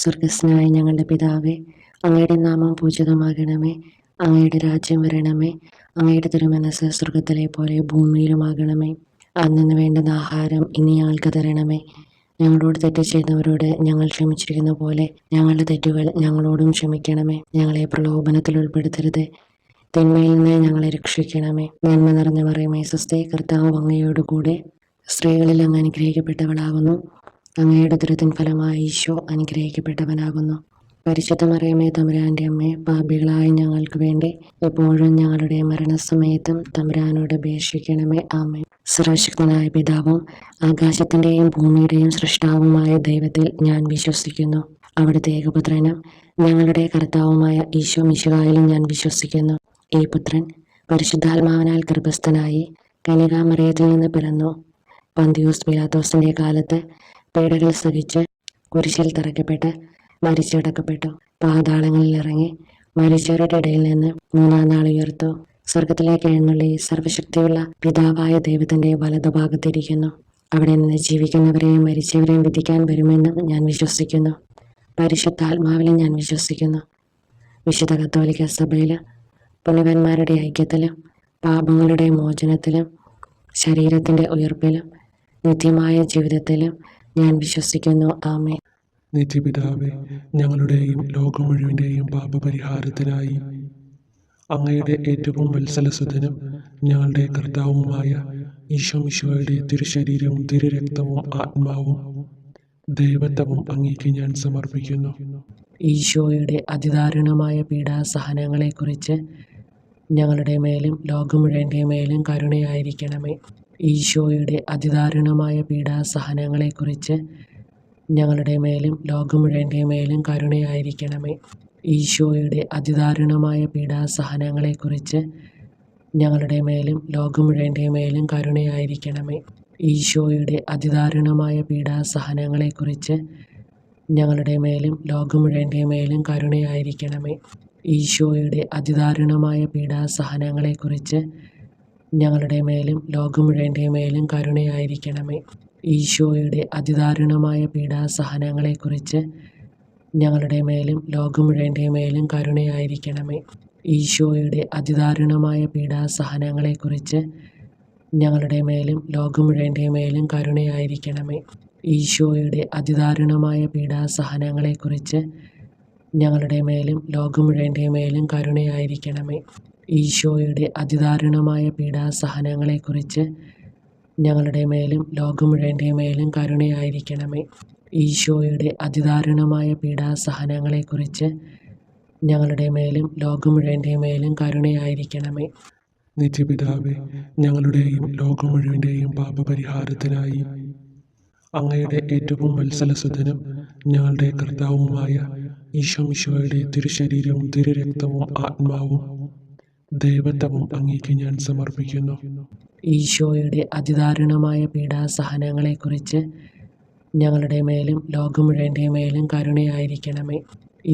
സ്വർഗസ്നായ ഞങ്ങളുടെ പിതാവേ, അങ്ങയുടെ നാമം പൂജിതമാകണമേ. അങ്ങയുടെ രാജ്യം വരണമേ. അങ്ങയുടെ തിരുമനസ്സ് സ്വർഗത്തിലെ പോലെ ഭൂമിയിലുമാകണമേ. അന്നു വേണ്ടുന്ന ആഹാരം ഇനി ഞങ്ങൾക്ക് തരണമേ. ഞങ്ങളോട് തെറ്റ് ചെയ്തവരോട് ഞങ്ങൾ ക്ഷമിച്ചിരിക്കുന്ന പോലെ ഞങ്ങളുടെ തെറ്റുകൾ ഞങ്ങളോടും ക്ഷമിക്കണമേ. ഞങ്ങളെ പ്രലോഭനത്തിൽ ഉൾപ്പെടുത്തരുത്, തിന്മയിൽ നിന്ന് ഞങ്ങളെ രക്ഷിക്കണമേ. നന്മ നിറഞ്ഞ മറിയമേ സ്വസ്തി, കർത്താവ് അങ്ങയോട് കൂടെ സ്ത്രീകളിൽ അങ്ങ് അനുഗ്രഹിക്കപ്പെട്ടവളാകുന്നു. അങ്ങയുടെ ഉദരത്തിൻ ഫലമായ ഈശോ അനുഗ്രഹിക്കപ്പെട്ടവനാകുന്നു. പരിശുദ്ധ മറിയമേ തമ്പുരാൻ്റെ അമ്മേ, പാപികളായ ഞങ്ങൾക്ക് വേണ്ടി എപ്പോഴും ഞങ്ങളുടെ മരണസമയത്തും തമ്പുരാനോട് അപേക്ഷിക്കണമേ. ആമേൻ. സർവശക്തനായ പിതാവും ആകാശത്തിൻ്റെയും ഭൂമിയുടെയും സൃഷ്ടാവുമായ ദൈവത്തിൽ ഞാൻ വിശ്വസിക്കുന്നു. അവിടുത്തെ ഏകപുത്രനും ഞങ്ങളുടെ കർത്താവുമായ ഈശോ മിശിഹായിലും ഞാൻ വിശ്വസിക്കുന്നു. ഈ പുത്രൻ പരിശുദ്ധാത്മാവിനാൽ ഗർഭസ്ഥനായി കന്യകാമറിയത്തിൽ നിന്ന് പിറന്നു. പന്തിയൂസ് പിലാത്തോസിൻ്റെ കാലത്ത് പീഡകൾ സഹിച്ച് കുരിശിൽ തറയ്ക്കപ്പെട്ട് മരിച്ചടക്കപ്പെട്ടു. പാതാളങ്ങളിൽ ഇറങ്ങി മരിച്ചവരുടെ ഇടയിൽ നിന്ന് മൂന്നാം നാൾ ഉയർത്തു. സ്വർഗത്തിലേക്ക് എഴുന്നള്ളി സർവശക്തിയുള്ള പിതാവായ ദൈവത്തിൻ്റെ വലതുഭാഗത്തിരിക്കുന്നു. അവിടെ നിന്ന് ജീവിക്കുന്നവരെയും മരിച്ചവരെയും വിധിക്കാൻ വരുമെന്നും ഞാൻ വിശ്വസിക്കുന്നു. പരിശുദ്ധാത്മാവിലും ഞാൻ വിശ്വസിക്കുന്നു. വിശുദ്ധ കത്തോലിക്ക സഭയിൽ പുണ്യവാന്മാരുടെ ഐക്യത്തിലും പാപങ്ങളുടെ മോചനത്തിലും ശരീരത്തിൻ്റെ ഉയർപ്പിലും നിത്യമായ ജീവിതത്തിലും ഞാൻ വിശ്വസിക്കുന്നു. ആമേൻ. നിത്യപിതാവേ, ഞങ്ങളുടെയും ലോകം മുഴുവൻ്റെയും പാപപരിഹാരത്തിനായി അങ്ങയുടെ ഏറ്റവും വത്സലസുതനും ഞങ്ങളുടെ കർത്താവുമായ ഈശോ മിശിഹായുടെ തിരുശരീരവും തിരുരക്തവും ആത്മാവും ദൈവത്വവും അങ്ങേക്ക് ഞാൻ സമർപ്പിക്കുന്നു. ഈശോയുടെ അതിദാരുണമായ പീഡാസഹനങ്ങളെക്കുറിച്ച് ഞങ്ങളുടെ മേലും ലോകം മുഴുവൻ്റെ മേലും കരുണയായിരിക്കണമേ. ഈശോയുടെ അതിദാരുണമായ പീഡാസഹനങ്ങളെക്കുറിച്ച് ഞങ്ങളുടെ മേലും ലോകം മുഴുവൻ്റെ മേലും കരുണയായിരിക്കണമേ. ഈശോയുടെ അതിദാരുണമായ പീഡാസഹനങ്ങളെക്കുറിച്ച് ഞങ്ങളുടെ മേലും ലോകം മുഴുവൻ്റെ മേലും കരുണയായിരിക്കണമേ. ഈശോയുടെ അതിദാരുണമായ പീഡാസഹനങ്ങളെക്കുറിച്ച് ഞങ്ങളുടെ മേലും ലോകം മുഴുവൻ്റെ മേലും കരുണയായിരിക്കണമേ. ഈശോയുടെ അതിദാരുണമായ പീഡാസഹനങ്ങളെക്കുറിച്ച് ഞങ്ങളുടെ മേലും ലോകം മുഴുവൻ്റെ മേലും കരുണയായിരിക്കണമേ. ഈശോയുടെ അതിദാരുണമായ പീഡാസഹനങ്ങളെക്കുറിച്ച് ഞങ്ങളുടെ മേലും ലോകം മുഴുവൻ്റെ മേലും കരുണയായിരിക്കണമേ. ഈശോയുടെ അതിദാരുണമായ പീഡാസഹനങ്ങളെക്കുറിച്ച് ഞങ്ങളുടെ മേലും ലോകം മുഴുവൻ്റെ മേലും കരുണയായിരിക്കണമേ. ഈശോയുടെ അതിദാരുണമായ പീഡാസഹനങ്ങളെക്കുറിച്ച് ഞങ്ങളുടെ മേലും ലോകം മുഴുവൻ്റെ മേലും കരുണയായിരിക്കണമേ. ഈശോയുടെ അതിദാരുണമായ പീഡാസഹനങ്ങളെക്കുറിച്ച് ഞങ്ങളുടെ മേലും ലോകം മുഴുവൻ്റെ മേലും കരുണയായിരിക്കണമേ. ഈശോയുടെ അതിദാരുണമായ പീഡാസഹനങ്ങളെക്കുറിച്ച് ഞങ്ങളുടെ മേലും ലോകം മുഴുവൻ്റെ മേലും കരുണയായിരിക്കണമേ. നിത്യപിതാവേ, ഞങ്ങളുടെയും ലോകം മുഴുവൻ്റെയും പാപപരിഹാരത്തിനായി അങ്ങയുടെ ഏറ്റവും വത്സലസുതനും ഞങ്ങളുടെ കർത്താവുമായ ഈശോ മിശിഹായുടെ തിരുശരീരവും തിരുരക്തവും ആത്മാവും ദൈവത്വവും അങ്ങേക്ക് ഞാൻ സമർപ്പിക്കുന്നു. ഈശോയുടെ അതിദാരുണമായ പീഡാസഹനങ്ങളെക്കുറിച്ച് ഞങ്ങളുടെ മേലും ലോകം മുഴുവൻ്റെ മേലും കരുണയായിരിക്കണമേ.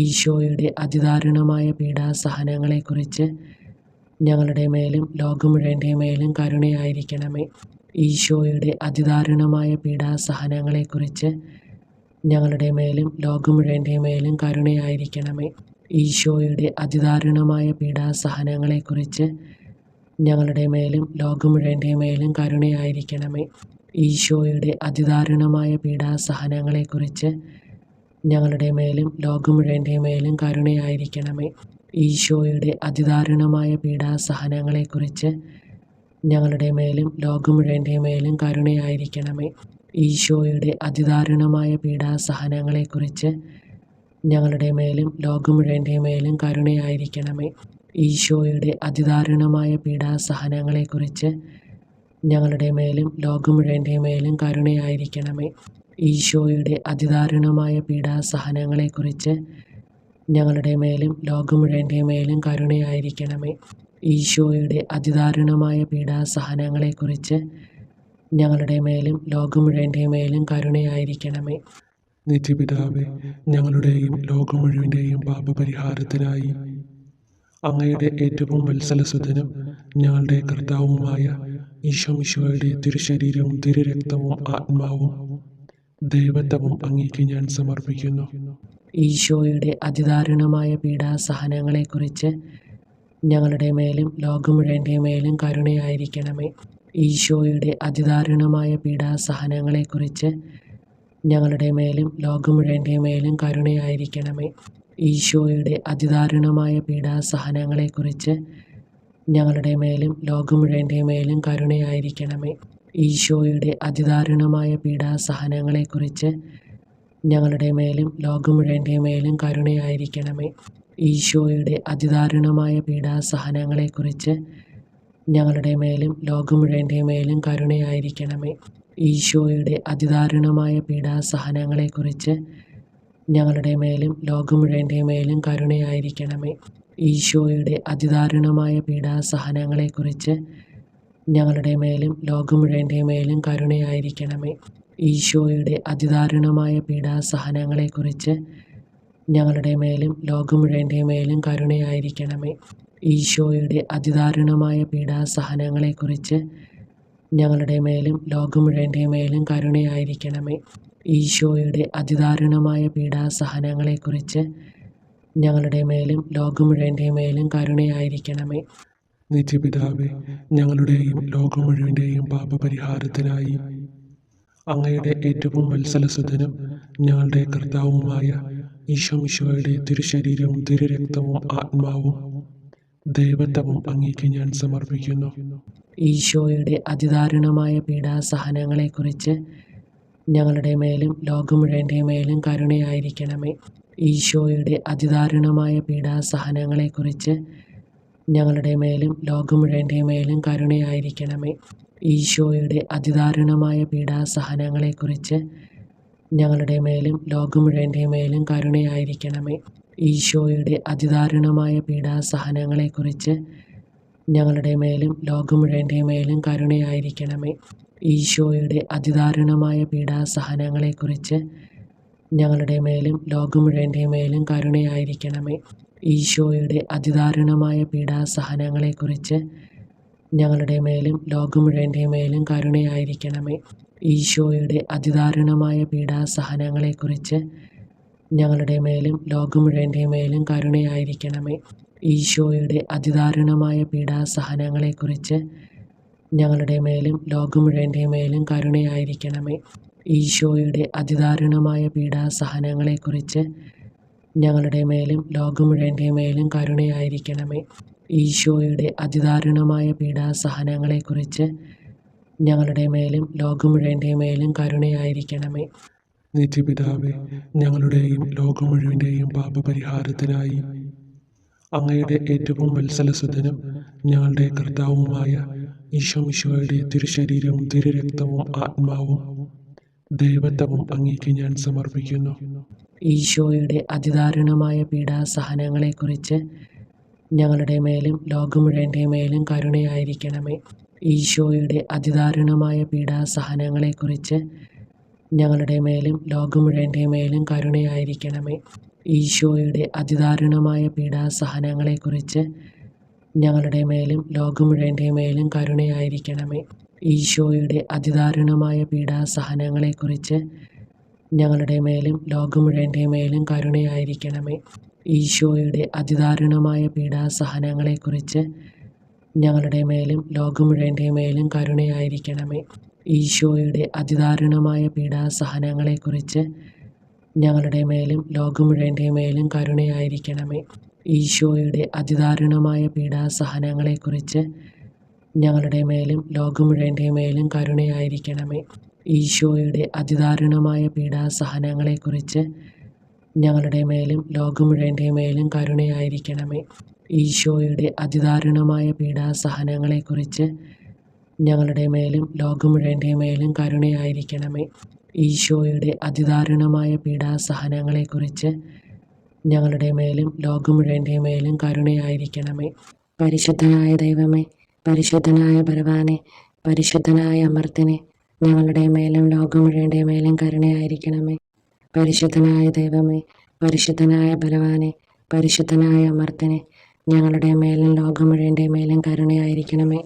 ഈശോയുടെ അതിദാരുണമായ പീഡാസഹനങ്ങളെക്കുറിച്ച് ഞങ്ങളുടെ മേലും ലോകം മുഴുവൻ്റെ മേലും കരുണയായിരിക്കണമേ. ഈശോയുടെ അതിദാരുണമായ പീഡാസഹനങ്ങളെക്കുറിച്ച് ഞങ്ങളുടെ മേലും ലോകം മുഴുവൻ്റെ മേലും കരുണയായിരിക്കണമേ. ഈശോയുടെ അതിദാരുണമായ പീഡാസഹനങ്ങളെക്കുറിച്ച് ഞങ്ങളുടെ മേലും ലോകം മുഴുവൻ്റെ മേലും കരുണയായിരിക്കണമേ. ഈശോയുടെ അതിദാരുണമായ പീഡാസഹനങ്ങളെക്കുറിച്ച് ഞങ്ങളുടെ മേലും ലോകം മുഴുവൻ്റെ മേലും കരുണയായിരിക്കണമേ. ഈശോയുടെ അതിദാരുണമായ പീഡാസഹനങ്ങളെക്കുറിച്ച് ഞങ്ങളുടെ മേലും ലോകം മുഴുവൻ്റെ മേലും കരുണയായിരിക്കണമേ. ഈശോയുടെ അതിദാരുണമായ പീഡാസഹനങ്ങളെക്കുറിച്ച് ഞങ്ങളുടെ മേലും ലോകം മുഴുവൻ്റെ മേലും കരുണയായിരിക്കണമേ. ഈശോയുടെ അതിദാരുണമായ പീഡാസഹനങ്ങളെക്കുറിച്ച് ഞങ്ങളുടെ മേലും ലോകം മുഴുവൻ്റെ മേലും കരുണയായിരിക്കണമേ. ഈശോയുടെ അതിദാരുണമായ പീഡാസഹനങ്ങളെക്കുറിച്ച് ഞങ്ങളുടെ മേലും ലോകം മുഴുവൻ്റെ മേലും കരുണയായിരിക്കണമേ. ഈശോയുടെ അതിദാരുണമായ പീഡാസഹനങ്ങളെക്കുറിച്ച് ഞങ്ങളുടെ മേലും ലോകം മുഴുവൻ്റെ മേലും കരുണയായിരിക്കണമേ. നിത്യപിതാവേ, ഞങ്ങളുടെയും ലോകം മുഴുവൻ്റെയും പാപപരിഹാരത്തിനായി അങ്ങയുടെ ഏറ്റവും വത്സലസുതനും ഞങ്ങളുടെ കർത്താവുമായ ഈശോ മിശിഹായുടെ തിരുശരീരവും തിരുരക്തവും ആത്മാവും ദൈവത്വവും അങ്ങേക്ക് ഞാൻ സമർപ്പിക്കുന്നു. ഈശോയുടെ അതിദാരുണമായ പീഡാസഹനങ്ങളെക്കുറിച്ച് ഞങ്ങളുടെ മേലും ലോകം മുഴുവൻ്റെ മേലും കരുണയായിരിക്കണമേ. ഈശോയുടെ അതിദാരുണമായ പീഡാസഹനങ്ങളെക്കുറിച്ച് ഞങ്ങളുടെ മേലും ലോകം മുഴുവൻ്റെ മേലും കരുണയായിരിക്കണമേ. ഈശോയുടെ അതിദാരുണമായ പീഡാസഹനങ്ങളെക്കുറിച്ച് ഞങ്ങളുടെ മേലും ലോകം മുഴുവൻ്റെ മേലും കരുണയായിരിക്കണമേ. ഈശോയുടെ അതിദാരുണമായ പീഡാസഹനങ്ങളെക്കുറിച്ച് ഞങ്ങളുടെ മേലും ലോകം മുഴുവൻ്റെ മേലും കരുണയായിരിക്കണമേ. ഈശോയുടെ അതിദാരുണമായ പീഡാസഹനങ്ങളെക്കുറിച്ച് ഞങ്ങളുടെ മേലും ലോകം മുഴുവൻ്റെ മേലും കരുണയായിരിക്കണമേ. ഈശോയുടെ അതിദാരുണമായ പീഡാസഹനങ്ങളെക്കുറിച്ച് ഞങ്ങളുടെ മേലും ലോകം മുഴുവൻ്റെ മേലും കരുണയായിരിക്കണമേ. ഈശോയുടെ അതിദാരുണമായ പീഡാസഹനങ്ങളെക്കുറിച്ച് ഞങ്ങളുടെ മേലും ലോകം മുഴുവൻ്റെ മേലും കരുണയായിരിക്കണമേ. ഈശോയുടെ അതിദാരുണമായ പീഡാസഹനങ്ങളെക്കുറിച്ച് ഞങ്ങളുടെ മേലും ലോകം മുഴുവൻ്റെ മേലും കരുണയായിരിക്കണമേ. ഈശോയുടെ അതിദാരുണമായ പീഡാസഹനങ്ങളെക്കുറിച്ച് ഞങ്ങളുടെ മേലും ലോകം മുഴുവൻ്റെ മേലും കരുണയായിരിക്കണമേ. ഈശോയുടെ അതിദാരുണമായ പീഡാസഹനങ്ങളെക്കുറിച്ച് ഞങ്ങളുടെ മേലും ലോകം മുഴുവൻ്റെ മേലും കരുണയായിരിക്കണമേ. നിത്യപിതാവേ, ഞങ്ങളുടെയും ലോകം മുഴുവൻ്റെയും പാപപരിഹാരത്തിനായി അങ്ങയുടെ ഏറ്റവും വത്സലസുതനും ഞങ്ങളുടെ കർത്താവുമായ ഈശോമിശിഹായുടെ തിരുശരീരവും തിരുരക്തവും ആത്മാവും ദൈവത്വവും അങ്ങേക്ക് ഞാൻ സമർപ്പിക്കുന്നു. ഈശോയുടെ അതിദാരുണമായ പീഡാസഹനങ്ങളെക്കുറിച്ച് ഞങ്ങളുടെ മേലും ലോകം മുഴുവൻ്റെ മേലും കരുണയായിരിക്കണമേ. ഈശോയുടെ അതിദാരുണമായ പീഡാസഹനങ്ങളെക്കുറിച്ച് ഞങ്ങളുടെ മേലും ലോകം മുഴുവൻ്റെ മേലും കരുണയായിരിക്കണമേ. ഈശോയുടെ അതിദാരുണമായ പീഡാസഹനങ്ങളെക്കുറിച്ച് ഞങ്ങളുടെ മേലും ലോകം മുഴുവൻ്റെ മേലും കരുണയായിരിക്കണമേ. ഈശോയുടെ അതിദാരുണമായ പീഡാസഹനങ്ങളെക്കുറിച്ച് ഞങ്ങളുടെ മേലും ലോകം മുഴുവൻ്റെ മേലും കരുണയായിരിക്കണമേ. ഈശോയുടെ അതിദാരുണമായ പീഡാസഹനങ്ങളെക്കുറിച്ച് ഞങ്ങളുടെ മേലും ലോകം മുഴുവൻ്റെ മേലും കരുണയായിരിക്കണമേ. ഈശോയുടെ അതിദാരുണമായ പീഡാസഹനങ്ങളെക്കുറിച്ച് ഞങ്ങളുടെ മേലും ലോകം മുഴുവൻ്റെ മേലും കരുണയായിരിക്കണമേ. ഈശോയുടെ അതിദാരുണമായ പീഡാസഹനങ്ങളെക്കുറിച്ച് ഞങ്ങളുടെ മേലും ലോകം മുഴുവൻ്റെ മേലും കരുണയായിരിക്കണമേ. ഈശോയുടെ അതിദാരുണമായ പീഡാസഹനങ്ങളെക്കുറിച്ച് ഞങ്ങളുടെ മേലും ലോകം മുഴുവൻ്റെ മേലും കരുണയായിരിക്കണമേ. ഈശോയുടെ അതിദാരുണമായ പീഡാസഹനങ്ങളെക്കുറിച്ച് ഞങ്ങളുടെ മേലും ലോകം മുഴുവൻ്റെ മേലും കരുണയായിരിക്കണമേ. ഈശോയുടെ അതിദാരുണമായ പീഡാസഹനങ്ങളെക്കുറിച്ച് ഞങ്ങളുടെ മേലും ലോകം മുഴുവൻ്റെ മേലും കരുണയായിരിക്കണമേ. നിത്യപിതാവേ, ഞങ്ങളുടെയും ലോകം മുഴുവൻ്റെയും പാപപരിഹാരത്തിനായി അങ്ങയുടെ ഏറ്റവും വത്സലസുതനും ഞങ്ങളുടെ കർത്താവുമായ ഈശോമിശിഹായുടെ തിരുശരീരവും തിരുരക്തവും ആത്മാവും ദൈവത്വവും അങ്ങേക്ക് ഞാൻ സമർപ്പിക്കുന്നു. ഈശോയുടെ അതിദാരുണമായ പീഡാസഹനങ്ങളെക്കുറിച്ച് ഞങ്ങളുടെ മേലും ലോകം മുഴുവൻ്റെ മേലും കരുണയായിരിക്കണമേ. ഈശോയുടെ അതിദാരുണമായ പീഡാസഹനങ്ങളെക്കുറിച്ച് ഞങ്ങളുടെ മേലും ലോകം മുഴുവൻ്റെ മേലും കരുണയായിരിക്കണമേ. ഈശോയുടെ അതിദാരുണമായ പീഡാസഹനങ്ങളെക്കുറിച്ച് ഞങ്ങളുടെ മേലും ലോകം മുഴുവൻ്റെ മേലും കരുണയായിരിക്കണമേ. ഈശോയുടെ അതിദാരുണമായ പീഡാസഹനങ്ങളെക്കുറിച്ച് ഞങ്ങളുടെ മേലും ലോകം മുഴുവൻ്റെ മേലും കരുണയായിരിക്കണമേ. ഈശോയുടെ അതിദാരുണമായ പീഡാസഹനങ്ങളെക്കുറിച്ച് ഞങ്ങളുടെ മേലും ലോകം മുഴുവൻ്റെ മേലും കരുണയായിരിക്കണമേ. ഈശോയുടെ അതിദാരുണമായ പീഡാസഹനങ്ങളെക്കുറിച്ച് ഞങ്ങളുടെ മേലും ലോകം മുഴുവൻ്റെ മേലും കരുണയായിരിക്കണമേ. ഈശോയുടെ അതിദാരുണമായ പീഡാസഹനങ്ങളെക്കുറിച്ച് ഞങ്ങളുടെ മേലും ലോകം മുഴുവൻ്റെ മേലും കരുണയായിരിക്കണമേ. ഈശോയുടെ അതിദാരുണമായ പീഡാസഹനങ്ങളെക്കുറിച്ച് ഞങ്ങളുടെ മേലും ലോകം മുഴുവൻ്റെ മേലും കരുണയായിരിക്കണമേ. ഈശോയുടെ അതിദാരുണമായ പീഡാസഹനങ്ങളെക്കുറിച്ച് ഞങ്ങളുടെ മേലും ലോകം മുഴുവൻ്റെ മേലും കരുണയായിരിക്കണമേ. ഈശോയുടെ അതിദാരുണമായ പീഡാസഹനങ്ങളെക്കുറിച്ച് ഞങ്ങളുടെ മേലും ലോകം മുഴുവൻ്റെ മേലും കരുണയായിരിക്കണമേ. പരിശുദ്ധനായ ദൈവമേ, പരിശുദ്ധനായ ബലവാനെ, പരിശുദ്ധനായ അമർത്തിനെ, ഞങ്ങളുടെ മേലും ലോകം മുഴുവൻ്റെ മേലും കരുണയായിരിക്കണമേ. പരിശുദ്ധനായ ദൈവമേ, പരിശുദ്ധനായ ബലവാനെ, പരിശുദ്ധനായ അമർത്തിനെ, ഞങ്ങളുടെ മേലും ലോകം മുഴുവൻ്റെ മേലും കരുണയായിരിക്കണമേ.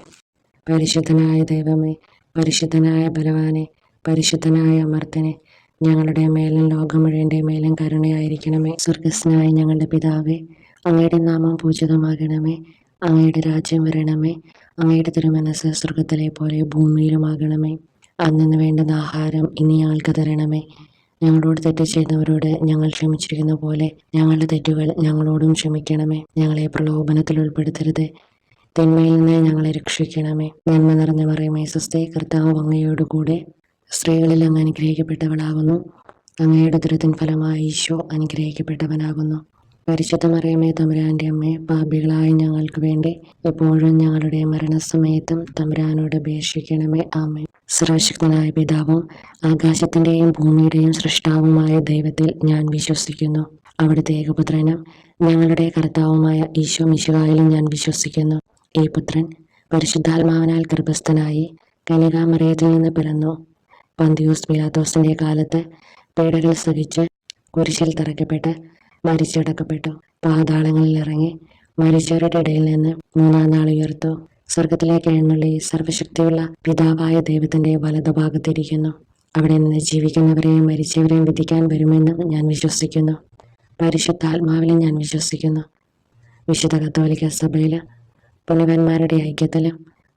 പരിശുദ്ധനായ ദൈവമേ, പരിശുദ്ധനായ ബലവാനെ, പരിശുദ്ധനായ അമർത്തിനെ, ഞങ്ങളുടെ മേലും ലോകം മുഴുവൻ്റെ മേലും കരുണയായിരിക്കണമേ. സ്വർഗസ്നായ ഞങ്ങളുടെ പിതാവേ, അങ്ങയുടെ നാമം പൂജിതമാകണമേ. അങ്ങയുടെ രാജ്യം വരണമേ. അങ്ങയുടെ തിരുമനസ് സ്വർഗത്തിലെ പോലെ ഭൂമിയിലുമാകണമേ. അന്നു വേണ്ടുന്ന ആഹാരം ഇനി ഞങ്ങൾക്ക് തരണമേ. ഞങ്ങളോട് തെറ്റ് ചെയ്തവരോട് ഞങ്ങൾ ക്ഷമിച്ചിരിക്കുന്ന പോലെ ഞങ്ങളുടെ തെറ്റുകൾ ഞങ്ങളോടും ക്ഷമിക്കണമേ. ഞങ്ങളെ പ്രലോഭനത്തിൽ ഉൾപ്പെടുത്തരുത്, തിന്മയിൽ നിന്ന് ഞങ്ങളെ രക്ഷിക്കണമേ. നന്മ നിറഞ്ഞ മറിയമേ സ്വസ്തി, കർത്താവ് അങ്ങയോടുകൂടെ സ്ത്രീകളിൽ അങ്ങ് അനുഗ്രഹിക്കപ്പെട്ടവളാകുന്നു. അങ്ങയുടെ ഉദരത്തിൻ ഫലമായ ഈശോ അനുഗ്രഹിക്കപ്പെട്ടവനാകുന്നു. പരിശുദ്ധ മറിയമേ തമ്പുരാൻ്റെ അമ്മേ, പാപികളായ ഞങ്ങൾക്ക് വേണ്ടി എപ്പോഴും ഞങ്ങളുടെ മരണസമയത്തും തമ്പുരാനോട് അപേക്ഷിക്കണമേ. ആമേൻ. സർവശക്തനായ പിതാവും ആകാശത്തിൻ്റെയും ഭൂമിയുടെയും സൃഷ്ടാവുമായ ദൈവത്തിൽ ഞാൻ വിശ്വസിക്കുന്നു. അവിടുത്തെ ഏകപുത്രനും ഞങ്ങളുടെ കർത്താവുമായ ഈശോ മിശിഹായിലും ഞാൻ വിശ്വസിക്കുന്നു. ഈ പുത്രൻ പരിശുദ്ധാത്മാവിനാൽ ഗർഭസ്ഥനായി കന്യകാമറിയത്തിൽ നിന്ന് പിറന്നു. പന്തിയൂസ് പീലാത്തോസിൻ്റെ കാലത്ത് പീഡകൾ സഹിച്ച് കുരിശിൽ തറയ്ക്കപ്പെട്ട് മരിച്ചടക്കപ്പെട്ടു. പാതാളങ്ങളിൽ ഇറങ്ങി മരിച്ചവരുടെ ഇടയിൽ നിന്ന് മൂന്നാം നാൾ ഉയർത്തു. സ്വർഗത്തിലേക്ക് എഴുന്നള്ളി സർവശക്തിയുള്ള പിതാവായ ദൈവത്തിൻ്റെ വലതുഭാഗത്തിരിക്കുന്നു. അവിടെ നിന്ന് ജീവിക്കുന്നവരെയും മരിച്ചവരെയും വിധിക്കാൻ വരുമെന്നും ഞാൻ വിശ്വസിക്കുന്നു. പരിശുദ്ധാത്മാവിലും ഞാൻ വിശ്വസിക്കുന്നു. വിശുദ്ധ കത്തോലിക്ക സഭയിൽ പുണ്യവാന്മാരുടെ ഐക്യത്തിലും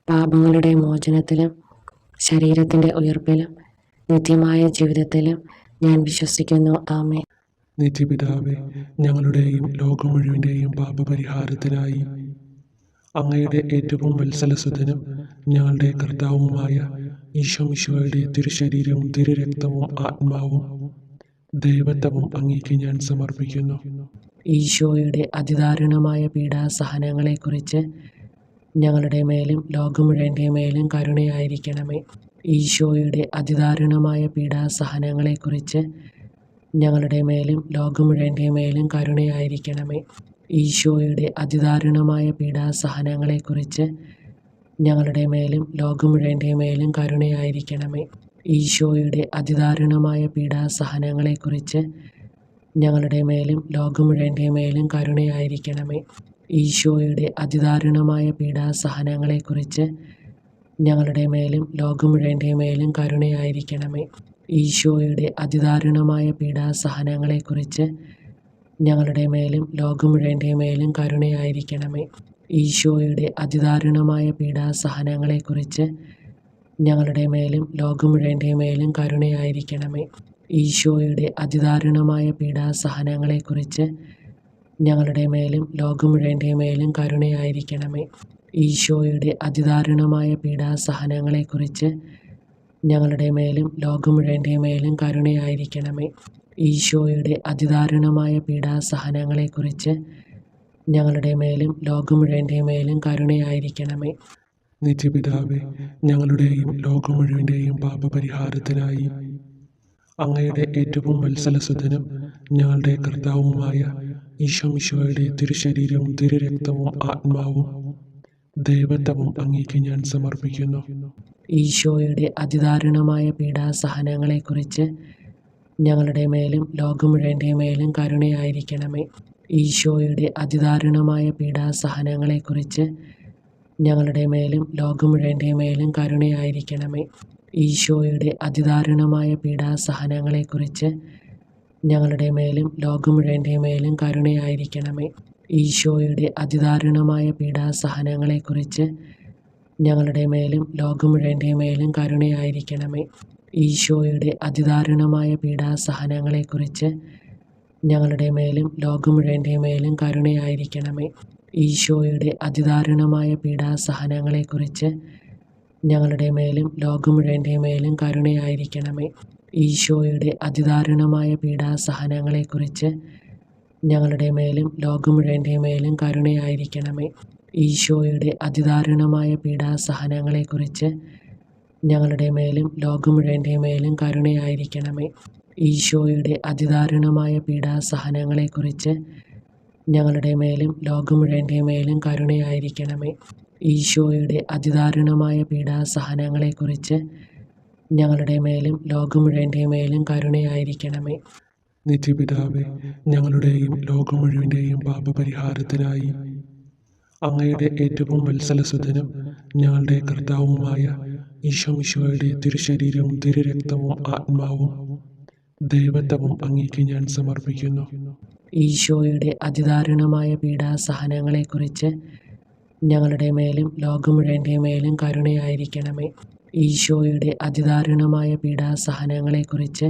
പാപങ്ങളുടെ മോചനത്തിലും ശരീരത്തിൻ്റെ ഉയർപ്പിലും നിത്യമായ ജീവിതത്തിലും ഞാൻ വിശ്വസിക്കുന്നു. ആമേൻ. നിത്യപിതാവേ, ഞങ്ങളുടെയും ലോകം മുഴുവൻ്റെയും പാപപരിഹാരത്തിനായി അങ്ങയുടെ ഏറ്റവും വത്സലസുതനും ഞങ്ങളുടെ കർത്താവുമായ ഈശോ മിശിഹായുടെ തിരുശരീരവും തിരുരക്തവും ആത്മാവും ദൈവത്വവും അങ്ങേക്ക് ഞാൻ സമർപ്പിക്കുന്നു. ഈശോയുടെ അതിദാരുണമായ പീഡാസഹനങ്ങളെക്കുറിച്ച് ഞങ്ങളുടെ മേലും ലോകം മുഴുവൻ്റെ മേലും കരുണയായിരിക്കണമേ. ഈശോയുടെ അതിദാരുണമായ പീഡാസഹനങ്ങളെക്കുറിച്ച് ഞങ്ങളുടെ മേലും ലോകം മുഴുവൻ്റെ മേലും കരുണയായിരിക്കണമേ. ഈശോയുടെ അതിദാരുണമായ പീഡാസഹനങ്ങളെക്കുറിച്ച് ഞങ്ങളുടെ മേലും ലോകം മുഴുവൻ്റെ മേലും കരുണയായിരിക്കണമേ. ഈശോയുടെ അതിദാരുണമായ പീഡാസഹനങ്ങളെക്കുറിച്ച് ഞങ്ങളുടെ മേലും ലോകം മുഴുവൻ്റെ മേലും കരുണയായിരിക്കണമേ. ഈശോയുടെ അതിദാരുണമായ പീഡാസഹനങ്ങളെക്കുറിച്ച് ഞങ്ങളുടെ മേലും ലോകം മുഴുവൻ്റെ മേലും കരുണയായിരിക്കണമേ. ഈശോയുടെ അതിദാരുണമായ പീഡാസഹനങ്ങളെക്കുറിച്ച് ഞങ്ങളുടെ മേലും ലോകം മുഴുവൻ്റെ മേലും കരുണയായിരിക്കണമേ. ഈശോയുടെ അതിദാരുണമായ പീഡാസഹനങ്ങളെക്കുറിച്ച് ഞങ്ങളുടെ മേലും ലോകം മുഴുവൻ്റെ മേലും കരുണയായിരിക്കണമേ. ഈശോയുടെ അതിദാരുണമായ പീഡാസഹനങ്ങളെക്കുറിച്ച് ഞങ്ങളുടെ മേലും ലോകം മുഴുവൻ്റെ മേലും കരുണയായിരിക്കണമേ. ഈശോയുടെ അതിദാരുണമായ പീഡാസഹനങ്ങളെക്കുറിച്ച് ഞങ്ങളുടെ മേലും ലോകം മുഴുവൻ്റെ മേലും കരുണയായിരിക്കണമേ. ഈശോയുടെ അതിദാരുണമായ പീഡാസഹനങ്ങളെക്കുറിച്ച് ഞങ്ങളുടെ മേലും ലോകം മുഴുവൻ്റെ മേലും കരുണയായിരിക്കണമേ. നിത്യപിതാവേ, ഞങ്ങളുടെയും ലോകം മുഴുവൻ്റെയും പാപപരിഹാരത്തിനായി അങ്ങയുടെ ഏറ്റവും വത്സലസുതനും ഞങ്ങളുടെ കർത്താവുമായ ഈശോ മിശിഹായുടെ തിരുശരീരവും തിരുരക്തവും ആത്മാവും ദൈവത്വവും അങ്ങേക്ക് ഞാൻ സമർപ്പിക്കുന്നു. ഈശോയുടെ അതിദാരുണമായ പീഡാസഹനങ്ങളെക്കുറിച്ച് ഞങ്ങളുടെ മേലും ലോകം മുഴുവൻ്റെ മേലും കരുണയായിരിക്കണമേ. ഈശോയുടെ അതിദാരുണമായ പീഡാസഹനങ്ങളെക്കുറിച്ച് ഞങ്ങളുടെ മേലും ലോകം മുഴുവൻ്റെ മേലും കരുണയായിരിക്കണമേ. ഈശോയുടെ അതിദാരുണമായ പീഡാസഹനങ്ങളെക്കുറിച്ച് ഞങ്ങളുടെ മേലും ലോകം മുഴുവൻ്റെ മേലും കരുണയായിരിക്കണമേ. ഈശോയുടെ അതിദാരുണമായ പീഡാസഹനങ്ങളെക്കുറിച്ച് ഞങ്ങളുടെ മേലും ലോകം മുഴുവൻ്റെ മേലും കരുണയായിരിക്കണമേ. ഈശോയുടെ അതിദാരുണമായ പീഡാസഹനങ്ങളെക്കുറിച്ച് ഞങ്ങളുടെ മേലും ലോകം മുഴുവൻ്റെ മേലും കരുണയായിരിക്കണമേ. ഈശോയുടെ അതിദാരുണമായ പീഡാസഹനങ്ങളെക്കുറിച്ച് ഞങ്ങളുടെ മേലും ലോകം മുഴുവൻ്റെ മേലും കരുണയായിരിക്കണമേ. ഈശോയുടെ അതിദാരുണമായ പീഡാസഹനങ്ങളെക്കുറിച്ച് ഞങ്ങളുടെ മേലും ലോകം മുഴുവൻ്റെ മേലും കരുണയായിരിക്കണമേ. ഈശോയുടെ അതിദാരുണമായ പീഡാസഹനങ്ങളെക്കുറിച്ച് ഞങ്ങളുടെ മേലും ലോകം മുഴുവൻ്റെ മേലും കരുണയായിരിക്കണമേ. ഈശോയുടെ അതിദാരുണമായ പീഡാസഹനങ്ങളെക്കുറിച്ച് ഞങ്ങളുടെ മേലും ലോകം മുഴുവൻ്റെ മേലും കരുണയായിരിക്കണമേ. ഈശോയുടെ അതിദാരുണമായ പീഡാസഹനങ്ങളെക്കുറിച്ച് ഞങ്ങളുടെ മേലും ലോകം മുഴുവൻ്റെ മേലും കരുണയായിരിക്കണമേ. നിത്യപിതാവേ, ഞങ്ങളുടെയും ലോകം മുഴുവൻ്റെയും പാപപരിഹാരത്തിനായി അങ്ങയുടെ ഏറ്റവും വത്സലസുതനും ഞങ്ങളുടെ കർത്താവുമായ ഈശോ മിശിഹായുടെ തിരുശരീരവും തിരുരക്തവും ആത്മാവും ദൈവത്വവും അങ്ങേക്ക് ഞാൻ സമർപ്പിക്കുന്നു. ഈശോയുടെ അതിദാരുണമായ പീഡാസഹനങ്ങളെക്കുറിച്ച് ഞങ്ങളുടെ മേലും ലോകം മുഴുവൻ്റെ മേലും കരുണയായിരിക്കണമേ. ഈശോയുടെ അതിദാരുണമായ പീഡാസഹനങ്ങളെക്കുറിച്ച്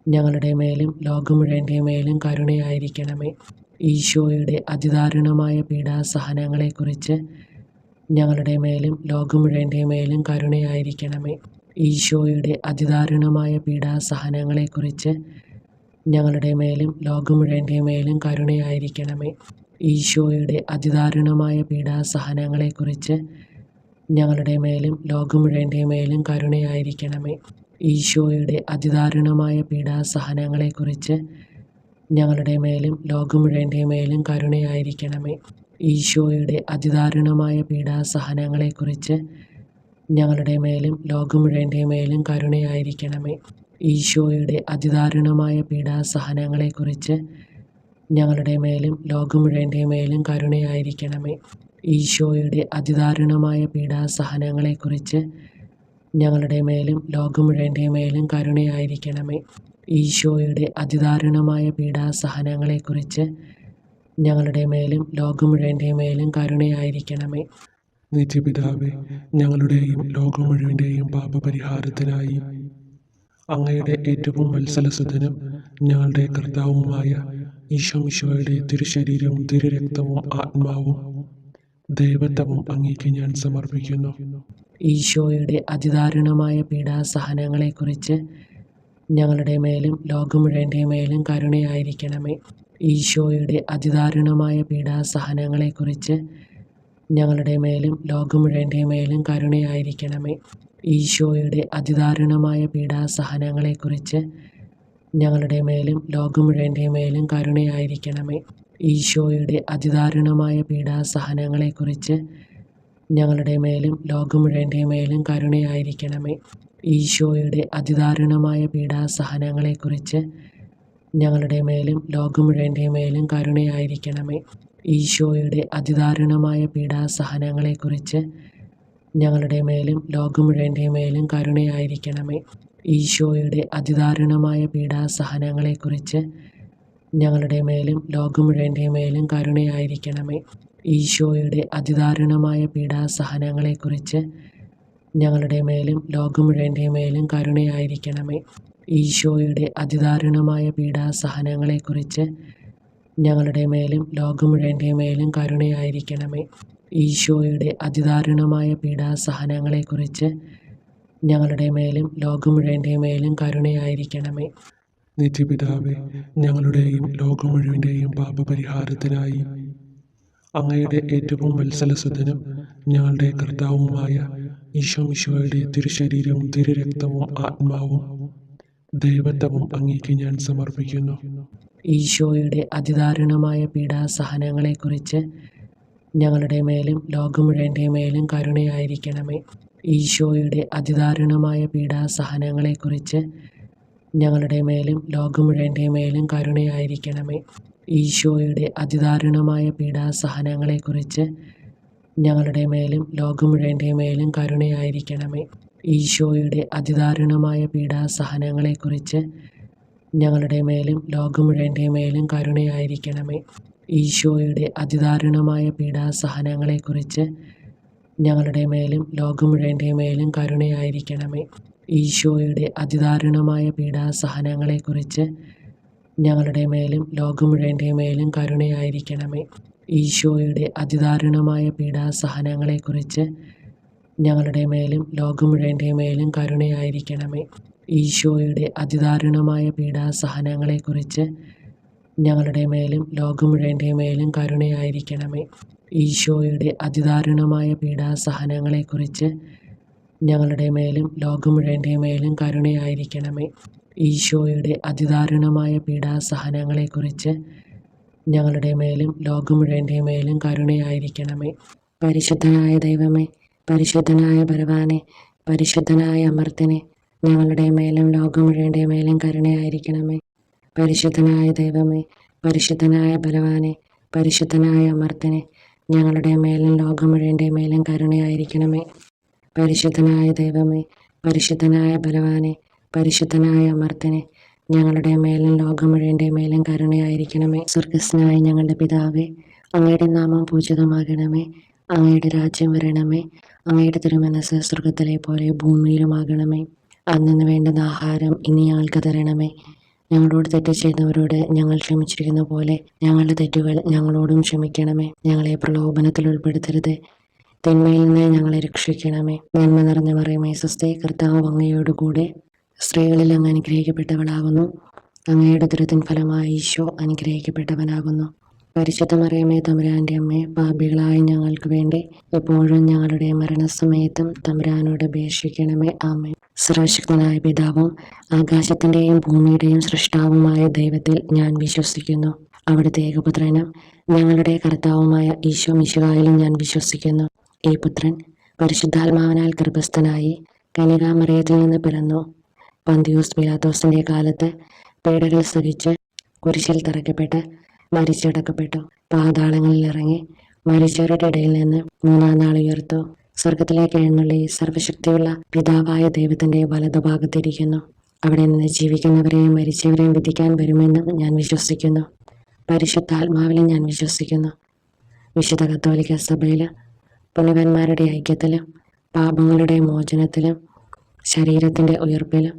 ഞങ്ങളുടെ മേലും ലോകം മുഴുവൻ്റെ മേലും കരുണയായിരിക്കണമേ. ഈശോയുടെ അതിദാരുണമായ പീഡാസഹനങ്ങളെക്കുറിച്ച് ഞങ്ങളുടെ മേലും ലോകം മുഴുവൻ്റെ മേലും കരുണയായിരിക്കണമേ. ഈശോയുടെ അതിദാരുണമായ പീഡാസഹനങ്ങളെക്കുറിച്ച് ഞങ്ങളുടെ മേലും ലോകം മുഴുവൻ്റെ മേലും കരുണയായിരിക്കണമേ. ഈശോയുടെ അതിദാരുണമായ പീഡാസഹനങ്ങളെക്കുറിച്ച് ഞങ്ങളുടെ മേലും ലോകം മുഴുവൻ്റെ മേലും കരുണയായിരിക്കണമേ. ഈശോയുടെ അതിദാരുണമായ പീഡാസഹനങ്ങളെക്കുറിച്ച് ഞങ്ങളുടെ മേലും ലോകം മുഴുവൻ്റെ മേലും കരുണയായിരിക്കണമേ. ഈശോയുടെ അതിദാരുണമായ പീഡാസഹനങ്ങളെക്കുറിച്ച് ഞങ്ങളുടെ മേലും ലോകം മുഴുവൻ്റെ മേലും കരുണയായിരിക്കണമേ. ഈശോയുടെ അതിദാരുണമായ പീഡാസഹനങ്ങളെക്കുറിച്ച് ഞങ്ങളുടെ മേലും ലോകം മുഴുവൻ്റെ മേലും കരുണയായിരിക്കണമേ. ഈശോയുടെ അതിദാരുണമായ പീഡാസഹനങ്ങളെക്കുറിച്ച് ഞങ്ങളുടെ മേലും ലോകം മുഴുവൻ്റെ മേലും കരുണയായിരിക്കണമേ. ഈശോയുടെ അതിദാരുണമായ പീഡാസഹനങ്ങളെക്കുറിച്ച് ഞങ്ങളുടെ മേലും ലോകം മുഴുവൻ്റെ മേലും കരുണയായിരിക്കണമേ. നിത്യപിതാവേ, ഞങ്ങളുടെയും ലോകം മുഴുവൻ്റെയും പാപപരിഹാരത്തിനായി അങ്ങയുടെ ഏറ്റവും വത്സലസുതനും ഞങ്ങളുടെ കർത്താവുമായ ഈശോമിശിഹായുടെ തിരുശരീരവും തിരുരക്തവും ആത്മാവും ദൈവത്വവും അങ്ങേക്ക് ഞാൻ സമർപ്പിക്കുന്നു. ഈശോയുടെ അതിദാരുണമായ പീഡാസഹനങ്ങളെക്കുറിച്ച് ഞങ്ങളുടെ മേലും ലോകം മുഴുവൻ്റെ മേലും കരുണയായിരിക്കണമേ. ഈശോയുടെ അതിദാരുണമായ പീഡാസഹനങ്ങളെക്കുറിച്ച് ഞങ്ങളുടെ മേലും ലോകം മുഴുവൻ്റെ മേലും കരുണയായിരിക്കണമേ. ഈശോയുടെ അതിദാരുണമായ പീഡാസഹനങ്ങളെക്കുറിച്ച് ഞങ്ങളുടെ മേലും ലോകം മുഴുവൻ്റെ മേലും കരുണയായിരിക്കണമേ. ഈശോയുടെ അതിദാരുണമായ പീഡാസഹനങ്ങളെക്കുറിച്ച് ഞങ്ങളുടെ മേലും ലോകം മുഴുവൻ്റെ മേലും കരുണയായിരിക്കണമേ. ഈശോയുടെ അതിദാരുണമായ പീഡാസഹനങ്ങളെക്കുറിച്ച് ഞങ്ങളുടെ മേലും ലോകം മുഴുവൻ്റെ മേലും കരുണയായിരിക്കണമേ. ഈശോയുടെ അതിദാരുണമായ പീഡാസഹനങ്ങളെക്കുറിച്ച് ഞങ്ങളുടെ മേലും ലോകം മുഴുവൻ്റെ മേലും കരുണയായിരിക്കണമേ. ഈശോയുടെ അതിദാരുണമായ പീഡാസഹനങ്ങളെക്കുറിച്ച് ഞങ്ങളുടെ മേലും ലോകം മുഴുവൻ്റെ മേലും കരുണയായിരിക്കണമേ. ഈശോയുടെ അതിദാരുണമായ പീഡാസഹനങ്ങളെക്കുറിച്ച് ഞങ്ങളുടെ മേലും ലോകം മുഴുവൻ്റെ മേലും കരുണയായിരിക്കണമേ. ഈശോയുടെ അതിദാരുണമായ പീഡാസഹനങ്ങളെക്കുറിച്ച് ഞങ്ങളുടെ മേലും ലോകം മുഴുവൻ്റെ മേലും കരുണയായിരിക്കണമേ. ഈശോയുടെ അതിദാരുണമായ പീഡാസഹനങ്ങളെക്കുറിച്ച് ഞങ്ങളുടെ മേലും ലോകം മുഴുവൻ്റെ മേലും കരുണയായിരിക്കണമേ. നിത്യപിതാവേ, ഞങ്ങളുടെയും ലോകം മുഴുവൻ്റെയും പാപപരിഹാരത്തിനായി അങ്ങയുടെ ഏറ്റവും വത്സലസുതനും ഞങ്ങളുടെ കർത്താവുമായ ഈശോമിശിഹായുടെ തിരുശരീരവും തിരുരക്തവും ആത്മാവും ദൈവത്വവും അങ്ങേക്ക് ഞാൻ സമർപ്പിക്കുന്നു. ഈശോയുടെ അതിദാരുണമായ പീഡാസഹനങ്ങളെക്കുറിച്ച് ഞങ്ങളുടെ മേലും ലോകം മുഴുവൻ്റെ മേലും കരുണയായിരിക്കണമേ. ഈശോയുടെ അതിദാരുണമായ പീഡാസഹനങ്ങളെക്കുറിച്ച് ഞങ്ങളുടെ മേലും ലോകം മുഴുവൻ്റെ മേലും കരുണയായിരിക്കണമേ. ഈശോയുടെ അതിദാരുണമായ പീഡാസഹനങ്ങളെക്കുറിച്ച് ഞങ്ങളുടെ മേലും ലോകം മുഴുവൻ്റെ മേലും കരുണയായിരിക്കണമേ. ഈശോയുടെ അതിദാരുണമായ പീഡാസഹനങ്ങളെക്കുറിച്ച് ഞങ്ങളുടെ മേലും ലോകം മുഴുവൻ്റെ മേലും കരുണയായിരിക്കണമേ. ഈശോയുടെ അതിദാരുണമായ പീഡാസഹനങ്ങളെക്കുറിച്ച് ഞങ്ങളുടെ മേലും ലോകം മുഴുവൻ്റെ മേലും കരുണയായിരിക്കണമേ. ഈശോയുടെ അതിദാരുണമായ പീഡാസഹനങ്ങളെക്കുറിച്ച് ഞങ്ങളുടെ മേലും ലോകം മുഴുവൻ്റെ മേലും കരുണയായിരിക്കണമേ. ഈശോയുടെ അതിദാരുണമായ പീഡാസഹനങ്ങളെക്കുറിച്ച് ഞങ്ങളുടെ മേലും ലോകം മുഴുവൻ്റെ മേലും കരുണയായിരിക്കണമേ. ഈശോയുടെ അതിദാരുണമായ പീഡാസഹനങ്ങളെക്കുറിച്ച് ഞങ്ങളുടെ മേലും ലോകം മുഴുവൻ്റെ മേലും കരുണയായിരിക്കണമേ. ഈശോയുടെ അതിദാരുണമായ പീഡാസഹനങ്ങളെക്കുറിച്ച് ഞങ്ങളുടെ മേലും ലോകം മുഴുവൻ്റെ മേലും കരുണയായിരിക്കണമേ. ഈശോയുടെ അതിദാരുണമായ പീഡാസഹനങ്ങളെക്കുറിച്ച് ഞങ്ങളുടെ മേലും ലോകം മുഴുവൻ്റെ മേലും കരുണയായിരിക്കണമേ. പരിശുദ്ധനായ ദൈവമേ, പരിശുദ്ധനായ ബലവാനെ, പരിശുദ്ധനായ അമർത്തിനെ, ഞങ്ങളുടെ മേലും ലോകം മുഴുവൻ്റെ മേലും കരുണയായിരിക്കണമേ. പരിശുദ്ധനായ ദൈവമേ, പരിശുദ്ധനായ ബലവാനെ, പരിശുദ്ധനായ അമർത്തിനെ, ഞങ്ങളുടെ മേലും ലോകം മുഴുവൻ്റെ മേലും കരുണയായിരിക്കണമേ. പരിശുദ്ധനായ ദൈവമേ, പരിശുദ്ധനായ ബലവാനെ, പരിശുദ്ധനായ അമർത്തിനെ, ഞങ്ങളുടെ മേലും ലോകം മുഴുവൻ്റെ മേലും കരുണയായിരിക്കണമേ. സ്വർഗസ്നായ ഞങ്ങളുടെ പിതാവേ, അങ്ങയുടെ നാമം പൂജിതമാകണമേ. അങ്ങയുടെ രാജ്യം വരണമേ. അങ്ങയുടെ തിരുമനസ് സ്വർഗത്തിലെ പോലെ ഭൂമിയിലുമാകണമേ. അന്നു വേണ്ടുന്ന ആഹാരം ഇനി ഞങ്ങൾക്ക് തരണമേ. ഞങ്ങളോട് തെറ്റ് ചെയ്തവരോട് ഞങ്ങൾ ക്ഷമിച്ചിരിക്കുന്ന പോലെ ഞങ്ങളുടെ തെറ്റുകൾ ഞങ്ങളോടും ക്ഷമിക്കണമേ. ഞങ്ങളെ പ്രലോഭനത്തിൽ ഉൾപ്പെടുത്തരുത്, തിന്മയിൽ നിന്ന് ഞങ്ങളെ രക്ഷിക്കണമേ. നന്മ നിറഞ്ഞ മറിയമേ സ്വസ്തി, കർത്താവ് അങ്ങയോടുകൂടെ സ്ത്രീകളിൽ അങ്ങ് അനുഗ്രഹിക്കപ്പെട്ടവളാകുന്നു. അങ്ങയുടെ ദുരിതത്തിൻ ഫലമായി ഈശോ അനുഗ്രഹിക്കപ്പെട്ടവനാകുന്നു. പരിശുദ്ധ മറിയമേ തമ്പുരാൻ്റെ അമ്മേ, പാപികളായ ഞങ്ങൾക്ക് വേണ്ടി എപ്പോഴും ഞങ്ങളുടെ മരണസമയത്തും തമ്പുരാനോട് അപേക്ഷിക്കണമേ. ആമേൻ. സർവശക്തനായ പിതാവും ആകാശത്തിൻ്റെയും ഭൂമിയുടെയും സൃഷ്ടാവുമായ ദൈവത്തിൽ ഞാൻ വിശ്വസിക്കുന്നു. അവിടുത്തെ ഏകപുത്രനും ഞങ്ങളുടെ കർത്താവുമായ ഈശോ മിശിഹായിലും ഞാൻ വിശ്വസിക്കുന്നു. ഈ പുത്രൻ പരിശുദ്ധാത്മാവിനാൽ ഗർഭസ്ഥനായി കന്യകാമറിയത്തിൽ നിന്ന് പിറന്നു. പന്തിയൂസ് പിലാത്തോസിൻ്റെ കാലത്ത് പീഡകൾ സഹിച്ച് കുരിശിൽ തറയ്ക്കപ്പെട്ട് മരിച്ചടക്കപ്പെട്ടു. പാതാളങ്ങളിൽ ഇറങ്ങി മരിച്ചവരുടെ ഇടയിൽ നിന്ന് മൂന്നാം നാൾ ഉയർത്തു. സ്വർഗത്തിലേക്ക് എഴുന്നള്ളി സർവശക്തിയുള്ള പിതാവായ ദൈവത്തിൻ്റെ വലതുഭാഗത്തിരിക്കുന്നു. അവിടെ നിന്ന് ജീവിക്കുന്നവരെയും മരിച്ചവരെയും വിധിക്കാൻ വരുമെന്നും ഞാൻ വിശ്വസിക്കുന്നു. പരിശുദ്ധാത്മാവിലും ഞാൻ വിശ്വസിക്കുന്നു. വിശുദ്ധ കത്തോലിക്ക സഭയിൽ പുണ്യവാന്മാരുടെ ഐക്യത്തിലും പാപങ്ങളുടെ മോചനത്തിലും ശരീരത്തിൻ്റെ ഉയർപ്പിലും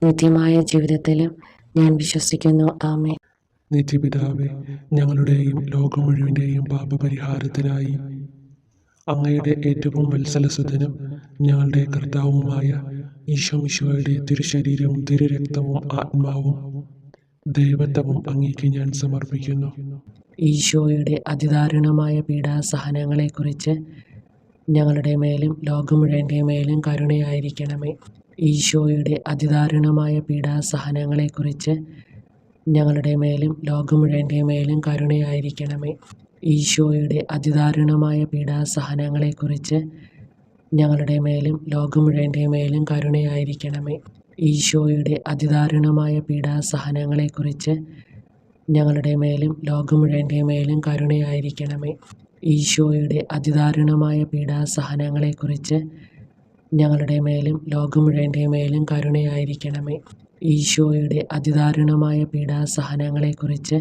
നിത്യമായ ജീവിതത്തിലും ഞാൻ വിശ്വസിക്കുന്നു. ആമേൻ. നിത്യപിതാവേ, ഞങ്ങളുടെയും ലോകം മുഴുവൻ്റെയും പാപപരിഹാരത്തിനായി അങ്ങയുടെ ഏറ്റവും വത്സലസുതനും ഞങ്ങളുടെ കർത്താവുമായ ഈശോ മിശിഹായുടെ തിരുശരീരവും തിരുരക്തവും ആത്മാവും ദൈവത്വവും അങ്ങേക്ക് ഞാൻ സമർപ്പിക്കുന്നു. ഈശോയുടെ അതിദാരുണമായ പീഡാസഹനങ്ങളെക്കുറിച്ച് ഞങ്ങളുടെ മേലും ലോകം മുഴുവൻ്റെ മേലും കരുണയായിരിക്കണമേ. ഈശോയുടെ അതിദാരുണമായ പീഡാസഹനങ്ങളെക്കുറിച്ച് ഞങ്ങളുടെ മേലും ലോകം മുഴുവൻ്റെ മേലും കരുണയായിരിക്കണമേ. ഈശോയുടെ അതിദാരുണമായ പീഡാസഹനങ്ങളെക്കുറിച്ച് ഞങ്ങളുടെ മേലും ലോകം മുഴുവൻ്റെ മേലും കരുണയായിരിക്കണമേ. ഈശോയുടെ അതിദാരുണമായ പീഡാസഹനങ്ങളെക്കുറിച്ച് ഞങ്ങളുടെ മേലും ലോകം മുഴുവൻ്റെ മേലും കരുണയായിരിക്കണമേ. ഈശോയുടെ അതിദാരുണമായ പീഡാസഹനങ്ങളെക്കുറിച്ച് ഞങ്ങളുടെ മേലും ലോകം മുഴുവൻ്റെ മേലും കരുണയായിരിക്കണമേ. ഈശോയുടെ അതിദാരുണമായ പീഡാസഹനങ്ങളെക്കുറിച്ച്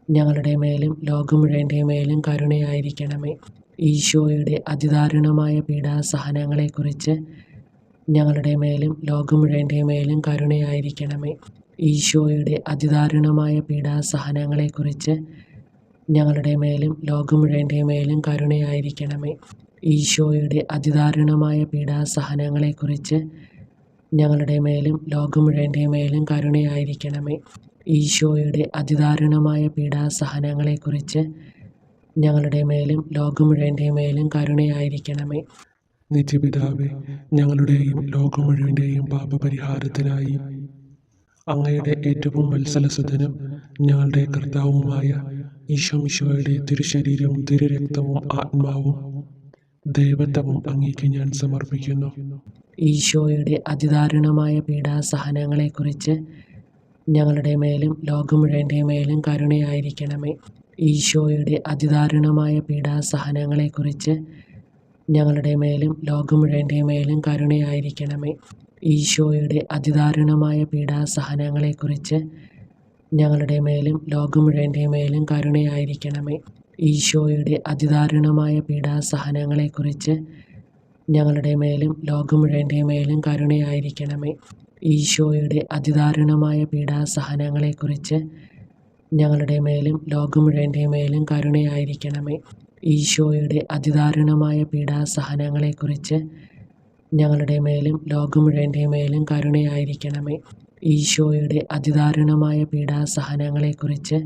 ഞങ്ങളുടെ മേലും ലോകം മുഴുവൻ്റെ മേലും കരുണയായിരിക്കണമേ. ഈശോയുടെ അതിദാരുണമായ പീഡാസഹനങ്ങളെക്കുറിച്ച് ഞങ്ങളുടെ മേലും ലോകം മുഴുവൻ്റെ മേലും കരുണയായിരിക്കണമേ. ഈശോയുടെ അതിദാരുണമായ പീഡാസഹനങ്ങളെക്കുറിച്ച് ഞങ്ങളുടെ മേലും ലോകം മുഴുവൻ്റെ മേലും കരുണയായിരിക്കണമേ. ഈശോയുടെ അതിദാരുണമായ പീഡാസഹനങ്ങളെക്കുറിച്ച് ഞങ്ങളുടെ മേലും ലോകം മുഴുവൻ്റെ മേലും കരുണയായിരിക്കണമേ. ഈശോയുടെ അതിദാരുണമായ പീഡാസഹനങ്ങളെക്കുറിച്ച് ഞങ്ങളുടെ മേലും ലോകം മുഴുവൻ്റെ മേലും കരുണയായിരിക്കണമേ. നിത്യപിതാവേ, ഞങ്ങളുടെയും ലോകം മുഴുവൻ്റെയും പാപപരിഹാരത്തിനായി അങ്ങയുടെ ഏറ്റവും വത്സലസുതനും ഞങ്ങളുടെ കർത്താവുമായ ഈശോ മിശിഹായുടെ തിരുശരീരവും തിരുരക്തവും ആത്മാവും ദൈവത്വവും അങ്ങേക്ക് ഞാൻ സമർപ്പിക്കുന്നു. ഈശോയുടെ അതിദാരുണമായ പീഡാസഹനങ്ങളെക്കുറിച്ച് ഞങ്ങളുടെ മേലും ലോകം മുഴുവൻ്റെ മേലും കരുണയായിരിക്കണമേ. ഈശോയുടെ അതിദാരുണമായ പീഡാസഹനങ്ങളെക്കുറിച്ച് ഞങ്ങളുടെ മേലും ലോകം മുഴുവൻ്റെ മേലും കരുണയായിരിക്കണമേ. ഈശോയുടെ അതിദാരുണമായ പീഡാസഹനങ്ങളെക്കുറിച്ച് ഞങ്ങളുടെ മേലും ലോകം മുഴുവൻ്റെ മേലും കരുണയായിരിക്കണമേ. ഈശോയുടെ അതിദാരുണമായ പീഡാസഹനങ്ങളെക്കുറിച്ച് ഞങ്ങളുടെ മേലും ലോകം മുഴുവൻ്റെ മേലും കരുണയായിരിക്കണമേ. ഈശോയുടെ അതിദാരുണമായ പീഡാസഹനങ്ങളെക്കുറിച്ച് ഞങ്ങളുടെ മേലും ലോകം മുഴുവൻ്റെ മേലും കരുണയായിരിക്കണമേ. ഈശോയുടെ അതിദാരുണമായ പീഡാസഹനങ്ങളെക്കുറിച്ച് ഞങ്ങളുടെ മേലും ലോകം മുഴുവൻ്റെ മേലും കരുണയായിരിക്കണമേ. ഈശോയുടെ അതിദാരുണമായ പീഡാസഹനങ്ങളെക്കുറിച്ച്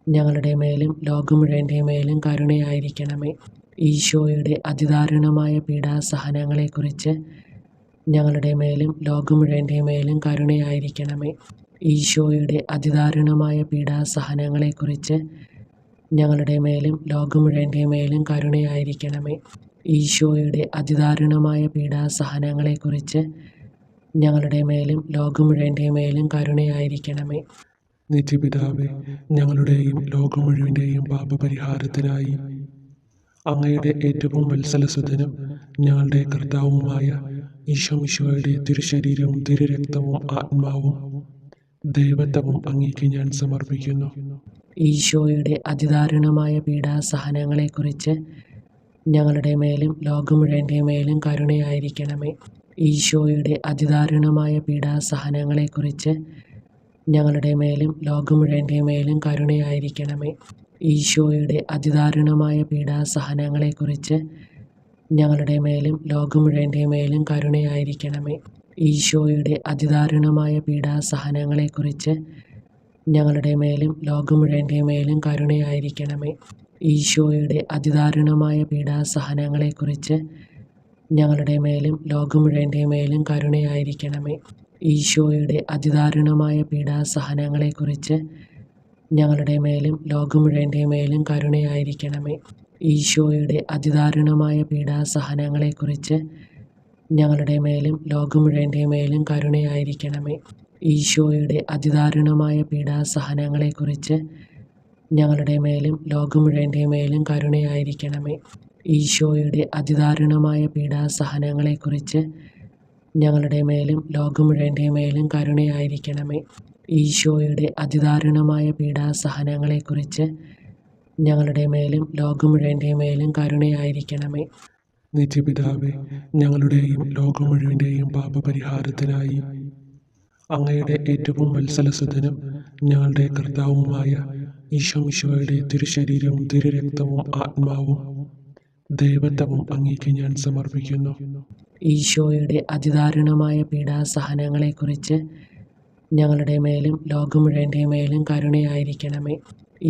ഞങ്ങളുടെ മേലും ലോകം മുഴുവൻ്റെ മേലും കരുണയായിരിക്കണമേ. ഈശോയുടെ അതിദാരുണമായ പീഡാസഹനങ്ങളെക്കുറിച്ച് ഞങ്ങളുടെ മേലും ലോകം മുഴുവൻ്റെ മേലും കരുണയായിരിക്കണമേ. ഈശോയുടെ അതിദാരുണമായ പീഡാസഹനങ്ങളെക്കുറിച്ച് ഞങ്ങളുടെ മേലും ലോകം മുഴുവൻ്റെ മേലും കരുണയായിരിക്കണമേ. ഈശോയുടെ അതിദാരുണമായ പീഡാസഹനങ്ങളെക്കുറിച്ച് ഞങ്ങളുടെ മേലും ലോകം മുഴുവൻ്റെ മേലും കരുണയായിരിക്കണമേ. നിത്യപിതാവേ, ഞങ്ങളുടെയും ലോകം മുഴുവൻ്റെയും പാപപരിഹാരത്തിനായി അങ്ങയുടെ ഏറ്റവും വത്സലസുതനും ഞങ്ങളുടെ കർത്താവുമായ ഈശോ മിശിഹായുടെ തിരുശരീരവും തിരുരക്തവും ആത്മാവും ദൈവത്വവും അങ്ങേക്ക് ഞാൻ സമർപ്പിക്കുന്നു. ഈശോയുടെ അതിദാരുണമായ പീഡാസഹനങ്ങളെക്കുറിച്ച് ഞങ്ങളുടെ മേലും ലോകം മുഴുവൻ്റെ മേലും കരുണയായിരിക്കണമേ. ഈശോയുടെ അതിദാരുണമായ പീഡാസഹനങ്ങളെക്കുറിച്ച് ഞങ്ങളുടെ മേലും ലോകം മുഴുവൻ്റെ മേലും കരുണയായിരിക്കണമേ. ഈശോയുടെ അതിദാരുണമായ പീഡാസഹനങ്ങളെക്കുറിച്ച് ഞങ്ങളുടെ മേലും ലോകം മുഴുവൻ്റെ മേലും കരുണയായിരിക്കണമേ. ഈശോയുടെ അതിദാരുണമായ പീഡാസഹനങ്ങളെക്കുറിച്ച് ഞങ്ങളുടെ മേലും ലോകം മുഴുവൻ്റെ മേലും കരുണയായിരിക്കണമേ. ഈശോയുടെ അതിദാരുണമായ പീഡാസഹനങ്ങളെക്കുറിച്ച് ഞങ്ങളുടെ മേലും ലോകം മുഴുവൻ്റെ മേലും കരുണയായിരിക്കണമേ. ഈശോയുടെ അതിദാരുണമായ പീഡാസഹനങ്ങളെക്കുറിച്ച് ഞങ്ങളുടെ മേലും ലോകം മുഴുവൻ്റെ മേലും കരുണയായിരിക്കണമേ. ഈശോയുടെ അതിദാരുണമായ പീഡാസഹനങ്ങളെക്കുറിച്ച് ഞങ്ങളുടെ മേലും ലോകം മുഴുവൻ്റെ മേലും കരുണയായിരിക്കണമേ. ഈശോയുടെ അതിദാരുണമായ പീഡാസഹനങ്ങളെക്കുറിച്ച് ഞങ്ങളുടെ മേലും ലോകം മുഴുവൻ്റെ മേലും കരുണയായിരിക്കണമേ. ഈശോയുടെ അതിദാരുണമായ പീഡാസഹനങ്ങളെക്കുറിച്ച് ഞങ്ങളുടെ മേലും ലോകം മുഴുവൻ്റെ മേലും കരുണയായിരിക്കണമേ. ഈശോയുടെ അതിദാരുണമായ പീഡാസഹനങ്ങളെക്കുറിച്ച് ഞങ്ങളുടെ മേലും ലോകം മുഴുവൻ്റെ മേലും കരുണയായിരിക്കണമേ. നിത്യപിതാവേ, ഞങ്ങളുടെയും ലോകം മുഴുവൻ്റെയും പാപപരിഹാരത്തിനായി അങ്ങയുടെ ഏറ്റവും വത്സലസുതനും ഞങ്ങളുടെ കർത്താവുമായ ഈശോമിശിഹായുടെ തിരുശരീരവും തിരുരക്തവും ആത്മാവും ദൈവത്വവും അങ്ങേക്ക് ഞാൻ സമർപ്പിക്കുന്നു. ഈശോയുടെ അതിദാരുണമായ പീഡാസഹനങ്ങളെക്കുറിച്ച് ഞങ്ങളുടെ മേലും ലോകം മുഴുവൻ്റെ മേലും കരുണയായിരിക്കണമേ.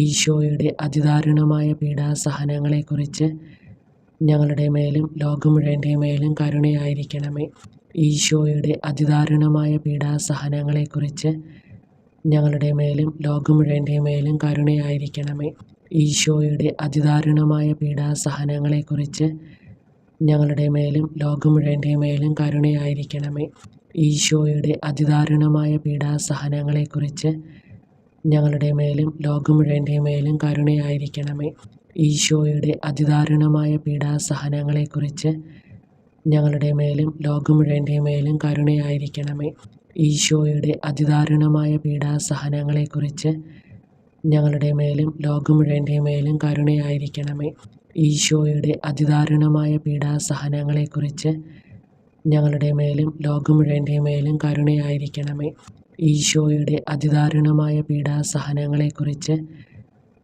ഈശോയുടെ അതിദാരുണമായ പീഡാസഹനങ്ങളെക്കുറിച്ച് ഞങ്ങളുടെ മേലും ലോകം മുഴുവൻ്റെ മേലും കരുണയായിരിക്കണമേ. ഈശോയുടെ അതിദാരുണമായ പീഡാസഹനങ്ങളെക്കുറിച്ച് ഞങ്ങളുടെ മേലും ലോകം മുഴുവൻ്റെ മേലും കരുണയായിരിക്കണമേ. ഈശോയുടെ അതിദാരുണമായ പീഡാസഹനങ്ങളെക്കുറിച്ച് ഞങ്ങളുടെ മേലും ലോകം മുഴുവൻ്റെ മേലും കരുണയായിരിക്കണമേ. ഈശോയുടെ അതിദാരുണമായ പീഡാസഹനങ്ങളെക്കുറിച്ച് ഞങ്ങളുടെ മേലും ലോകം മുഴുവൻ്റെ മേലും കരുണയായിരിക്കണമേ. ഈശോയുടെ അതിദാരുണമായ പീഡാസഹനങ്ങളെക്കുറിച്ച് ഞങ്ങളുടെ മേലും ലോകം മുഴുവൻ്റെ മേലും കരുണയായിരിക്കണമേ. ഈശോയുടെ അതിദാരുണമായ പീഡാസഹനങ്ങളെക്കുറിച്ച് ഞങ്ങളുടെ മേലും ലോകം മുഴുവൻ്റെ മേലും കരുണയായിരിക്കണമേ. ഈശോയുടെ അതിദാരുണമായ പീഡാസഹനങ്ങളെക്കുറിച്ച് ഞങ്ങളുടെ മേലും ലോകം മുഴുവൻ്റെ മേലും കരുണയായിരിക്കണമേ. ഈശോയുടെ അതിദാരുണമായ പീഡാസഹനങ്ങളെക്കുറിച്ച്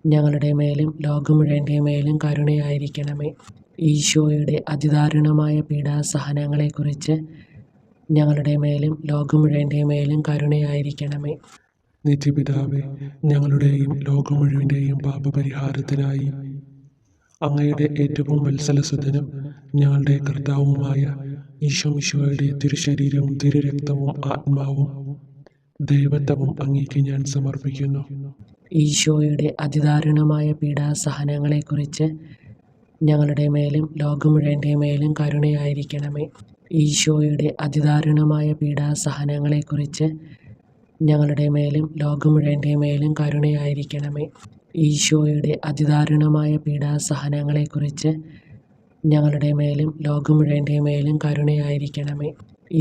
ഞങ്ങളുടെ മേലും ലോകം മുഴുവൻ്റെ മേലും കരുണയായിരിക്കണമേ. ഈശോയുടെ അതിദാരുണമായ പീഡാസഹനങ്ങളെക്കുറിച്ച് ഞങ്ങളുടെ മേലും ലോകം മുഴുവൻ്റെ മേലും കരുണയായിരിക്കണമേ. നിത്യപിതാവേ, ഞങ്ങളുടെയും ലോകം മുഴുവൻ്റെയും പാപപരിഹാരത്തിനായി അങ്ങയുടെ ഏറ്റവും വത്സലസുതനും ഞങ്ങളുടെ കർത്താവുമായ ഈശോമിശിഹായുടെ തിരുശരീരവും തിരുരക്തവും ആത്മാവും ദൈവത്വവും അങ്ങേക്ക് ഞാൻ സമർപ്പിക്കുന്നു. ഈശോയുടെ അതിദാരുണമായ പീഡാസഹനങ്ങളെക്കുറിച്ച് ഞങ്ങളുടെ മേലും ലോകം മുഴുവൻ്റെ മേലും കരുണയായിരിക്കണമേ. ഈശോയുടെ അതിദാരുണമായ പീഡാസഹനങ്ങളെക്കുറിച്ച് ഞങ്ങളുടെ മേലും ലോകം മുഴുവൻ്റെ മേലും കരുണയായിരിക്കണമേ. ഈശോയുടെ അതിദാരുണമായ പീഡാസഹനങ്ങളെക്കുറിച്ച് ഞങ്ങളുടെ മേലും ലോകം മുഴുവൻ്റെ മേലും കരുണയായിരിക്കണമേ.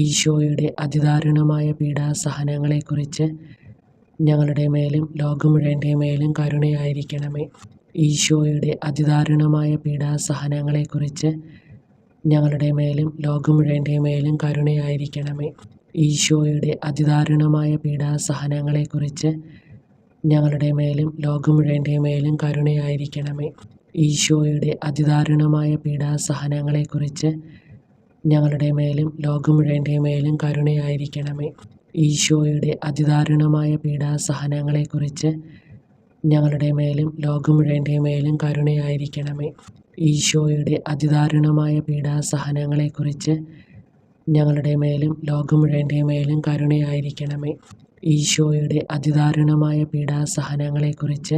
ഈശോയുടെ അതിദാരുണമായ പീഡാസഹനങ്ങളെക്കുറിച്ച് ഞങ്ങളുടെ മേലും ലോകം മുഴുവൻ്റെ മേലും കരുണയായിരിക്കണമേ. ഈശോയുടെ അതിദാരുണമായ പീഡാസഹനങ്ങളെക്കുറിച്ച് ഞങ്ങളുടെ മേലും ലോകം മുഴുവൻ്റെ മേലും കരുണയായിരിക്കണമേ. ഈശോയുടെ അതിദാരുണമായ പീഡാസഹനങ്ങളെക്കുറിച്ച് ഞങ്ങളുടെ മേലും ലോകം മുഴുവൻ്റെ മേലും കരുണയായിരിക്കണമേ. ഈശോയുടെ അതിദാരുണമായ പീഡാസഹനങ്ങളെക്കുറിച്ച് ഞങ്ങളുടെ മേലും ലോകം മുഴുവൻ്റെ മേലും കരുണയായിരിക്കണമേ. ഈശോയുടെ അതിദാരുണമായ പീഡാസഹനങ്ങളെക്കുറിച്ച് ഞങ്ങളുടെ മേലും ലോകം മുഴുവൻ്റെ മേലും കരുണയായിരിക്കണമേ. ഈശോയുടെ അതിദാരുണമായ പീഡാസഹനങ്ങളെക്കുറിച്ച് ഞങ്ങളുടെ മേലും ലോകം മുഴുവൻ്റെ മേലും കരുണയായിരിക്കണമേ. ഈശോയുടെ അതിദാരുണമായ പീഡാസഹനങ്ങളെക്കുറിച്ച്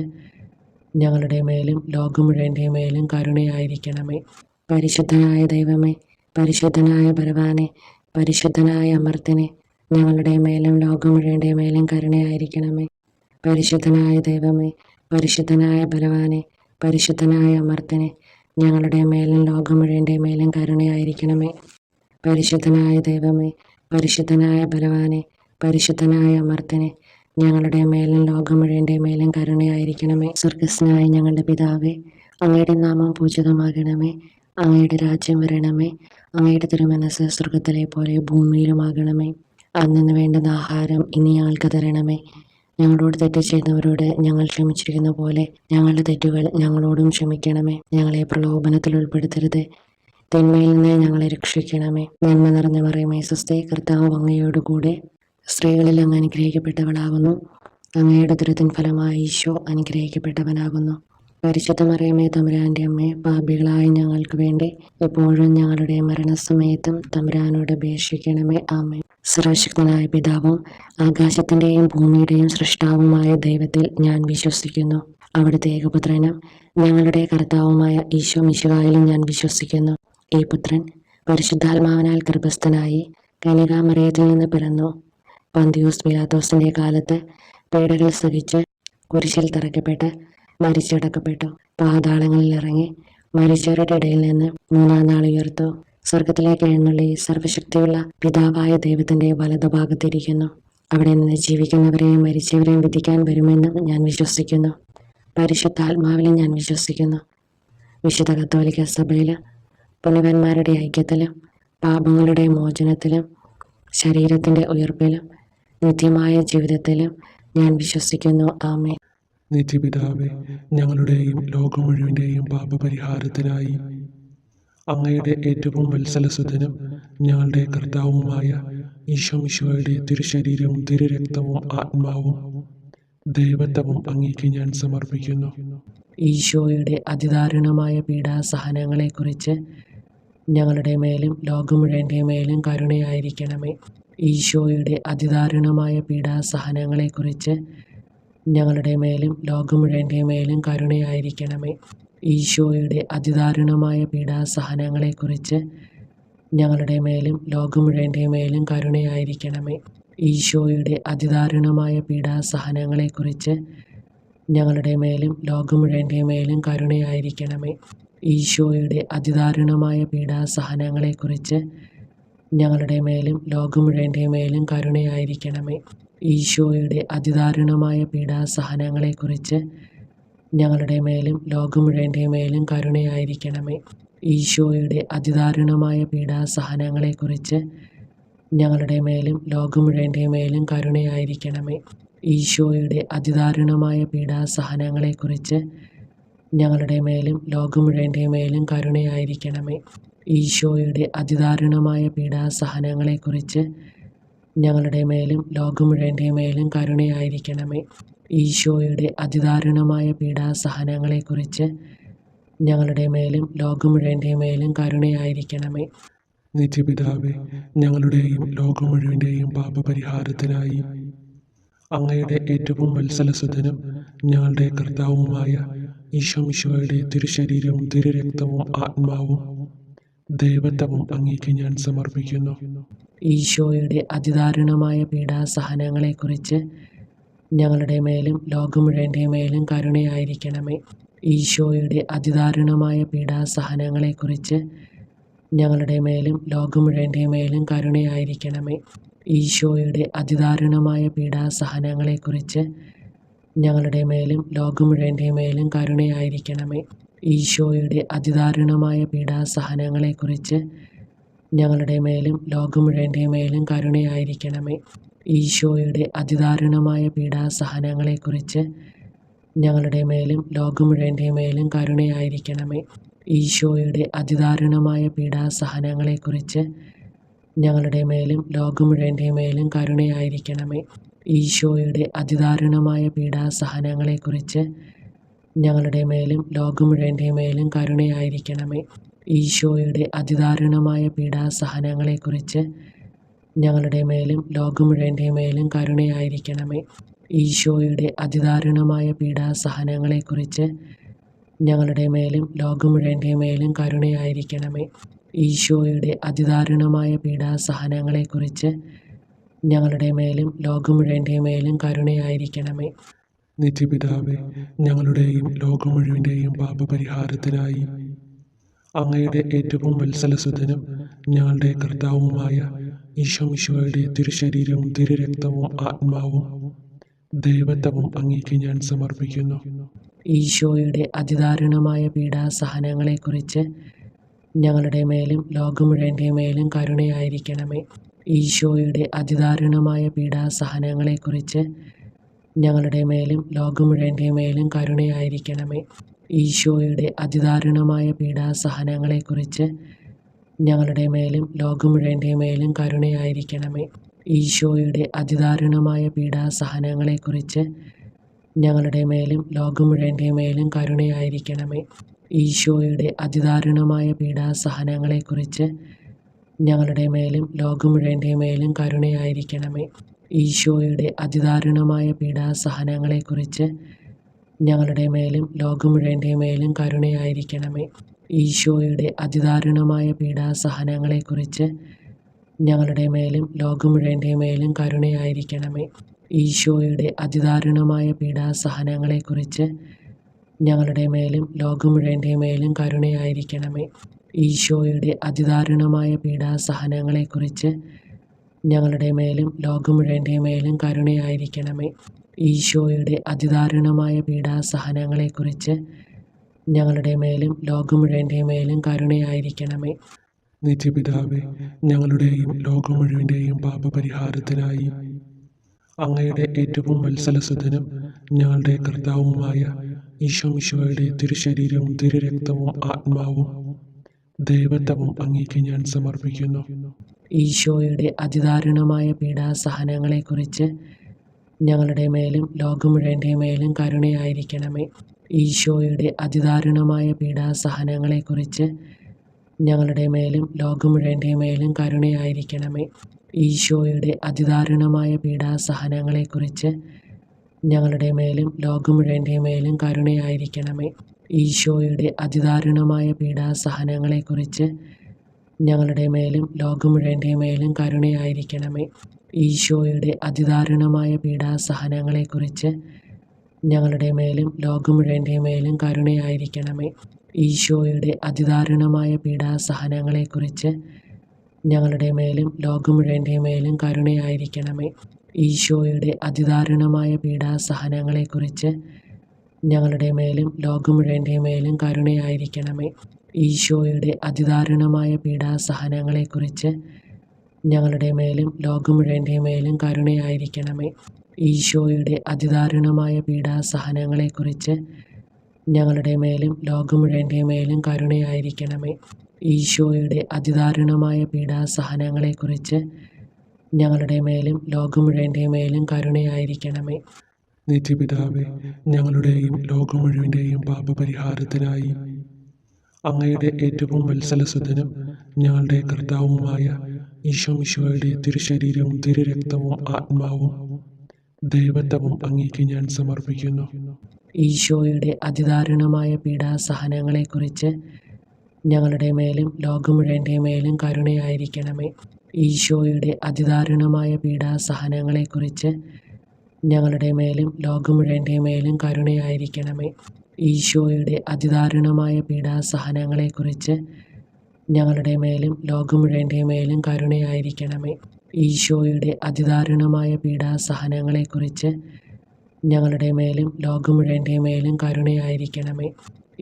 ഞങ്ങളുടെ മേലും ലോകം മുഴുവൻ്റെ മേലും കരുണയായിരിക്കണമേ. പരിശുദ്ധനായ ദൈവമേ, പരിശുദ്ധനായ ബലവാനെ, പരിശുദ്ധനായ അമർത്തിനെ, ഞങ്ങളുടെ മേലും ലോകം മുഴുവൻ്റെ മേലും കരുണയായിരിക്കണമേ. പരിശുദ്ധനായ ദൈവമേ, പരിശുദ്ധനായ ബലവാനെ, പരിശുദ്ധനായ അമർത്തിനെ, ഞങ്ങളുടെ മേലും ലോകം മുഴുവൻ്റെ മേലും കരുണയായിരിക്കണമേ. പരിശുദ്ധനായ ദൈവമേ, പരിശുദ്ധനായ ബലവാനെ, പരിശുദ്ധനായ അമർത്തിനെ, ഞങ്ങളുടെ മേലും ലോകം മുഴുവൻ്റെ മേലും കരുണയായിരിക്കണമേ. സ്വർഗസ്നായ ഞങ്ങളുടെ പിതാവേ, അങ്ങയുടെ നാമം പൂജിതമാകണമേ. അങ്ങയുടെ രാജ്യം വരണമേ. അങ്ങയുടെ തിരുമനസ് സ്വർഗത്തിലെ പോലെ ഭൂമിയിലുമാകണമേ. അന്നു വേണ്ടുന്ന ആഹാരം ഇനി ഞങ്ങൾക്ക് തരണമേ. ഞങ്ങളോട് തെറ്റ് ചെയ്യുന്നവരോട് ഞങ്ങൾ ക്ഷമിച്ചിരിക്കുന്ന പോലെ ഞങ്ങളുടെ തെറ്റുകൾ ഞങ്ങളോടും ക്ഷമിക്കണമേ. ഞങ്ങളെ പ്രലോഭനത്തിൽ ഉൾപ്പെടുത്തരുത്, തിന്മയിൽ നിന്ന് ഞങ്ങളെ രക്ഷിക്കണമേ. നന്മ നിറഞ്ഞ മറിയമേ സ്വസ്തി, കർത്താവ് അങ്ങയോടുകൂടെ സ്ത്രീകളിൽ അങ്ങ് അനുഗ്രഹിക്കപ്പെട്ടവളാകുന്നു. അങ്ങയുടെ ഉദരത്തിൻ ഫലമായി ഈശോ അനുഗ്രഹിക്കപ്പെട്ടവനാകുന്നു. പരിശുദ്ധ മറിയമേ തമ്പുരാൻ്റെ അമ്മേ, പാപികളായ ഞങ്ങൾക്ക് വേണ്ടി എപ്പോഴും ഞങ്ങളുടെ മരണസമയത്തും തമ്പുരാനോട് അപേക്ഷിക്കണമേ. ആമേൻ. സർവശക്തനായ പിതാവും ആകാശത്തിൻ്റെയും ഭൂമിയുടെയും സൃഷ്ടാവുമായ ദൈവത്തിൽ ഞാൻ വിശ്വസിക്കുന്നു. അവിടുത്തെ ഏകപുത്രനും ഞങ്ങളുടെ കർത്താവുമായ ഈശോ മിശിഹായിലും ഞാൻ വിശ്വസിക്കുന്നു. ഈ പുത്രൻ പരിശുദ്ധാത്മാവിനാൽ ഗർഭസ്ഥനായി കന്യകാമറിയത്തിൽ നിന്ന് പിറന്നു. പന്തിയൂസ് പിലാത്തോസിൻ്റെ കാലത്ത് പീഡകൾ സഹിച്ച് കുരിശിൽ തറയ്ക്കപ്പെട്ട് മരിച്ചടക്കപ്പെട്ടു. പാതാളങ്ങളിൽ ഇറങ്ങി മരിച്ചവരുടെ ഇടയിൽ നിന്ന് മൂന്നാം നാൾ ഉയർത്തു. സ്വർഗത്തിലേക്ക് എഴുന്നള്ളി സർവശക്തിയുള്ള പിതാവായ ദൈവത്തിൻ്റെ വലതുഭാഗത്തിരിക്കുന്നു. അവിടെ നിന്ന് ജീവിക്കുന്നവരെയും മരിച്ചവരെയും വിധിക്കാൻ വരുമെന്നും ഞാൻ വിശ്വസിക്കുന്നു. പരിശുദ്ധാത്മാവിലും ഞാൻ വിശ്വസിക്കുന്നു. വിശുദ്ധ കത്തോലിക്ക സഭയിൽ പുണ്യവാന്മാരുടെ ഐക്യത്തിലും പാപങ്ങളുടെ മോചനത്തിലും ശരീരത്തിൻ്റെ ഉയർപ്പിലും നിത്യമായ ജീവിതത്തിലും ഞാൻ വിശ്വസിക്കുന്നു. ആമേൻ. നിത്യപിതാവേ, ഞങ്ങളുടെയും ലോകം മുഴുവൻ്റെയും പാപപരിഹാരത്തിനായി അങ്ങയുടെ ഏറ്റവും വത്സലസുതനും ഞങ്ങളുടെ കർത്താവുമായ ഈശോ മിശിഹായുടെ തിരുശരീരവും തിരുരക്തവും ആത്മാവും ദൈവത്വവും അങ്ങേക്ക് ഞാൻ സമർപ്പിക്കുന്നു. ഈശോയുടെ അതിദാരുണമായ പീഡാസഹനങ്ങളെക്കുറിച്ച് ഞങ്ങളുടെ മേലും ലോകം മുഴുവൻ്റെ മേലും കരുണയായിരിക്കണമേ. ഈശോയുടെ അതിദാരുണമായ പീഡാസഹനങ്ങളെക്കുറിച്ച് ഞങ്ങളുടെ മേലും ലോകം മുഴുവൻ്റെ മേലും കരുണയായിരിക്കണമേ. ഈശോയുടെ അതിദാരുണമായ പീഡാസഹനങ്ങളെക്കുറിച്ച് ഞങ്ങളുടെ മേലും ലോകം മുഴുവൻ്റെ മേലും കരുണയായിരിക്കണമേ. ഈശോയുടെ അതിദാരുണമായ പീഡാസഹനങ്ങളെക്കുറിച്ച് ഞങ്ങളുടെ മേലും ലോകം മുഴുവൻ്റെ മേലും കരുണയായിരിക്കണമേ. ഈശോയുടെ അതിദാരുണമായ പീഡാസഹനങ്ങളെക്കുറിച്ച് ഞങ്ങളുടെ മേലും ലോകം മുഴുവൻ്റെ മേലും കരുണയായിരിക്കണമേ. ഈശോയുടെ അതിദാരുണമായ പീഡാസഹനങ്ങളെക്കുറിച്ച് ഞങ്ങളുടെ മേലും ലോകം മുഴുവൻ്റെ മേലും കരുണയായിരിക്കണമേ. ഈശോയുടെ അതിദാരുണമായ പീഡാസഹനങ്ങളെക്കുറിച്ച് ഞങ്ങളുടെ മേലും ലോകം മുഴുവൻ്റെ മേലും കരുണയായിരിക്കണമേ. ഈശോയുടെ അതിദാരുണമായ പീഡാസഹനങ്ങളെക്കുറിച്ച് ഞങ്ങളുടെ മേലും ലോകം മുഴുവൻ്റെ മേലും കരുണയായിരിക്കണമേ. ഈശോയുടെ അതിദാരുണമായ പീഡാസഹനങ്ങളെക്കുറിച്ച് ഞങ്ങളുടെ മേലും ലോകം മുഴുവൻ്റെ മേലും കരുണയായിരിക്കണമേ. ഈശോയുടെ അതിദാരുണമായ പീഡാസഹനങ്ങളെക്കുറിച്ച് ഞങ്ങളുടെ മേലും ലോകം മുഴുവൻ്റെ മേലും കരുണയായിരിക്കണമേ. നിത്യപിതാവേ, ഞങ്ങളുടെയും ലോകം മുഴുവൻ്റെയും പാപപരിഹാരത്തിനായി അങ്ങയുടെ ഏറ്റവും വത്സലസുതനും ഞങ്ങളുടെ കർത്താവുമായ ഈശോ മിശിഹായുടെ തിരുശരീരവും തിരുരക്തവും ആത്മാവും ദൈവത്വവും അങ്ങേക്ക് ഞാൻ സമർപ്പിക്കുന്നു. ഈശോയുടെ അതിദാരുണമായ പീഡാസഹനങ്ങളെക്കുറിച്ച് ഞങ്ങളുടെ മേലും ലോകം മുഴുവൻ്റെ മേലും കരുണയായിരിക്കണമേ. ഈശോയുടെ അതിദാരുണമായ പീഡാസഹനങ്ങളെക്കുറിച്ച് ഞങ്ങളുടെ മേലും ലോകം മുഴുവൻ്റെ മേലും കരുണയായിരിക്കണമേ. ഈശോയുടെ അതിദാരുണമായ പീഡാസഹനങ്ങളെക്കുറിച്ച് ഞങ്ങളുടെ മേലും ലോകം മുഴുവൻ്റെ മേലും കരുണയായിരിക്കണമേ. ഈശോയുടെ അതിദാരുണമായ പീഡാസഹനങ്ങളെക്കുറിച്ച് ഞങ്ങളുടെ മേലും ലോകം മുഴുവൻ്റെ മേലും കരുണയായിരിക്കണമേ. ഈശോയുടെ അതിദാരുണമായ പീഡാസഹനങ്ങളെക്കുറിച്ച് ഞങ്ങളുടെ മേലും ലോകം മുഴുവൻ്റെ മേലും കരുണയായിരിക്കണമേ. ഈശോയുടെ അതിദാരുണമായ പീഡാസഹനങ്ങളെക്കുറിച്ച് ഞങ്ങളുടെ മേലും ലോകം മുഴുവൻ്റെ മേലും കരുണയായിരിക്കണമേ. ഈശോയുടെ അതിദാരുണമായ പീഡാസഹനങ്ങളെക്കുറിച്ച് ഞങ്ങളുടെ മേലും ലോകം മുഴുവൻ്റെ മേലും കരുണയായിരിക്കണമേ. ഈശോയുടെ അതിദാരുണമായ പീഡാസഹനങ്ങളെക്കുറിച്ച് ഞങ്ങളുടെ മേലും ലോകം മുഴുവൻ്റെ മേലും കരുണയായിരിക്കണമേ. ഈശോയുടെ അതിദാരുണമായ പീഡാസഹനങ്ങളെക്കുറിച്ച് ഞങ്ങളുടെ മേലും ലോകം മുഴുവൻ്റെ മേലും കരുണയായിരിക്കണമേ. ഈശോയുടെ അതിദാരുണമായ പീഡാസഹനങ്ങളെക്കുറിച്ച് ഞങ്ങളുടെ മേലും ലോകം മുഴുവൻ്റെ മേലും കരുണയായിരിക്കണമേ. നിത്യപിതാവേ, ഞങ്ങളുടെയും ലോകം മുഴുവൻ്റെയും പാപപരിഹാരത്തിനായി അങ്ങയുടെ ഏറ്റവും വത്സലസുതനും ഞങ്ങളുടെ കർത്താവുമായ ഈശോ മിശിഹായുടെ തിരുശരീരവും തിരുരക്തവും ആത്മാവും ദൈവത്വവും അങ്ങേക്ക് ഞാൻ സമർപ്പിക്കുന്നു. ഈശോയുടെ അതിദാരുണമായ പീഡാസഹനങ്ങളെക്കുറിച്ച് ഞങ്ങളുടെ മേലും ലോകം മുഴുവൻ്റെ മേലും കരുണയായിരിക്കണമേ. ഈശോയുടെ അതിദാരുണമായ പീഡാസഹനങ്ങളെക്കുറിച്ച് ഞങ്ങളുടെ മേലും ലോകം മുഴുവൻ്റെ മേലും കരുണയായിരിക്കണമേ. ഈശോയുടെ അതിദാരുണമായ പീഡാസഹനങ്ങളെക്കുറിച്ച് ഞങ്ങളുടെ മേലും ലോകം മുഴുവൻ്റെ മേലും കരുണയായിരിക്കണമേ. ഈശോയുടെ അതിദാരുണമായ പീഡാസഹനങ്ങളെക്കുറിച്ച് ഞങ്ങളുടെ മേലും ലോകം മുഴുവൻ്റെ മേലും കരുണയായിരിക്കണമേ. ഈശോയുടെ അതിദാരുണമായ പീഡാസഹനങ്ങളെക്കുറിച്ച് ഞങ്ങളുടെ മേലും ലോകം മുഴുവൻ്റെ മേലും കരുണയായിരിക്കണമേ. ഈശോയുടെ അതിദാരുണമായ പീഡാസഹനങ്ങളെക്കുറിച്ച് ഞങ്ങളുടെ മേലും ലോകം മുഴുവൻ്റെ മേലും കരുണയായിരിക്കണമേ. ഈശോയുടെ അതിദാരുണമായ പീഡാസഹനങ്ങളെക്കുറിച്ച് ഞങ്ങളുടെ മേലും ലോകം മുഴുവൻ്റെ മേലും കരുണയായിരിക്കണമേ. ഈശോയുടെ അതിദാരുണമായ പീഡാസഹനങ്ങളെക്കുറിച്ച് ഞങ്ങളുടെ മേലും ലോകം മുഴുവൻ്റെ മേലും കരുണയായിരിക്കണമേ. ഈശോയുടെ അതിദാരുണമായ പീഡാസഹനങ്ങളെക്കുറിച്ച് ഞങ്ങളുടെ മേലും ലോകം മുഴുവൻ്റെ മേലും കരുണയായിരിക്കണമേ. ഈശോയുടെ അതിദാരുണമായ പീഡാസഹനങ്ങളെക്കുറിച്ച് ഞങ്ങളുടെ മേലും ലോകം മുഴുവൻ്റെ മേലും കരുണയായിരിക്കണമേ. നിത്യപിതാവേ, ഞങ്ങളുടെയും ലോകം മുഴുവൻ്റെയും പാപപരിഹാരത്തിനായി അങ്ങയുടെ ഏറ്റവും വത്സലസുതനും ഞങ്ങളുടെ കർത്താവുമായ ഈശോമിശിഹായുടെ തിരുശരീരവും തിരുരക്തവും ആത്മാവും ദൈവത്വവും അങ്ങേക്ക് ഞാൻ സമർപ്പിക്കുന്നു. ഈശോയുടെ അതിദാരുണമായ പീഡാസഹനങ്ങളെക്കുറിച്ച് ഞങ്ങളുടെ മേലും ലോകം മുഴുവൻ്റെ മേലും കരുണയായിരിക്കണമേ. ഈശോയുടെ അതിദാരുണമായ പീഡാസഹനങ്ങളെക്കുറിച്ച് ഞങ്ങളുടെ മേലും ലോകം മുഴുവൻ്റെ മേലും കരുണയായിരിക്കണമേ. ഈശോയുടെ അതിദാരുണമായ പീഡാസഹനങ്ങളെക്കുറിച്ച് ഞങ്ങളുടെ മേലും ലോകം മുഴുവൻ്റെ മേലും കരുണയായിരിക്കണമേ. ഈശോയുടെ അതിദാരുണമായ പീഡാസഹനങ്ങളെക്കുറിച്ച് ഞങ്ങളുടെ മേലും ലോകം മുഴുവൻ്റെ മേലും കരുണയായിരിക്കണമേ. ഈശോയുടെ അതിദാരുണമായ പീഡാസഹനങ്ങളെക്കുറിച്ച് ഞങ്ങളുടെ മേലും ലോകം മുഴുവൻ്റെ മേലും കരുണയായിരിക്കണമേ. ഈശോയുടെ അതിദാരുണമായ പീഡാസഹനങ്ങളെക്കുറിച്ച് ഞങ്ങളുടെ മേലും ലോകം മുഴുവൻ്റെ മേലും കരുണയായിരിക്കണമേ. ഈശോയുടെ അതിദാരുണമായ പീഡാസഹനങ്ങളെക്കുറിച്ച് ഞങ്ങളുടെ മേലും ലോകം മുഴുവൻ്റെ മേലും കരുണയായിരിക്കണമേ. ഈശോയുടെ അതിദാരുണമായ പീഡാസഹനങ്ങളെക്കുറിച്ച് ഞങ്ങളുടെ മേലും ലോകം മുഴുവൻ്റെ മേലും കരുണയായിരിക്കണമേ. ഈശോയുടെ അതിദാരുണമായ പീഡാസഹനങ്ങളെക്കുറിച്ച് ഞങ്ങളുടെ മേലും ലോകം മുഴുവൻ്റെ മേലും കരുണയായിരിക്കണമേ. ഈശോയുടെ അതിദാരുണമായ പീഡാസഹനങ്ങളെക്കുറിച്ച് ഞങ്ങളുടെ മേലും ലോകം മുഴുവൻ്റെ മേലും കരുണയായിരിക്കണമേ. നിത്യപിതാവേ, ഞങ്ങളുടെയും ലോകം മുഴുവൻ്റെയും പാപപരിഹാരത്തിനായി അങ്ങയുടെ ഏറ്റവും വത്സലസുതനും ഞങ്ങളുടെ കർത്താവുമായ ഈശോമിശിഹായുടെ തിരുശരീരവും തിരുരക്തവും ആത്മാവും ദൈവത്വവും അങ്ങേക്ക് ഞാൻ സമർപ്പിക്കുന്നു. ഈശോയുടെ അതിദാരുണമായ പീഡാസഹനങ്ങളെക്കുറിച്ച് ഞങ്ങളുടെ മേലും ലോകം മുഴുവൻ്റെ മേലും കരുണയായിരിക്കണമേ. ഈശോയുടെ അതിദാരുണമായ പീഡാസഹനങ്ങളെക്കുറിച്ച് ഞങ്ങളുടെ മേലും ലോകം മുഴുവൻ്റെ മേലും കരുണയായിരിക്കണമേ. ഈശോയുടെ അതിദാരുണമായ പീഡാസഹനങ്ങളെക്കുറിച്ച് ഞങ്ങളുടെ മേലും ലോകം മുഴുവൻ്റെ മേലും കരുണയായിരിക്കണമേ. ഈശോയുടെ അതിദാരുണമായ പീഡാസഹനങ്ങളെക്കുറിച്ച് ഞങ്ങളുടെ മേലും ലോകം മുഴുവൻ്റെ മേലും കരുണയായിരിക്കണമേ.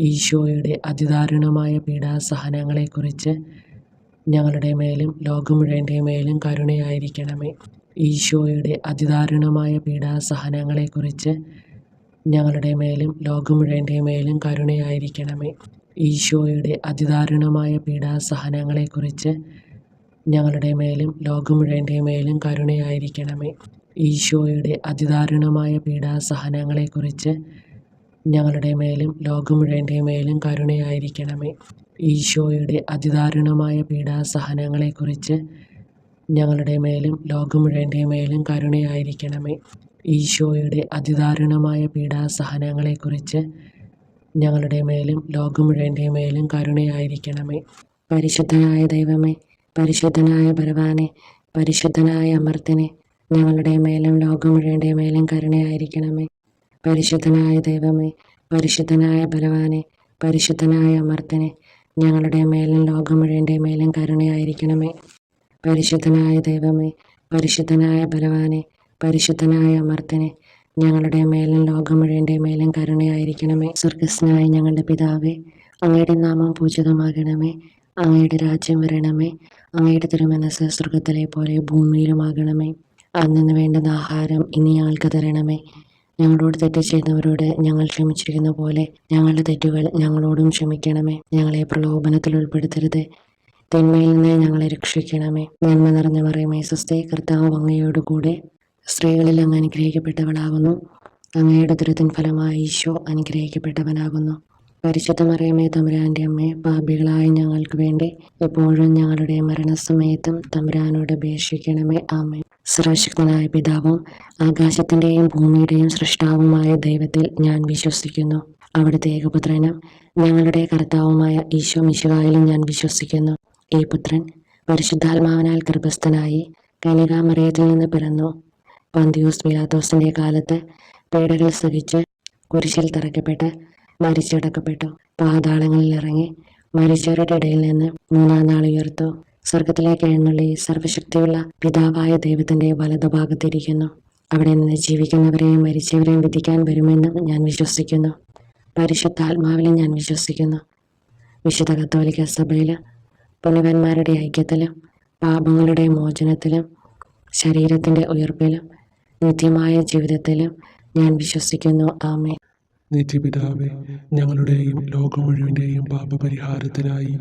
ഈശോയുടെ അതിദാരുണമായ പീഡാസഹനങ്ങളെക്കുറിച്ച് ഞങ്ങളുടെ മേലും ലോകം മുഴുവൻ്റെ മേലും കരുണയായിരിക്കണമേ. ഈശോയുടെ അതിദാരുണമായ പീഡാസഹനങ്ങളെക്കുറിച്ച് ഞങ്ങളുടെ മേലും ലോകം മുഴുവൻ്റെ മേലും കരുണയായിരിക്കണമേ. ഈശോയുടെ അതിദാരുണമായ പീഡാസഹനങ്ങളെക്കുറിച്ച് ഞങ്ങളുടെ മേലും ലോകം മുഴുവൻ്റെ മേലും കരുണയായിരിക്കണമേ. ഈശോയുടെ അതിദാരുണമായ പീഡാസഹനങ്ങളെക്കുറിച്ച് ഞങ്ങളുടെ മേലും ലോകം മുഴുവൻ്റെ മേലും കരുണയായിരിക്കണമേ. ഈശോയുടെ അതിദാരുണമായ പീഡാസഹനങ്ങളെക്കുറിച്ച് ഞങ്ങളുടെ മേലും ലോകം മുഴുവൻ്റെ മേലും കരുണയായിരിക്കണമേ. ഈശോയുടെ അതിദാരുണമായ പീഡാസഹനങ്ങളെക്കുറിച്ച് ഞങ്ങളുടെ മേലും ലോകം മുഴുവൻ്റെ മേലും കരുണയായിരിക്കണമേ. പരിശുദ്ധനായ ദൈവമേ, പരിശുദ്ധനായ ബലവാനെ, പരിശുദ്ധനായ അമർത്തിനെ, ഞങ്ങളുടെ മേലും ലോകം മുഴുവൻ്റെ മേലും കരുണയായിരിക്കണമേ. പരിശുദ്ധനായ ദൈവമേ, പരിശുദ്ധനായ ബലവാനെ, പരിശുദ്ധനായ അമർത്തിനെ, ഞങ്ങളുടെ മേലും ലോകം മുഴുവൻ്റെ മേലും കരുണയായിരിക്കണമേ. പരിശുദ്ധനായ ദൈവമേ, പരിശുദ്ധനായ ബലവാനെ, പരിശുദ്ധനായ അമർത്തിനെ, ഞങ്ങളുടെ മേലും ലോകം മുഴുവൻ്റെ മേലും കരുണയായിരിക്കണമേ. സ്വർഗസ്നായ ഞങ്ങളുടെ പിതാവേ, അങ്ങയുടെ നാമം പൂജിതമാകണമേ. അങ്ങയുടെ രാജ്യം വരണമേ. അങ്ങയുടെ തിരുമനസ് സ്വർഗത്തിലെ പോലെ ഭൂമിയിലുമാകണമേ. അന്നു വേണ്ടുന്ന ആഹാരം ഇനി ഞങ്ങൾക്ക് തരണമേ. ഞങ്ങളോട് തെറ്റ് ചെയ്തവരോട് ഞങ്ങൾ ക്ഷമിച്ചിരിക്കുന്ന പോലെ ഞങ്ങളുടെ തെറ്റുകൾ ഞങ്ങളോടും ക്ഷമിക്കണമേ. ഞങ്ങളെ പ്രലോഭനത്തിൽ ഉൾപ്പെടുത്തരുത്, തിന്മയിൽ നിന്ന് ഞങ്ങളെ രക്ഷിക്കണമേ. നന്മ നിറഞ്ഞ മറിയമേ സ്വസ്തി, കർത്താവ് അങ്ങയോടുകൂടെ സ്ത്രീകളിൽ അങ്ങ് അനുഗ്രഹിക്കപ്പെട്ടവളാകുന്നു. അങ്ങയുടെ ഉദരത്തിൻ ഫലമായി ഈശോ അനുഗ്രഹിക്കപ്പെട്ടവനാകുന്നു. പരിശുദ്ധ മറിയമേ തമ്പുരാൻ്റെ അമ്മേ, പാപികളായ ഞങ്ങൾക്ക് വേണ്ടി എപ്പോഴും ഞങ്ങളുടെ മരണസമയത്തും തമ്പുരാനോട് അപേക്ഷിക്കണമേ. ആമേൻ. സർവശക്തനായ പിതാവും ആകാശത്തിൻ്റെയും ഭൂമിയുടെയും സൃഷ്ടാവുമായ ദൈവത്തിൽ ഞാൻ വിശ്വസിക്കുന്നു. അവിടുത്തെ ഏകപുത്രനും ഞങ്ങളുടെ കർത്താവുമായ ഈശോ മിശിഹായിലും ഞാൻ വിശ്വസിക്കുന്നു. ഈ പുത്രൻ പരിശുദ്ധാത്മാവിനാൽ ഗർഭസ്ഥനായി കന്യകാമറിയത്തിൽ നിന്ന് പിറന്നു. പന്തിയൂസ് പീലാത്തോസിന്റെ കാലത്ത് പീഡകൾ സഹിച്ച് കുരിശിൽ തറയ്ക്കപ്പെട്ട് മരിച്ചടക്കപ്പെട്ടു. പാതാളങ്ങളിൽ ഇറങ്ങി മരിച്ചവരുടെ ഇടയിൽ നിന്ന് മൂന്നാം നാൾ ഉയർത്തു. സ്വർഗത്തിലേക്ക് എഴുന്നള്ളി സർവശക്തിയുള്ള പിതാവായ ദൈവത്തിന്റെ വലതുഭാഗത്തിരിക്കുന്നു. അവിടെ നിന്ന് ജീവിക്കുന്നവരെയും മരിച്ചവരെയും വിധിക്കാൻ വരുമെന്നും ഞാൻ വിശ്വസിക്കുന്നു. പരിശുദ്ധാത്മാവിലും ഞാൻ വിശ്വസിക്കുന്നു. വിശുദ്ധ കത്തോലിക്ക സഭയിൽ പുണ്യവാന്മാരുടെ ഐക്യത്തിലും പാപങ്ങളുടെ മോചനത്തിലും ശരീരത്തിൻ്റെ ഉയർപ്പിലും നിത്യമായ ജീവിതത്തിലും ഞാൻ വിശ്വസിക്കുന്നു. ആമേൻ. നിത്യപിതാവേ, ഞങ്ങളുടെയും ലോകം മുഴുവൻ്റെയും പാപപരിഹാരത്തിനായി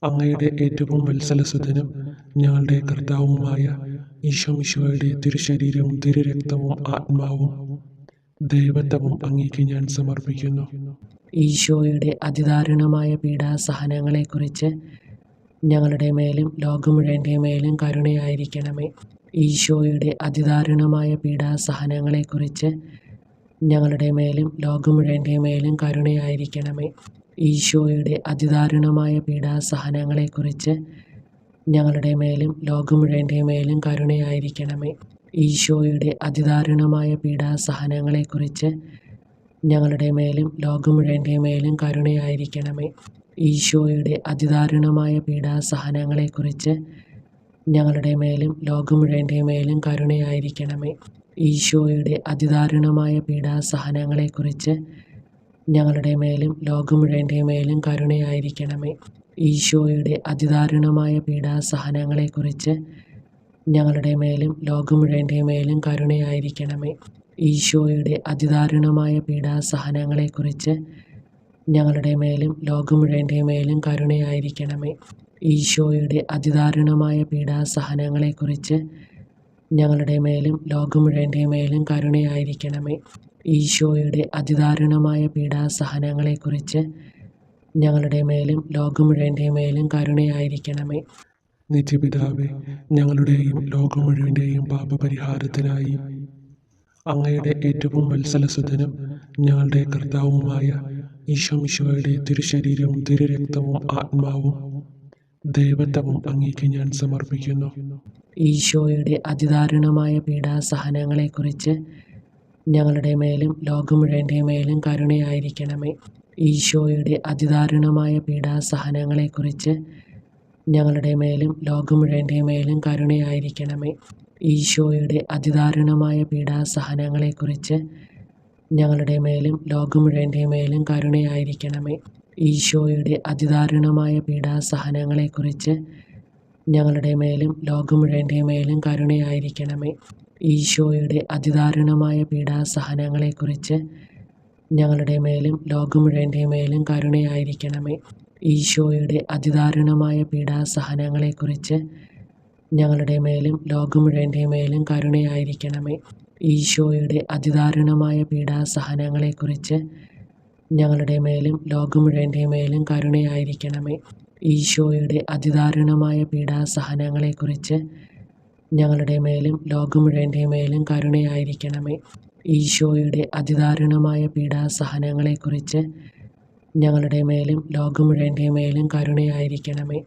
അങ്ങയുടെ ഏറ്റവും വത്സലസുതനും ഞങ്ങളുടെ കർത്താവുമായ ഈശോ മിശിഹായുടെ തിരുശരീരവും തിരുരക്തവും ആത്മാവും ദൈവത്വവും അങ്ങേക്ക് ഞാൻ സമർപ്പിക്കുന്നു. ഈശോയുടെ അതിദാരുണമായ പീഡാസഹനങ്ങളെക്കുറിച്ച് ഞങ്ങളുടെ മേലും ലോകം മുഴുവൻ്റെ മേലും കരുണയായിരിക്കണമേ. ഈശോയുടെ അതിദാരുണമായ പീഡാസഹനങ്ങളെക്കുറിച്ച് ഞങ്ങളുടെ മേലും ലോകം മുഴുവൻ്റെ മേലും കരുണയായിരിക്കണമേ. ഈശോയുടെ അതിദാരുണമായ പീഡാസഹനങ്ങളെക്കുറിച്ച് ഞങ്ങളുടെ മേലും ലോകം മുഴുവൻ്റെ മേലും കരുണയായിരിക്കണമേ. ഈശോയുടെ അതിദാരുണമായ പീഡാസഹനങ്ങളെക്കുറിച്ച് ഞങ്ങളുടെ മേലും ലോകം മുഴുവൻ്റെ മേലും കരുണയായിരിക്കണമേ. ഈശോയുടെ അതിദാരുണമായ പീഡാസഹനങ്ങളെക്കുറിച്ച് ഞങ്ങളുടെ മേലും ലോകം മുഴുവൻ്റെ മേലും കരുണയായിരിക്കണമേ. ഈശോയുടെ അതിദാരുണമായ പീഡാസഹനങ്ങളെക്കുറിച്ച് ഞങ്ങളുടെ മേലും ലോകം മുഴുവൻ്റെ മേലും കരുണയായിരിക്കണമേ. ഈശോയുടെ അതിദാരുണമായ പീഡാസഹനങ്ങളെക്കുറിച്ച് ഞങ്ങളുടെ മേലും ലോകം മുഴുവൻ്റെ മേലും കരുണയായിരിക്കണമേ. ഈശോയുടെ അതിദാരുണമായ പീഡാസഹനങ്ങളെക്കുറിച്ച് ഞങ്ങളുടെ മേലും ലോകം മുഴുവൻ്റെ മേലും കരുണയായിരിക്കണമേ. ഈശോയുടെ അതിദാരുണമായ പീഡാസഹനങ്ങളെക്കുറിച്ച് ഞങ്ങളുടെ മേലും ലോകം മുഴുവൻ്റെ മേലും കരുണയായിരിക്കണമേ. ഈശോയുടെ അതിദാരുണമായ പീഡാസഹനങ്ങളെക്കുറിച്ച് ഞങ്ങളുടെ മേലും ലോകം മുഴുവൻ്റെ മേലും കരുണയായിരിക്കണമേ. നിത്യപിതാവേ, ഞങ്ങളുടെയും ലോകം മുഴുവൻ്റെയും പാപപരിഹാരത്തിനായി അങ്ങയുടെ ഏറ്റവും വത്സലസുതനും ഞങ്ങളുടെ കർത്താവുമായ ഈശോ മിശിഹായുടെ തിരുശരീരവും തിരുരക്തവും ആത്മാവും ദൈവത്വവും അങ്ങേക്ക് ഞാൻ സമർപ്പിക്കുന്നു. ഈശോയുടെ അതിദാരുണമായ പീഡാസഹനങ്ങളെക്കുറിച്ച് ഞങ്ങളുടെ മേലും ലോകം മുഴുവൻ്റെ മേലും കരുണയായിരിക്കണമേ. ഈശോയുടെ അതിദാരുണമായ പീഡാസഹനങ്ങളെക്കുറിച്ച് ഞങ്ങളുടെ മേലും ലോകം മുഴുവൻ്റെ മേലും കരുണയായിരിക്കണമേ. ഈശോയുടെ അതിദാരുണമായ പീഡാസഹനങ്ങളെക്കുറിച്ച് ഞങ്ങളുടെ മേലും ലോകം മുഴുവൻ്റെ മേലും കരുണയായിരിക്കണമേ. ഈശോയുടെ അതിദാരുണമായ പീഡാസഹനങ്ങളെക്കുറിച്ച് ഞങ്ങളുടെ മേലും ലോകം മുഴുവൻ്റെ മേലും കരുണയായിരിക്കണമേ. ഈശോയുടെ അതിദാരുണമായ പീഡാസഹനങ്ങളെക്കുറിച്ച് ഞങ്ങളുടെ മേലും ലോകം മുഴുവൻ്റെ മേലും കരുണയായിരിക്കണമേ. ഈശോയുടെ അതിദാരുണമായ പീഡാസഹനങ്ങളെക്കുറിച്ച് ഞങ്ങളുടെ മേലും ലോകം മുഴുവൻ്റെ മേലും കരുണയായിരിക്കണമേ. ഈശോയുടെ അതിദാരുണമായ പീഡാസഹനങ്ങളെക്കുറിച്ച് ഞങ്ങളുടെ മേലും ലോകം മുഴുവൻ്റെ മേലും കരുണയായിരിക്കണമേ. ഈശോയുടെ അതിദാരുണമായ പീഡാസഹനങ്ങളെക്കുറിച്ച് ഞങ്ങളുടെ മേലും ലോകം മുഴുവൻ്റെ മേലും കരുണയായിരിക്കണമേ. ഈശോയുടെ അതിദാരുണമായ പീഡാസഹനങ്ങളെക്കുറിച്ച് ഞങ്ങളുടെ മേലും ലോകം മുഴുവൻ്റെ മേലും കരുണയായിരിക്കണമേ.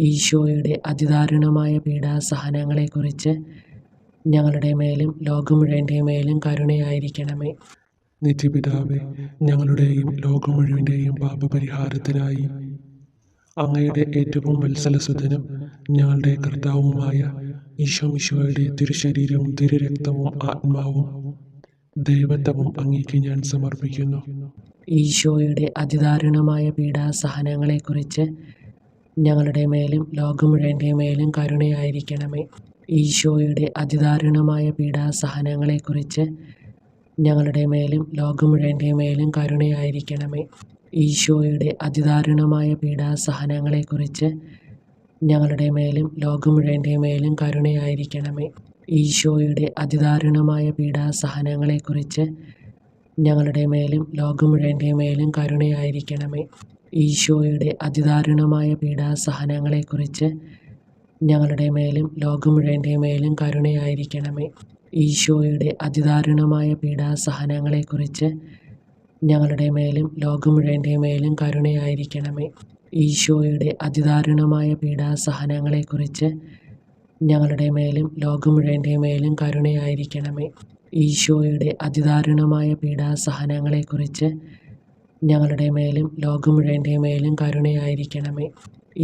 ഈശോയുടെ അതിദാരുണമായ പീഡാസഹനങ്ങളെക്കുറിച്ച് ഞങ്ങളുടെ മേലും ലോകം മുഴുവൻ്റെ മേലും കരുണയായിരിക്കണമേ. നിത്യപിതാവേ, ഞങ്ങളുടെയും ലോകം മുഴുവൻ്റെയും പാപപരിഹാരത്തിനായി അങ്ങയുടെ ഏറ്റവും വത്സലസുതനും ഞങ്ങളുടെ കർത്താവുമായ ഈശോ മിശിഹായുടെ തിരുശരീരവും തിരുരക്തവും ആത്മാവും ദൈവത്വവും അങ്ങേക്ക് ഞാൻ സമർപ്പിക്കുന്നു. ഈശോയുടെ അതിദാരുണമായ പീഡാസഹനങ്ങളെക്കുറിച്ച് ഞങ്ങളുടെ മേലും ലോകം മുഴുവൻ്റെ മേലും കരുണയായിരിക്കണമേ. ഈശോയുടെ അതിദാരുണമായ പീഡാസഹനങ്ങളെക്കുറിച്ച് ഞങ്ങളുടെ മേലും ലോകം മുഴുവൻ്റെ മേലും കരുണയായിരിക്കണമേ. ഈശോയുടെ അതിദാരുണമായ പീഡാസഹനങ്ങളെക്കുറിച്ച് ഞങ്ങളുടെ മേലും ലോകം മുഴുവൻ്റെ മേലും കരുണയായിരിക്കണമേ. ഈശോയുടെ അതിദാരുണമായ പീഡാസഹനങ്ങളെക്കുറിച്ച് ഞങ്ങളുടെ മേലും ലോകം മുഴുവൻ്റെ മേലും കരുണയായിരിക്കണമേ. ഈശോയുടെ അതിദാരുണമായ പീഡാസഹനങ്ങളെക്കുറിച്ച് ഞങ്ങളുടെ മേലും ലോകം മുഴുവൻ്റെ മേലും കരുണയായിരിക്കണമേ. ഈശോയുടെ അതിദാരുണമായ പീഡാസഹനങ്ങളെക്കുറിച്ച് ഞങ്ങളുടെ മേലും ലോകം മുഴുവൻ്റെ മേലും കരുണയായിരിക്കണമേ. ഈശോയുടെ അതിദാരുണമായ പീഡാസഹനങ്ങളെക്കുറിച്ച് ഞങ്ങളുടെ മേലും ലോകം മുഴുവൻ്റെ മേലും കരുണയായിരിക്കണമേ. ഈശോയുടെ അതിദാരുണമായ പീഡാസഹനങ്ങളെക്കുറിച്ച് ഞങ്ങളുടെ മേലും ലോകം മുഴുവൻ്റെ മേലും കരുണയായിരിക്കണമേ.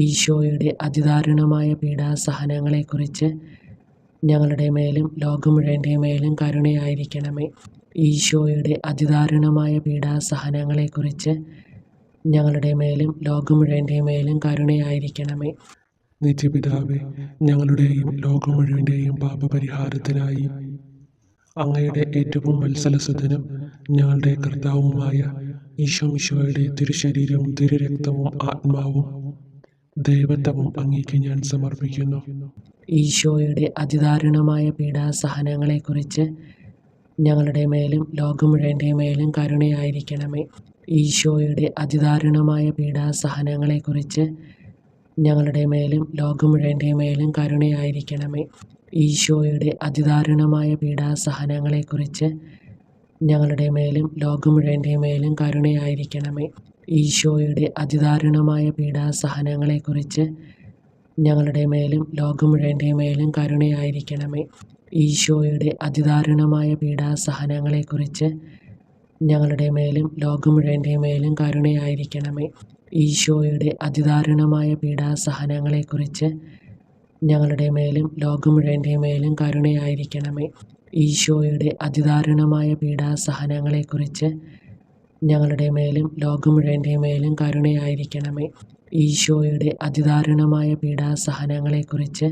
ഈശോയുടെ അതിദാരുണമായ പീഡാസഹനങ്ങളെക്കുറിച്ച് ഞങ്ങളുടെ മേലും ലോകം മുഴുവൻ്റെ മേലും കരുണയായിരിക്കണമേ. ഈശോയുടെ അതിദാരുണമായ പീഡാസഹനങ്ങളെക്കുറിച്ച് ഞങ്ങളുടെ മേലും ലോകം മുഴുവൻ്റെ മേലും കരുണയായിരിക്കണമേ. നിത്യപിതാവേ, ഞങ്ങളുടെയും ലോകം മുഴുവൻ്റെയും പാപപരിഹാരത്തിനായി അങ്ങയുടെ ഏറ്റവും വത്സലസുതനും ഞങ്ങളുടെ കർത്താവുമായ ഈശോമിശിഹായുടെ തിരുശരീരവും തിരുരക്തവും ആത്മാവും ദൈവത്വവും അങ്ങേക്ക് ഞാൻ സമർപ്പിക്കുന്നു. ഈശോയുടെ അതിദാരുണമായ പീഡാസഹനങ്ങളെക്കുറിച്ച് ഞങ്ങളുടെ മേലും ലോകം മുഴുവൻ്റെ മേലും കരുണയായിരിക്കണമേ. ഈശോയുടെ അതിദാരുണമായ പീഡാസഹനങ്ങളെക്കുറിച്ച് ഞങ്ങളുടെ മേലും ലോകം മുഴുവൻ്റെ മേലും കരുണയായിരിക്കണമേ. ഈശോയുടെ അതിദാരുണമായ പീഡാസഹനങ്ങളെക്കുറിച്ച് ഞങ്ങളുടെ മേലും ലോകം മുഴുവൻ്റെ മേലും കരുണയായിരിക്കണമേ. ഈശോയുടെ അതിദാരുണമായ പീഡാസഹനങ്ങളെക്കുറിച്ച് ഞങ്ങളുടെ മേലും ലോകം മുഴുവൻ്റെ മേലും കരുണയായിരിക്കണമേ. ഈശോയുടെ അതിദാരുണമായ പീഡാസഹനങ്ങളെക്കുറിച്ച് ഞങ്ങളുടെ മേലും ലോകം മുഴുവൻ്റെ മേലും കരുണയായിരിക്കണമേ. ഈശോയുടെ അതിദാരുണമായ പീഡാസഹനങ്ങളെക്കുറിച്ച് ഞങ്ങളുടെ മേലും ലോകം മുഴുവൻ്റെ മേലും കരുണയായിരിക്കണമേ. ഈശോയുടെ അതിദാരുണമായ പീഡാസഹനങ്ങളെക്കുറിച്ച് ഞങ്ങളുടെ മേലും ലോകം മുഴുവൻ്റെ മേലും കരുണയായിരിക്കണമേ. ഈശോയുടെ അതിദാരുണമായ പീഡാസഹനങ്ങളെക്കുറിച്ച്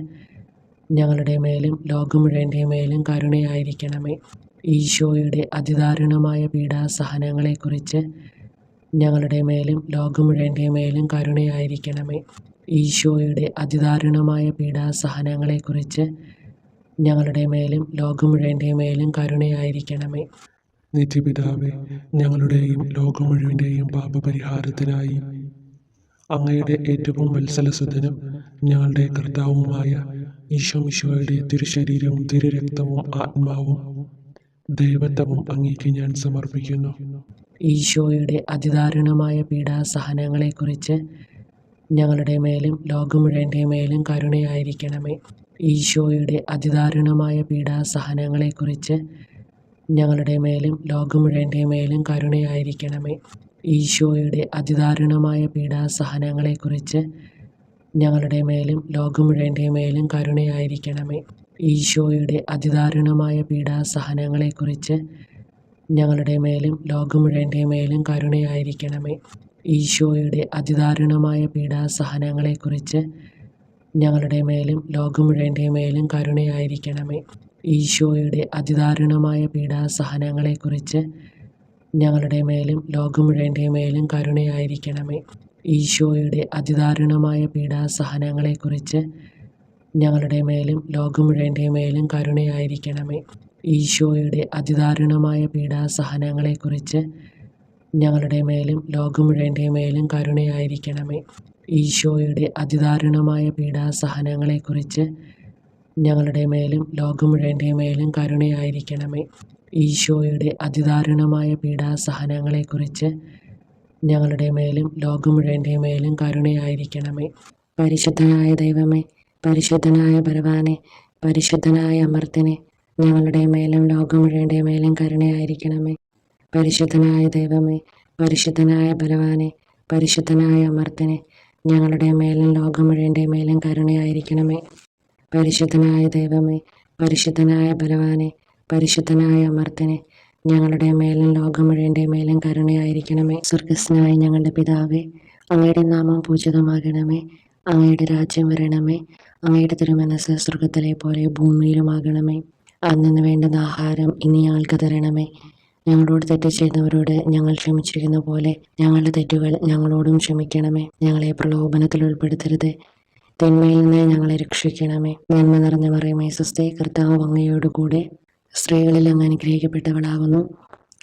ഞങ്ങളുടെ മേലും ലോകം മുഴുവൻ്റെ മേലും കരുണയായിരിക്കണമേ. ഈശോയുടെ അതിദാരുണമായ പീഡാസഹനങ്ങളെക്കുറിച്ച് ഞങ്ങളുടെ മേലും ലോകം മുഴുവൻ്റെ മേലും കരുണയായിരിക്കണമേ. ഈശോയുടെ അതിദാരുണമായ പീഡാസഹനങ്ങളെക്കുറിച്ച് ഞങ്ങളുടെ മേലും ലോകം മുഴുവൻ്റെ മേലും കരുണയായിരിക്കണമേ. നിത്യപിതാവേ, ഞങ്ങളുടെയും ലോകം മുഴുവൻ്റെയും പാപപരിഹാരത്തിനായി അങ്ങയുടെ ഏറ്റവും വത്സലസുതനും ഞങ്ങളുടെ കർത്താവുമായ ഈശോമിശിഹായുടെ തിരുശരീരവും തിരുരക്തവും ആത്മാവും ദൈവത്വവും അങ്ങേക്ക് ഞാൻ സമർപ്പിക്കുന്നു. ഈശോയുടെ അതിദാരുണമായ പീഡാസഹനങ്ങളെക്കുറിച്ച് ഞങ്ങളുടെ മേലും ലോകം മുഴുവൻ്റെ മേലും കരുണയായിരിക്കണമേ. ഈശോയുടെ അതിദാരുണമായ പീഡാസഹനങ്ങളെക്കുറിച്ച് ഞങ്ങളുടെ മേലും ലോകം മുഴുവൻ്റെ മേലും കരുണയായിരിക്കണമേ. ഈശോയുടെ അതിദാരുണമായ പീഡാസഹനങ്ങളെക്കുറിച്ച് ഞങ്ങളുടെ മേലും ലോകം മുഴുവൻ്റെ മേലും കരുണയായിരിക്കണമേ. ഈശോയുടെ അതിദാരുണമായ പീഡാസഹനങ്ങളെക്കുറിച്ച് ഞങ്ങളുടെ മേലും ലോകം മുഴുവൻ്റെ മേലും കരുണയായിരിക്കണമേ. ഈശോയുടെ അതിദാരുണമായ പീഡാസഹനങ്ങളെക്കുറിച്ച് ഞങ്ങളുടെ മേലും ലോകം മുഴുവൻ്റെ മേലും കരുണയായിരിക്കണമേ. ഈശോയുടെ അതിദാരുണമായ പീഡാസഹനങ്ങളെക്കുറിച്ച് ഞങ്ങളുടെ മേലും ലോകം മുഴുവൻ്റെ മേലും കരുണയായിരിക്കണമേ. ഈശോയുടെ അതിദാരുണമായ പീഡാസഹനങ്ങളെക്കുറിച്ച് ഞങ്ങളുടെ മേലും ലോകം മുഴുവൻ്റെ മേലും കരുണയായിരിക്കണമേ. ഈശോയുടെ അതിദാരുണമായ പീഡാസഹനങ്ങളെക്കുറിച്ച് ഞങ്ങളുടെ മേലും ലോകം മുഴുവൻ്റെ മേലും കരുണയായിരിക്കണമേ. ഈശോയുടെ അതിദാരുണമായ പീഡാസഹനങ്ങളെക്കുറിച്ച് ഞങ്ങളുടെ മേലും ലോകം മുഴുവൻ്റെ മേലും കരുണയായിരിക്കണമേ. ഈശോയുടെ അതിദാരുണമായ പീഡാസഹനങ്ങളെക്കുറിച്ച് ഞങ്ങളുടെ മേലും ലോകം മുഴുവൻ്റെ മേലും കരുണയായിരിക്കണമേ. പരിശുദ്ധനായ ദൈവമേ, പരിശുദ്ധനായ ബലവാനെ, പരിശുദ്ധനായ അമർത്തിനെ, ഞങ്ങളുടെ മേലും ലോകം മുഴുവൻ്റെ മേലും കരുണയായിരിക്കണമേ. പരിശുദ്ധനായ ദൈവമേ, പരിശുദ്ധനായ ബലവാനെ, പരിശുദ്ധനായ അമർത്തിനെ, ഞങ്ങളുടെ മേലും ലോകം മുഴുവൻ്റെ മേലും കരുണയായിരിക്കണമേ. പരിശുദ്ധനായ ദൈവമേ, പരിശുദ്ധനായ ബലവാനെ, പരിശുദ്ധനായ അമർത്തിനെ, ഞങ്ങളുടെ മേലും ലോകം മുഴുവൻ്റെ മേലും കരുണയായിരിക്കണമേ. സ്വർഗസ്നായ ഞങ്ങളുടെ പിതാവേ, അങ്ങയുടെ നാമം പൂജിതമാകണമേ. അങ്ങയുടെ രാജ്യം വരണമേ. അങ്ങയുടെ തിരുമനസ്സ് സ്വർഗത്തിലെ പോലെ ഭൂമിയിലുമാകണമേ. അന്നു വേണ്ടുന്ന ആഹാരം ഇനി ഞങ്ങൾക്ക് തരണമേ. ഞങ്ങളോട് തെറ്റ് ചെയ്തവരോട് ഞങ്ങൾ ക്ഷമിച്ചിരിക്കുന്ന പോലെ ഞങ്ങളുടെ തെറ്റുകൾ ഞങ്ങളോടും ക്ഷമിക്കണമേ. ഞങ്ങളെ പ്രലോഭനത്തിൽ ഉൾപ്പെടുത്തരുത്, തിന്മയിൽ നിന്ന് ഞങ്ങളെ രക്ഷിക്കണമേ. നന്മ നിറഞ്ഞ മറിയമേ സ്വസ്തി, കർത്താവ് അങ്ങയോടുകൂടെ സ്ത്രീകളിൽ അങ്ങ് അനുഗ്രഹിക്കപ്പെട്ടവളാകുന്നു.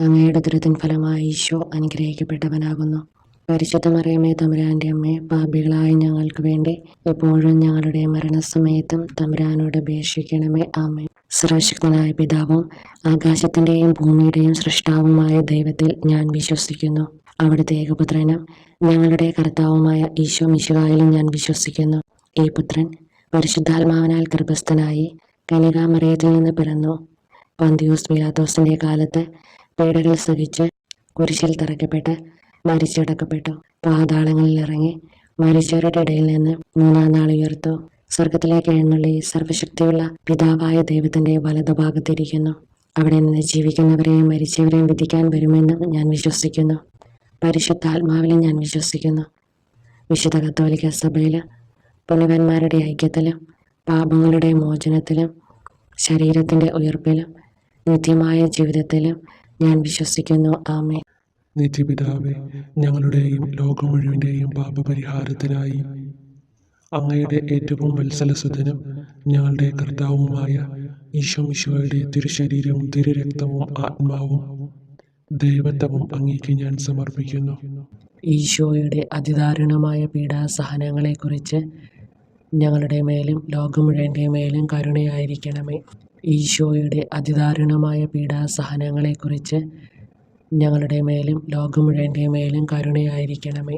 അങ്ങയുടെ ഉദരത്തിൻ ഫലമായ ഈശോ അനുഗ്രഹിക്കപ്പെട്ടവനാകുന്നു. പരിശുദ്ധ മറിയമേ തമ്പുരാൻ്റെ അമ്മേ, പാപികളായ ഞങ്ങൾക്ക് വേണ്ടി എപ്പോഴും ഞങ്ങളുടെ മരണസമയത്തും തമ്പുരാനോട് അപേക്ഷിക്കണമേ. ആമേൻ. സർവശക്തനായ പിതാവും ആകാശത്തിൻ്റെയും ഭൂമിയുടെയും സൃഷ്ടാവുമായ ദൈവത്തിൽ ഞാൻ വിശ്വസിക്കുന്നു. അവിടുത്തെ ഏകപുത്രനും ഞങ്ങളുടെ കർത്താവുമായ ഈശോ മിശിഹായിലും ഞാൻ വിശ്വസിക്കുന്നു. ഈ പുത്രൻ പരിശുദ്ധാത്മാവിനാൽ ഗർഭസ്ഥനായി കന്യകാമറിയത്തിൽ നിന്ന് പിറന്നു. പന്തിയൂസ് പീലാത്തോസിന്റെ കാലത്ത് പീഡകൾ സഹിച്ച് കുരിശിൽ തറയ്ക്കപ്പെട്ട് മരിച്ചടക്കപ്പെട്ടു. പാതാളങ്ങളിൽ ഇറങ്ങി മരിച്ചവരുടെ ഇടയിൽ നിന്ന് മൂന്നാം നാൾ ഉയർത്തു. സ്വർഗത്തിലേക്ക് എഴുന്നള്ളി സർവശക്തിയുള്ള പിതാവായ ദൈവത്തിന്റെ വലതുഭാഗത്തിരിക്കുന്നു. അവിടെ നിന്ന് ജീവിക്കുന്നവരെയും മരിച്ചവരെയും വിധിക്കാൻ വരുമെന്നും ഞാൻ വിശ്വസിക്കുന്നു. പരിശുദ്ധാത്മാവിലും ഞാൻ വിശ്വസിക്കുന്നു. വിശുദ്ധ കത്തോലിക്ക സഭയിൽ പുണ്യവാന്മാരുടെ ഐക്യത്തിലും പാപങ്ങളുടെ മോചനത്തിലും ശരീരത്തിൻ്റെ ഉയർപ്പിലും നിത്യമായ ജീവിതത്തിലും ഞാൻ വിശ്വസിക്കുന്നു. ആമേൻ. നിത്യപിതാവേ, ഞങ്ങളുടെയും ലോകം മുഴുവൻ്റെയും പാപപരിഹാരത്തിനായി അങ്ങയുടെ ഏറ്റവും വത്സലസുതനും ഞങ്ങളുടെ കർത്താവുമായ ഈശോ മിശിഹായുടെ തിരുശരീരവും തിരുരക്തവും ആത്മാവും ദൈവത്വവും അങ്ങേക്ക് ഞാൻ സമർപ്പിക്കുന്നു. ഈശോയുടെ അതിദാരുണമായ പീഡാസഹനങ്ങളെക്കുറിച്ച് ഞങ്ങളുടെ മേലും ലോകം മുഴുവൻ്റെ മേലും കരുണയായിരിക്കണമേ. ഈശോയുടെ അതിദാരുണമായ പീഡാസഹനങ്ങളെക്കുറിച്ച് ഞങ്ങളുടെ മേലും ലോകം മുഴുവൻ്റെ മേലും കരുണയായിരിക്കണമേ.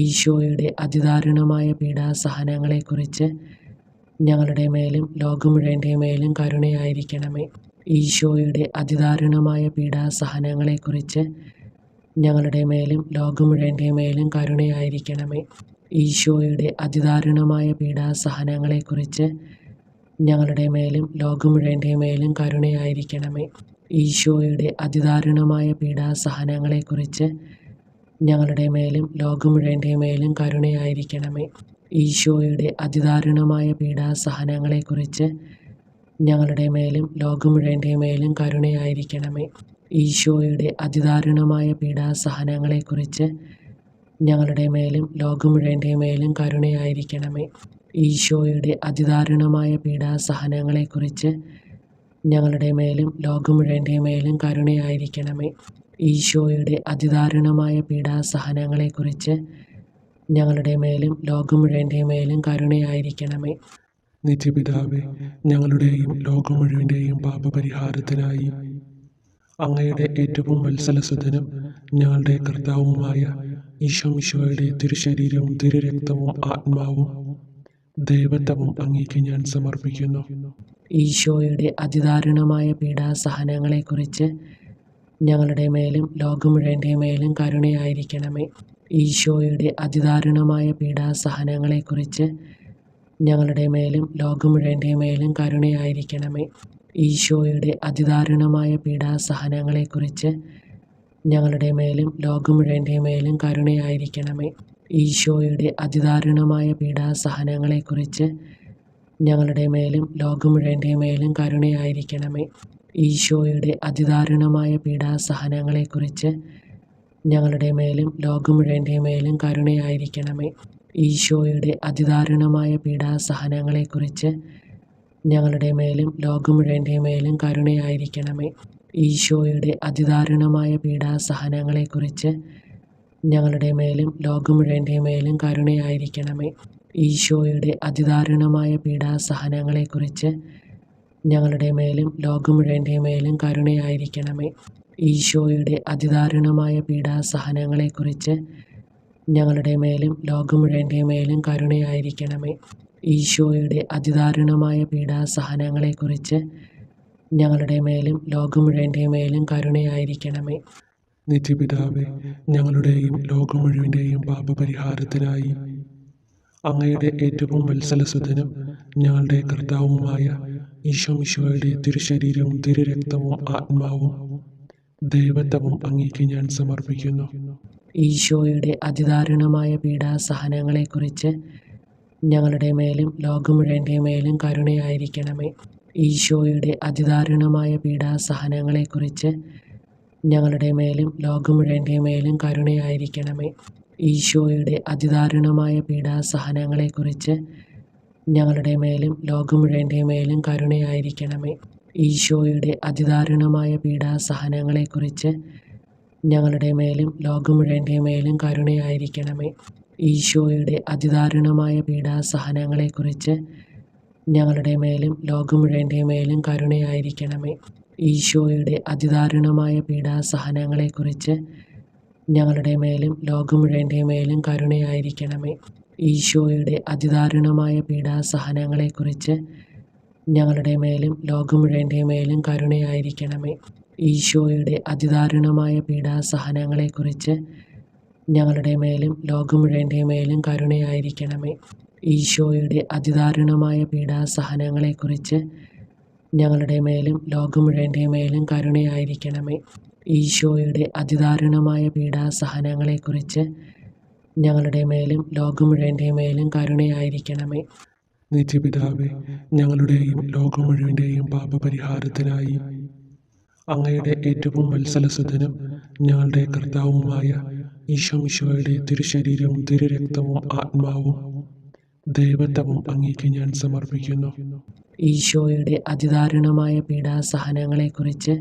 ഈശോയുടെ അതിദാരുണമായ പീഡാസഹനങ്ങളെക്കുറിച്ച് ഞങ്ങളുടെ മേലും ലോകം മുഴുവൻ്റെ മേലും കരുണയായിരിക്കണമേ. ഈശോയുടെ അതിദാരുണമായ പീഡാസഹനങ്ങളെക്കുറിച്ച് ഞങ്ങളുടെ മേലും ലോകം മുഴുവൻ്റെ മേലും കരുണയായിരിക്കണമേ. ഈശോയുടെ അതിദാരുണമായ പീഡാസഹനങ്ങളെക്കുറിച്ച് ഞങ്ങളുടെ മേലും ലോകം മുഴുവൻ്റെ മേലും കരുണയായിരിക്കണമേ. ഈശോയുടെ അതിദാരുണമായ പീഡാസഹനങ്ങളെക്കുറിച്ച് ഞങ്ങളുടെ മേലും ലോകം മുഴുവൻ്റെ മേലും കരുണയായിരിക്കണമേ. ഈശോയുടെ അതിദാരുണമായ പീഡാസഹനങ്ങളെക്കുറിച്ച് ഞങ്ങളുടെ മേലും ലോകം മുഴുവൻ്റെ മേലും കരുണയായിരിക്കണമേ. ഈശോയുടെ അതിദാരുണമായ പീഡാസഹനങ്ങളെക്കുറിച്ച് ഞങ്ങളുടെ മേലും ലോകം മുഴുവൻ്റെ മേലും കരുണയായിരിക്കണമേ. ഈശോയുടെ അതിദാരുണമായ പീഡാസഹനങ്ങളെക്കുറിച്ച് ഞങ്ങളുടെ മേലും ലോകം മുഴുവൻ്റെ മേലും കരുണയായിരിക്കണമേ. ഈശോയുടെ അതിദാരുണമായ പീഡാസഹനങ്ങളെക്കുറിച്ച് ഞങ്ങളുടെ മേലും ലോകം മുഴുവൻ്റെ മേലും കരുണയായിരിക്കണമേ. നിത്യപിതാവേ, ഞങ്ങളുടെയും ലോകം മുഴുവൻ്റെയും പാപപരിഹാരത്തിനായി അങ്ങയുടെ ഏറ്റവും വത്സലസുതനും ഞങ്ങളുടെ കർത്താവുമായ ഈശോ മിശിഹായുടെ തിരുശരീരവും തിരുരക്തവും ആത്മാവും ദൈവത്വവും അങ്ങേക്ക് ഞാൻ സമർപ്പിക്കുന്നു. ഈശോയുടെ അതിദാരുണമായ പീഡാസഹനങ്ങളെക്കുറിച്ച് ഞങ്ങളുടെ മേലും ലോകം മുഴുവൻ്റെ മേലും കരുണയായിരിക്കണമേ. ഈശോയുടെ അതിദാരുണമായ പീഡാസഹനങ്ങളെക്കുറിച്ച് ഞങ്ങളുടെ മേലും ലോകം മുഴുവൻ്റെ മേലും കരുണയായിരിക്കണമേ. ഈശോയുടെ അതിദാരുണമായ പീഡാസഹനങ്ങളെക്കുറിച്ച് ഞങ്ങളുടെ മേലും ലോകം മുഴുവൻ്റെ മേലും കരുണയായിരിക്കണമേ. ഈശോയുടെ അതിദാരുണമായ പീഡാസഹനങ്ങളെക്കുറിച്ച് ഞങ്ങളുടെ മേലും ലോകം മുഴുവൻ്റെ മേലും കരുണയായിരിക്കണമേ. ഈശോയുടെ അതിദാരുണമായ പീഡാസഹനങ്ങളെക്കുറിച്ച് ഞങ്ങളുടെ മേലും ലോകം മുഴുവൻ്റെ മേലും കരുണയായിരിക്കണമേ. ഈശോയുടെ അതിദാരുണമായ പീഡാസഹനങ്ങളെക്കുറിച്ച് ഞങ്ങളുടെ മേലും ലോകം മുഴുവൻ്റെ മേലും കരുണയായിരിക്കണമേ. ഈശോയുടെ അതിദാരുണമായ പീഡാസഹനങ്ങളെക്കുറിച്ച് ഞങ്ങളുടെ മേലും ലോകം മുഴുവൻ്റെ മേലും കരുണയായിരിക്കണമേ. ഈശോയുടെ അതിദാരുണമായ പീഡാസഹനങ്ങളെക്കുറിച്ച് ഞങ്ങളുടെ മേലും ലോകം മുഴുവൻ്റെ മേലും കരുണയായിരിക്കണമേ. ഈശോയുടെ അതിദാരുണമായ പീഡാസഹനങ്ങളെക്കുറിച്ച് ഞങ്ങളുടെ മേലും ലോകം മുഴുവൻ്റെ മേലും കരുണയായിരിക്കണമേ. ഈശോയുടെ അതിദാരുണമായ പീഡാസഹനങ്ങളെക്കുറിച്ച് ഞങ്ങളുടെ മേലും ലോകം മുഴുവൻ്റെ മേലും കരുണയായിരിക്കണമേ. നിത്യപിതാവേ, ഞങ്ങളുടെയും ലോകം മുഴുവൻ്റെയും പാപപരിഹാരത്തിനായി അങ്ങയുടെ ഏറ്റവും വത്സലസുതനും ഞങ്ങളുടെ കർത്താവുമായ ഈശോ മിശിഹായുടെ തിരുശരീരവും തിരുരക്തവും ആത്മാവും ദൈവത്വവും അങ്ങേക്ക് ഞാൻ സമർപ്പിക്കുന്നു. ഈശോയുടെ അതിദാരുണമായ പീഡാസഹനങ്ങളെക്കുറിച്ച് ഞങ്ങളുടെ മേലും ലോകം മുഴുവൻ്റെ മേലും കരുണയായിരിക്കണമേ. ഈശോയുടെ അതിദാരുണമായ പീഡാസഹനങ്ങളെക്കുറിച്ച് ഞങ്ങളുടെ മേലും ലോകം മുഴുവൻ്റെ മേലും കരുണയായിരിക്കണമേ. ഈശോയുടെ അതിദാരുണമായ പീഡാസഹനങ്ങളെക്കുറിച്ച് ഞങ്ങളുടെ മേലും ലോകം മുഴുവൻ്റെ മേലും കരുണയായിരിക്കണമേ. ഈശോയുടെ അതിദാരുണമായ പീഡാസഹനങ്ങളെക്കുറിച്ച് ഞങ്ങളുടെ മേലും ലോകം മുഴുവൻ്റെ മേലും കരുണയായിരിക്കണമേ. ഈശോയുടെ അതിദാരുണമായ പീഡാസഹനങ്ങളെക്കുറിച്ച് ഞങ്ങളുടെ മേലും ലോകം മുഴുവൻ്റെ മേലും കരുണയായിരിക്കണമേ. ഈശോയുടെ അതിദാരുണമായ പീഡാസഹനങ്ങളെക്കുറിച്ച് ഞങ്ങളുടെ മേലും ലോകം മുഴുവൻ്റെ മേലും കരുണയായിരിക്കണമേ. ഈശോയുടെ അതിദാരുണമായ പീഡാസഹനങ്ങളെക്കുറിച്ച് ഞങ്ങളുടെ മേലും ലോകം മുഴുവൻ്റെ മേലും കരുണയായിരിക്കണമേ. ഈശോയുടെ അതിദാരുണമായ പീഡാസഹനങ്ങളെക്കുറിച്ച് ഞങ്ങളുടെ മേലും ലോകം മുഴുവൻ്റെ മേലും കരുണയായിരിക്കണമേ. ഈശോയുടെ അതിദാരുണമായ പീഡാസഹനങ്ങളെക്കുറിച്ച് ഞങ്ങളുടെ മേലും ലോകം മുഴുവൻ്റെ മേലും കരുണയായിരിക്കണമേ. ഈശോയുടെ അതിദാരുണമായ പീഡാസഹനങ്ങളെക്കുറിച്ച് ഞങ്ങളുടെ മേലും ലോകം മുഴുവൻ്റെ മേലും കരുണയായിരിക്കണമേ. നിത്യപിതാവേ, ഞങ്ങളുടെയും ലോകം മുഴുവൻ്റെയും പാപപരിഹാരത്തിനായി അങ്ങയുടെ ഏറ്റവും വത്സലസുതനും ഞങ്ങളുടെ കർത്താവുമായ ഈശോമിശിഹായുടെ തിരുശരീരവും തിരുരക്തവും ആത്മാവും ദൈവത്വവും അങ്ങേക്ക് ഞാൻ സമർപ്പിക്കുന്നു. ഈശോയുടെ അതിദാരുണമായ പീഡാസഹനങ്ങളെക്കുറിച്ച്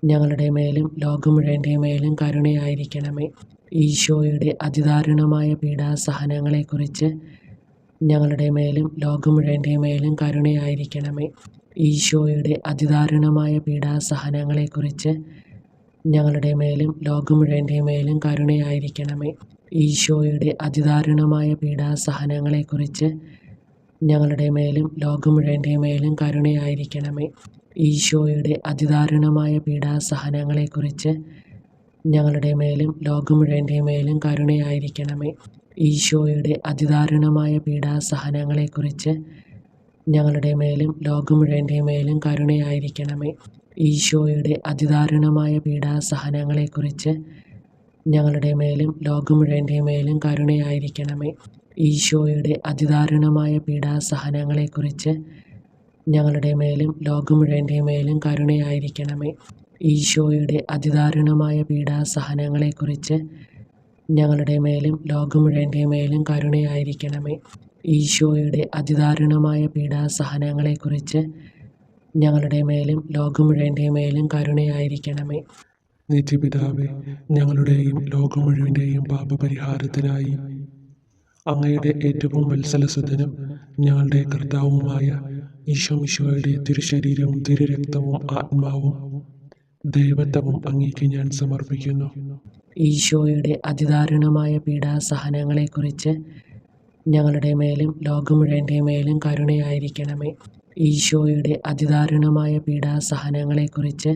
ഞങ്ങളുടെ മേലും ലോകം മുഴുവൻ്റെ മേലും കരുണയായിരിക്കണമേ. ഈശോയുടെ അതിദാരുണമായ പീഡാസഹനങ്ങളെക്കുറിച്ച് ഞങ്ങളുടെ മേലും ലോകം മുഴുവൻ്റെ മേലും കരുണയായിരിക്കണമേ. ഈശോയുടെ അതിദാരുണമായ പീഡാസഹനങ്ങളെക്കുറിച്ച് ഞങ്ങളുടെ മേലും ലോകം മുഴുവൻ്റെ മേലും കരുണയായിരിക്കണമേ. ഈശോയുടെ അതിദാരുണമായ പീഡാസഹനങ്ങളെക്കുറിച്ച് ഞങ്ങളുടെ മേലും ലോകം മുഴുവൻ്റെ മേലും കരുണയായിരിക്കണമേ. ഈശോയുടെ അതിദാരുണമായ പീഡാസഹനങ്ങളെക്കുറിച്ച് ഞങ്ങളുടെ മേലും ലോകം മുഴുവൻ്റെ മേലും കരുണയായിരിക്കണമേ. ഈശോയുടെ അതിദാരുണമായ പീഡാസഹനങ്ങളെക്കുറിച്ച് ഞങ്ങളുടെ മേലും ലോകം മുഴുവൻ്റെ മേലും കരുണയായിരിക്കണമേ. ഈശോയുടെ അതിദാരുണമായ പീഡാസഹനങ്ങളെക്കുറിച്ച് ഞങ്ങളുടെ മേലും ലോകം മുഴുവൻ്റെ മേലും കരുണയായിരിക്കണമേ. ഈശോയുടെ അതിദാരുണമായ പീഡാസഹനങ്ങളെക്കുറിച്ച് ഞങ്ങളുടെ മേലും ലോകം മുഴുവൻ്റെ മേലും കരുണയായിരിക്കണമേ. ഈശോയുടെ അതിദാരുണമായ പീഡാസഹനങ്ങളെക്കുറിച്ച് ഞങ്ങളുടെ മേലും ലോകം മുഴുവൻ്റെ മേലും കരുണയായിരിക്കണമേ. ഈശോയുടെ അതിദാരുണമായ പീഡാസഹനങ്ങളെക്കുറിച്ച് ഞങ്ങളുടെ മേലും ലോകം മുഴുവൻ്റെ മേലും കരുണയായിരിക്കണമേ. നിത്യപിതാവേ, ഞങ്ങളുടെയും ലോകം മുഴുവൻ്റെയും പാപപരിഹാരത്തിനായി അങ്ങയുടെ ഏറ്റവും വത്സലസുതനും ഞങ്ങളുടെ കർത്താവുമായ ഈശോമിശിഹായുടെ തിരുശരീരവും തിരുരക്തവും ആത്മാവും ദൈവത്വവും അങ്ങേക്ക് ഞാൻ സമർപ്പിക്കുന്നു. ഈശോയുടെ അതിദാരുണമായ പീഡാസഹനങ്ങളെക്കുറിച്ച് ഞങ്ങളുടെ മേലും ലോകം മുഴുവൻ്റെ മേലും കരുണയായിരിക്കണമേ. ഈശോയുടെ അതിദാരുണമായ പീഡാസഹനങ്ങളെക്കുറിച്ച്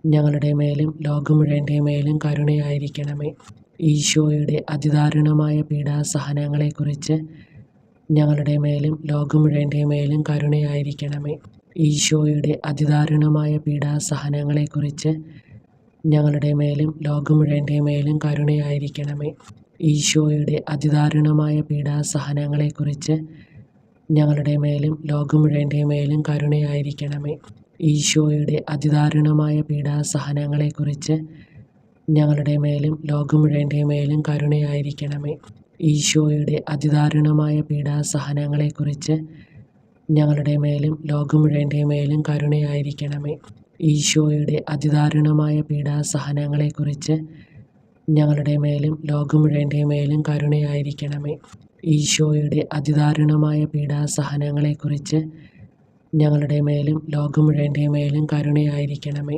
ഞങ്ങളുടെ മേലും ലോകം മുഴുവൻ്റെ മേലും കരുണയായിരിക്കണമേ. ഈശോയുടെ അതിദാരുണമായ പീഡാസഹനങ്ങളെക്കുറിച്ച് ഞങ്ങളുടെ മേലും ലോകം മുഴുവൻ്റെ മേലും കരുണയായിരിക്കണമേ. ഈശോയുടെ അതിദാരുണമായ പീഡാസഹനങ്ങളെക്കുറിച്ച് ഞങ്ങളുടെ മേലും ലോകം മുഴുവൻ്റെ മേലും കരുണയായിരിക്കണമേ. ഈശോയുടെ അതിദാരുണമായ പീഡാസഹനങ്ങളെക്കുറിച്ച് ഞങ്ങളുടെ മേലും ലോകം മുഴുവൻ്റെ മേലും കരുണയായിരിക്കണമേ. ഈശോയുടെ അതിദാരുണമായ പീഡാസഹനങ്ങളെക്കുറിച്ച് ഞങ്ങളുടെ മേലും ലോകം മുഴുവൻ്റെ മേലും കരുണയായിരിക്കണമേ. ഈശോയുടെ അതിദാരുണമായ പീഡാസഹനങ്ങളെക്കുറിച്ച് ഞങ്ങളുടെ മേലും ലോകം മുഴുവൻ്റെ മേലും കരുണയായിരിക്കണമേ. ഈശോയുടെ അതിദാരുണമായ പീഡാസഹനങ്ങളെക്കുറിച്ച് ഞങ്ങളുടെ മേലും ലോകം മുഴുവൻ്റെ മേലും കരുണയായിരിക്കണമേ. ഈശോയുടെ അതിദാരുണമായ പീഡാസഹനങ്ങളെക്കുറിച്ച് ഞങ്ങളുടെ മേലും ലോകം മുഴുവൻ്റെ മേലും കരുണയായിരിക്കണമേ.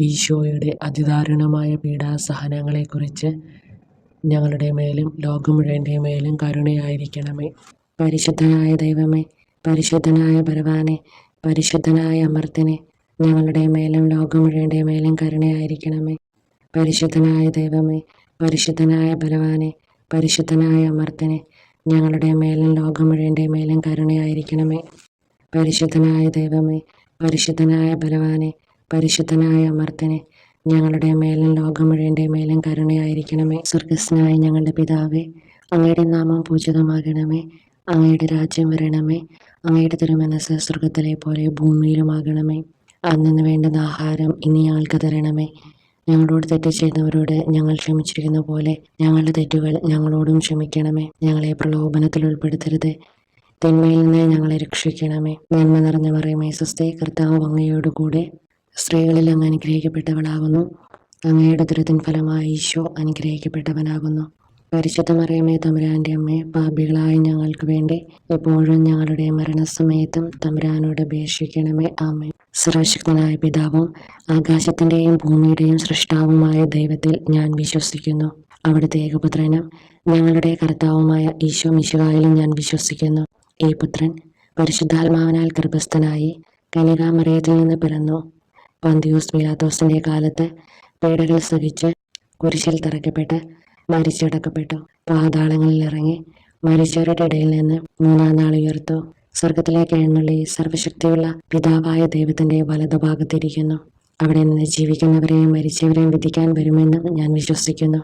ഈശോയുടെ അതിദാരുണമായ പീഡാസഹനങ്ങളെക്കുറിച്ച് ഞങ്ങളുടെ മേലും ലോകം മുഴുവൻ്റെ മേലും കരുണയായിരിക്കണമേ. പരിശുദ്ധനായ ദൈവമേ, പരിശുദ്ധനായ ബലവാനെ, പരിശുദ്ധനായ അമർത്തിനെ, ഞങ്ങളുടെ മേലും ലോകം മുഴുവൻ്റെ മേലും കരുണയായിരിക്കണമേ. പരിശുദ്ധനായ ദൈവമേ, പരിശുദ്ധനായ ബലവാനെ, പരിശുദ്ധനായ അമർത്തിനെ, ഞങ്ങളുടെ മേലും ലോകം മുഴുവൻ്റെ മേലും കരുണയായിരിക്കണമേ. പരിശുദ്ധനായ ദൈവമേ, പരിശുദ്ധനായ ബലവാനെ, പരിശുദ്ധനായ അമർത്തിനെ, ഞങ്ങളുടെ മേലും ലോകം മുഴുവൻ്റെ മേലും കരുണയായിരിക്കണമേ. സ്വർഗസ്ഥനായ ഞങ്ങളുടെ പിതാവേ, അങ്ങയുടെ നാമം പൂജിതമാകണമേ. അങ്ങയുടെ രാജ്യം വരണമേ. അങ്ങയുടെ തിരുമനസ്സ് സ്വർഗത്തിലെ പോലെ ഭൂമിയിലുമാകണമേ. അന്നു വേണ്ടുന്ന ആഹാരം ഇനി ഞങ്ങൾക്ക് തരണമേ. ഞങ്ങളോട് തെറ്റ് ചെയ്തവരോട് ഞങ്ങൾ ക്ഷമിച്ചിരിക്കുന്ന പോലെ ഞങ്ങളുടെ തെറ്റുകൾ ഞങ്ങളോടും ക്ഷമിക്കണമേ. ഞങ്ങളെ പ്രലോഭനത്തിൽ ഉൾപ്പെടുത്തരുത്, തിന്മയിൽ നിന്ന് ഞങ്ങളെ രക്ഷിക്കണമേ. നന്മ നിറഞ്ഞ മറിയമേ സ്വസ്തി, കർത്താവ് അങ്ങയോടുകൂടെ സ്ത്രീകളിൽ അങ്ങ് അനുഗ്രഹിക്കപ്പെട്ടവളാകുന്നു. അങ്ങയുടെ ദുരിതത്തിൻ ഫലമായി ഈശോ അനുഗ്രഹിക്കപ്പെട്ടവനാകുന്നു. പരിശുദ്ധ മറിയമേ തമ്പുരാൻ്റെ അമ്മേ, പാപികളായ ഞങ്ങൾക്ക് വേണ്ടി എപ്പോഴും ഞങ്ങളുടെ മരണസമയത്തും തമ്പുരാനോട് അപേക്ഷിക്കണമേ. ആമേൻ. സർവശക്തനായ പിതാവും ആകാശത്തിൻ്റെയും ഭൂമിയുടെയും സൃഷ്ടാവുമായ ദൈവത്തിൽ ഞാൻ വിശ്വസിക്കുന്നു. അവിടുത്തെ ഏകപുത്രനും ഞങ്ങളുടെ കർത്താവുമായ ഈശോ മിശിഹായിലും ഞാൻ വിശ്വസിക്കുന്നു. ഈ പുത്രൻ പരിശുദ്ധാത്മാവിനാൽ ഗർഭസ്ഥനായി കന്യകാമറിയത്തിൽ നിന്ന് പിറന്നു. പന്തിയൂസ് പീലാത്തോസിൻ്റെ കാലത്ത് പീഡകൾ സഹിച്ച് കുരിശിൽ തറയ്ക്കപ്പെട്ട് മരിച്ചടക്കപ്പെട്ടു. പാതാളങ്ങളിൽ ഇറങ്ങി മരിച്ചവരുടെ ഇടയിൽ നിന്ന് മൂന്നാം നാൾ ഉയർത്തു. സ്വർഗത്തിലേക്ക് എഴുന്നള്ളി സർവശക്തിയുള്ള പിതാവായ ദൈവത്തിൻ്റെ വലതുഭാഗത്തിരിക്കുന്നു. അവിടെ നിന്ന് ജീവിക്കുന്നവരെയും മരിച്ചവരെയും വിധിക്കാൻ വരുമെന്നും ഞാൻ വിശ്വസിക്കുന്നു.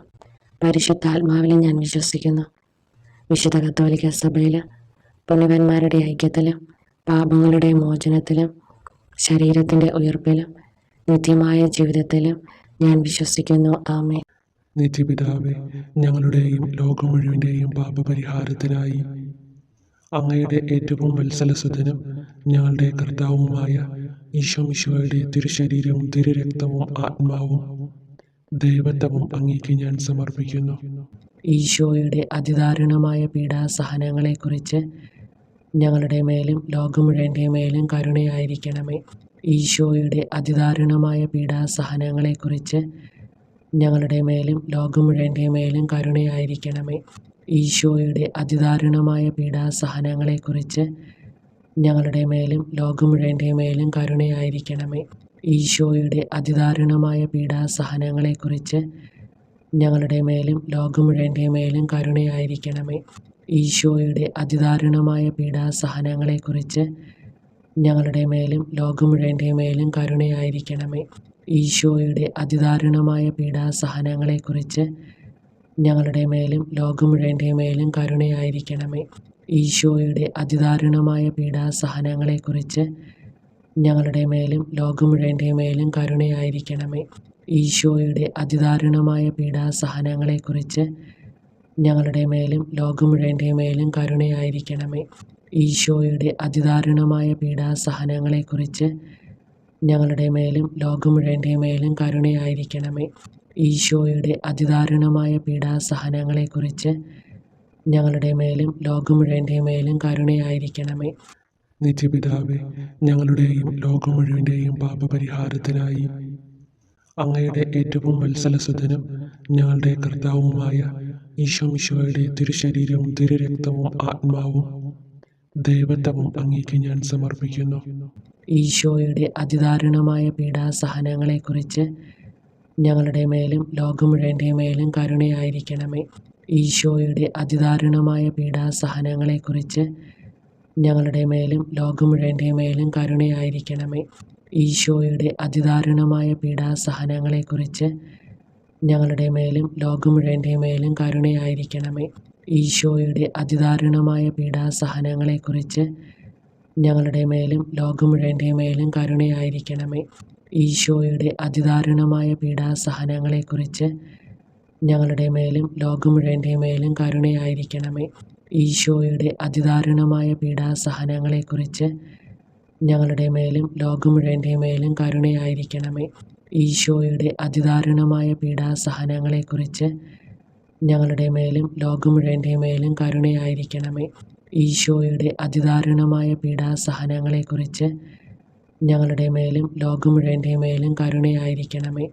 പരിശുദ്ധാത്മാവിലും ഞാൻ വിശ്വസിക്കുന്നു. വിശുദ്ധ കത്തോലിക്ക സഭയിൽ പുണ്യവാന്മാരുടെ ഐക്യത്തിലും പാപങ്ങളുടെ മോചനത്തിലും ശരീരത്തിൻ്റെ ഉയർപ്പിലും നിത്യമായ ജീവിതത്തിലും ഞാൻ വിശ്വസിക്കുന്നു. ആമേൻ. നിത്യപിതാവേ, ഞങ്ങളുടെയും ലോകം മുഴുവൻ്റെയും പാപപരിഹാരത്തിനായി അങ്ങയുടെ ഏറ്റവും വത്സലസുതനും ഞങ്ങളുടെ കർത്താവുമായ ഈശോ മിശിഹായുടെ തിരുശരീരവും തിരുരക്തവും ആത്മാവും ദൈവത്വവും അങ്ങേക്ക് ഞാൻ സമർപ്പിക്കുന്നു. ഈശോയുടെ അതിദാരുണമായ പീഡാസഹനങ്ങളെക്കുറിച്ച് ഞങ്ങളുടെ മേലും ലോകം മുഴുവൻ്റെ മേലും കരുണയായിരിക്കണമേ. ഈശോയുടെ അതിദാരുണമായ പീഡാസഹനങ്ങളെക്കുറിച്ച് ഞങ്ങളുടെ മേലും ലോകം മുഴുവൻ്റെ മേലും കരുണയായിരിക്കണമേ. ഈശോയുടെ അതിദാരുണമായ പീഡാസഹനങ്ങളെക്കുറിച്ച് ഞങ്ങളുടെ മേലും ലോകം മുഴുവൻ്റെ മേലും കരുണയായിരിക്കണമേ. ഈശോയുടെ അതിദാരുണമായ പീഡാസഹനങ്ങളെക്കുറിച്ച് ഞങ്ങളുടെ മേലും ലോകം മുഴുവൻ്റെ മേലും കരുണയായിരിക്കണമേ. ഈശോയുടെ അതിദാരുണമായ പീഡാസഹനങ്ങളെക്കുറിച്ച് ഞങ്ങളുടെ മേലും ലോകം മുഴുവൻ്റെ മേലും കരുണയായിരിക്കണമേ. ഈശോയുടെ അതിദാരുണമായ പീഡാസഹനങ്ങളെക്കുറിച്ച് ഞങ്ങളുടെ മേലും ലോകം മുഴുവൻ്റെ മേലും കരുണയായിരിക്കണമേ. ഈശോയുടെ അതിദാരുണമായ പീഡാസഹനങ്ങളെക്കുറിച്ച് ഞങ്ങളുടെ മേലും ലോകം മുഴുവൻ്റെ മേലും കരുണയായിരിക്കണമേ. ഈശോയുടെ അതിദാരുണമായ പീഡാസഹനങ്ങളെക്കുറിച്ച് ഞങ്ങളുടെ മേലും ലോകം മുഴുവൻ്റെ മേലും കരുണയായിരിക്കണമേ. ഈശോയുടെ അതിദാരുണമായ പീഡാസഹനങ്ങളെക്കുറിച്ച് ഞങ്ങളുടെ മേലും ലോകം മുഴുവൻ്റെ മേലും കരുണയായിരിക്കണമേ. ഈശോയുടെ അതിദാരുണമായ പീഡാസഹനങ്ങളെക്കുറിച്ച് ഞങ്ങളുടെ മേലും ലോകം മുഴുവൻ്റെ മേലും കരുണയായിരിക്കണമേ. നിത്യപിതാവേ, ഞങ്ങളുടെയും ലോകം മുഴുവൻ്റെയും പാപപരിഹാരത്തിനായി അങ്ങയുടെ ഏറ്റവും വത്സലസുതനും ഞങ്ങളുടെ കർത്താവുമായ ഈശോ മിശിഹായുടെ തിരുശരീരവും തിരുരക്തവും ആത്മാവും ദൈവത്വവും അങ്ങേക്ക് ഞാൻ സമർപ്പിക്കുന്നു. ഈശോയുടെ അതിദാരുണമായ പീഡാസഹനങ്ങളെക്കുറിച്ച് ഞങ്ങളുടെ മേലും ലോകം മുഴുവൻ്റെ മേലും കരുണയായിരിക്കണമേ. ഈശോയുടെ അതിദാരുണമായ പീഡാസഹനങ്ങളെക്കുറിച്ച് ഞങ്ങളുടെ മേലും ലോകം മുഴുവൻ്റെ മേലും കരുണയായിരിക്കണമേ. ഈശോയുടെ അതിദാരുണമായ പീഡാസഹനങ്ങളെക്കുറിച്ച് ഞങ്ങളുടെ മേലും ലോകം മുഴുവൻ്റെ മേലും കരുണയായിരിക്കണമേ. ഈശോയുടെ അതിദാരുണമായ പീഡാസഹനങ്ങളെക്കുറിച്ച് ഞങ്ങളുടെ മേലും ലോകം മുഴുവൻ്റെ മേലും കരുണയായിരിക്കണമേ. ഈശോയുടെ അതിദാരുണമായ പീഡാസഹനങ്ങളെക്കുറിച്ച് ഞങ്ങളുടെ മേലും ലോകം മുഴുവൻ്റെ മേലും കരുണയായിരിക്കണമേ. ഈശോയുടെ അതിദാരുണമായ പീഡാസഹനങ്ങളെക്കുറിച്ച് ഞങ്ങളുടെ മേലും ലോകം മുഴുവൻ്റെ മേലും കരുണയായിരിക്കണമേ. ഈശോയുടെ അതിദാരുണമായ പീഡാസഹനങ്ങളെക്കുറിച്ച് ഞങ്ങളുടെ മേലും ലോകം മുഴുവൻ്റെ മേലും കരുണയായിരിക്കണമേ. ഈശോയുടെ അതിദാരുണമായ പീഡാസഹനങ്ങളെക്കുറിച്ച് ഞങ്ങളുടെ മേലും ലോകം മുഴുവൻ്റെ മേലും കരുണയായിരിക്കണമേ.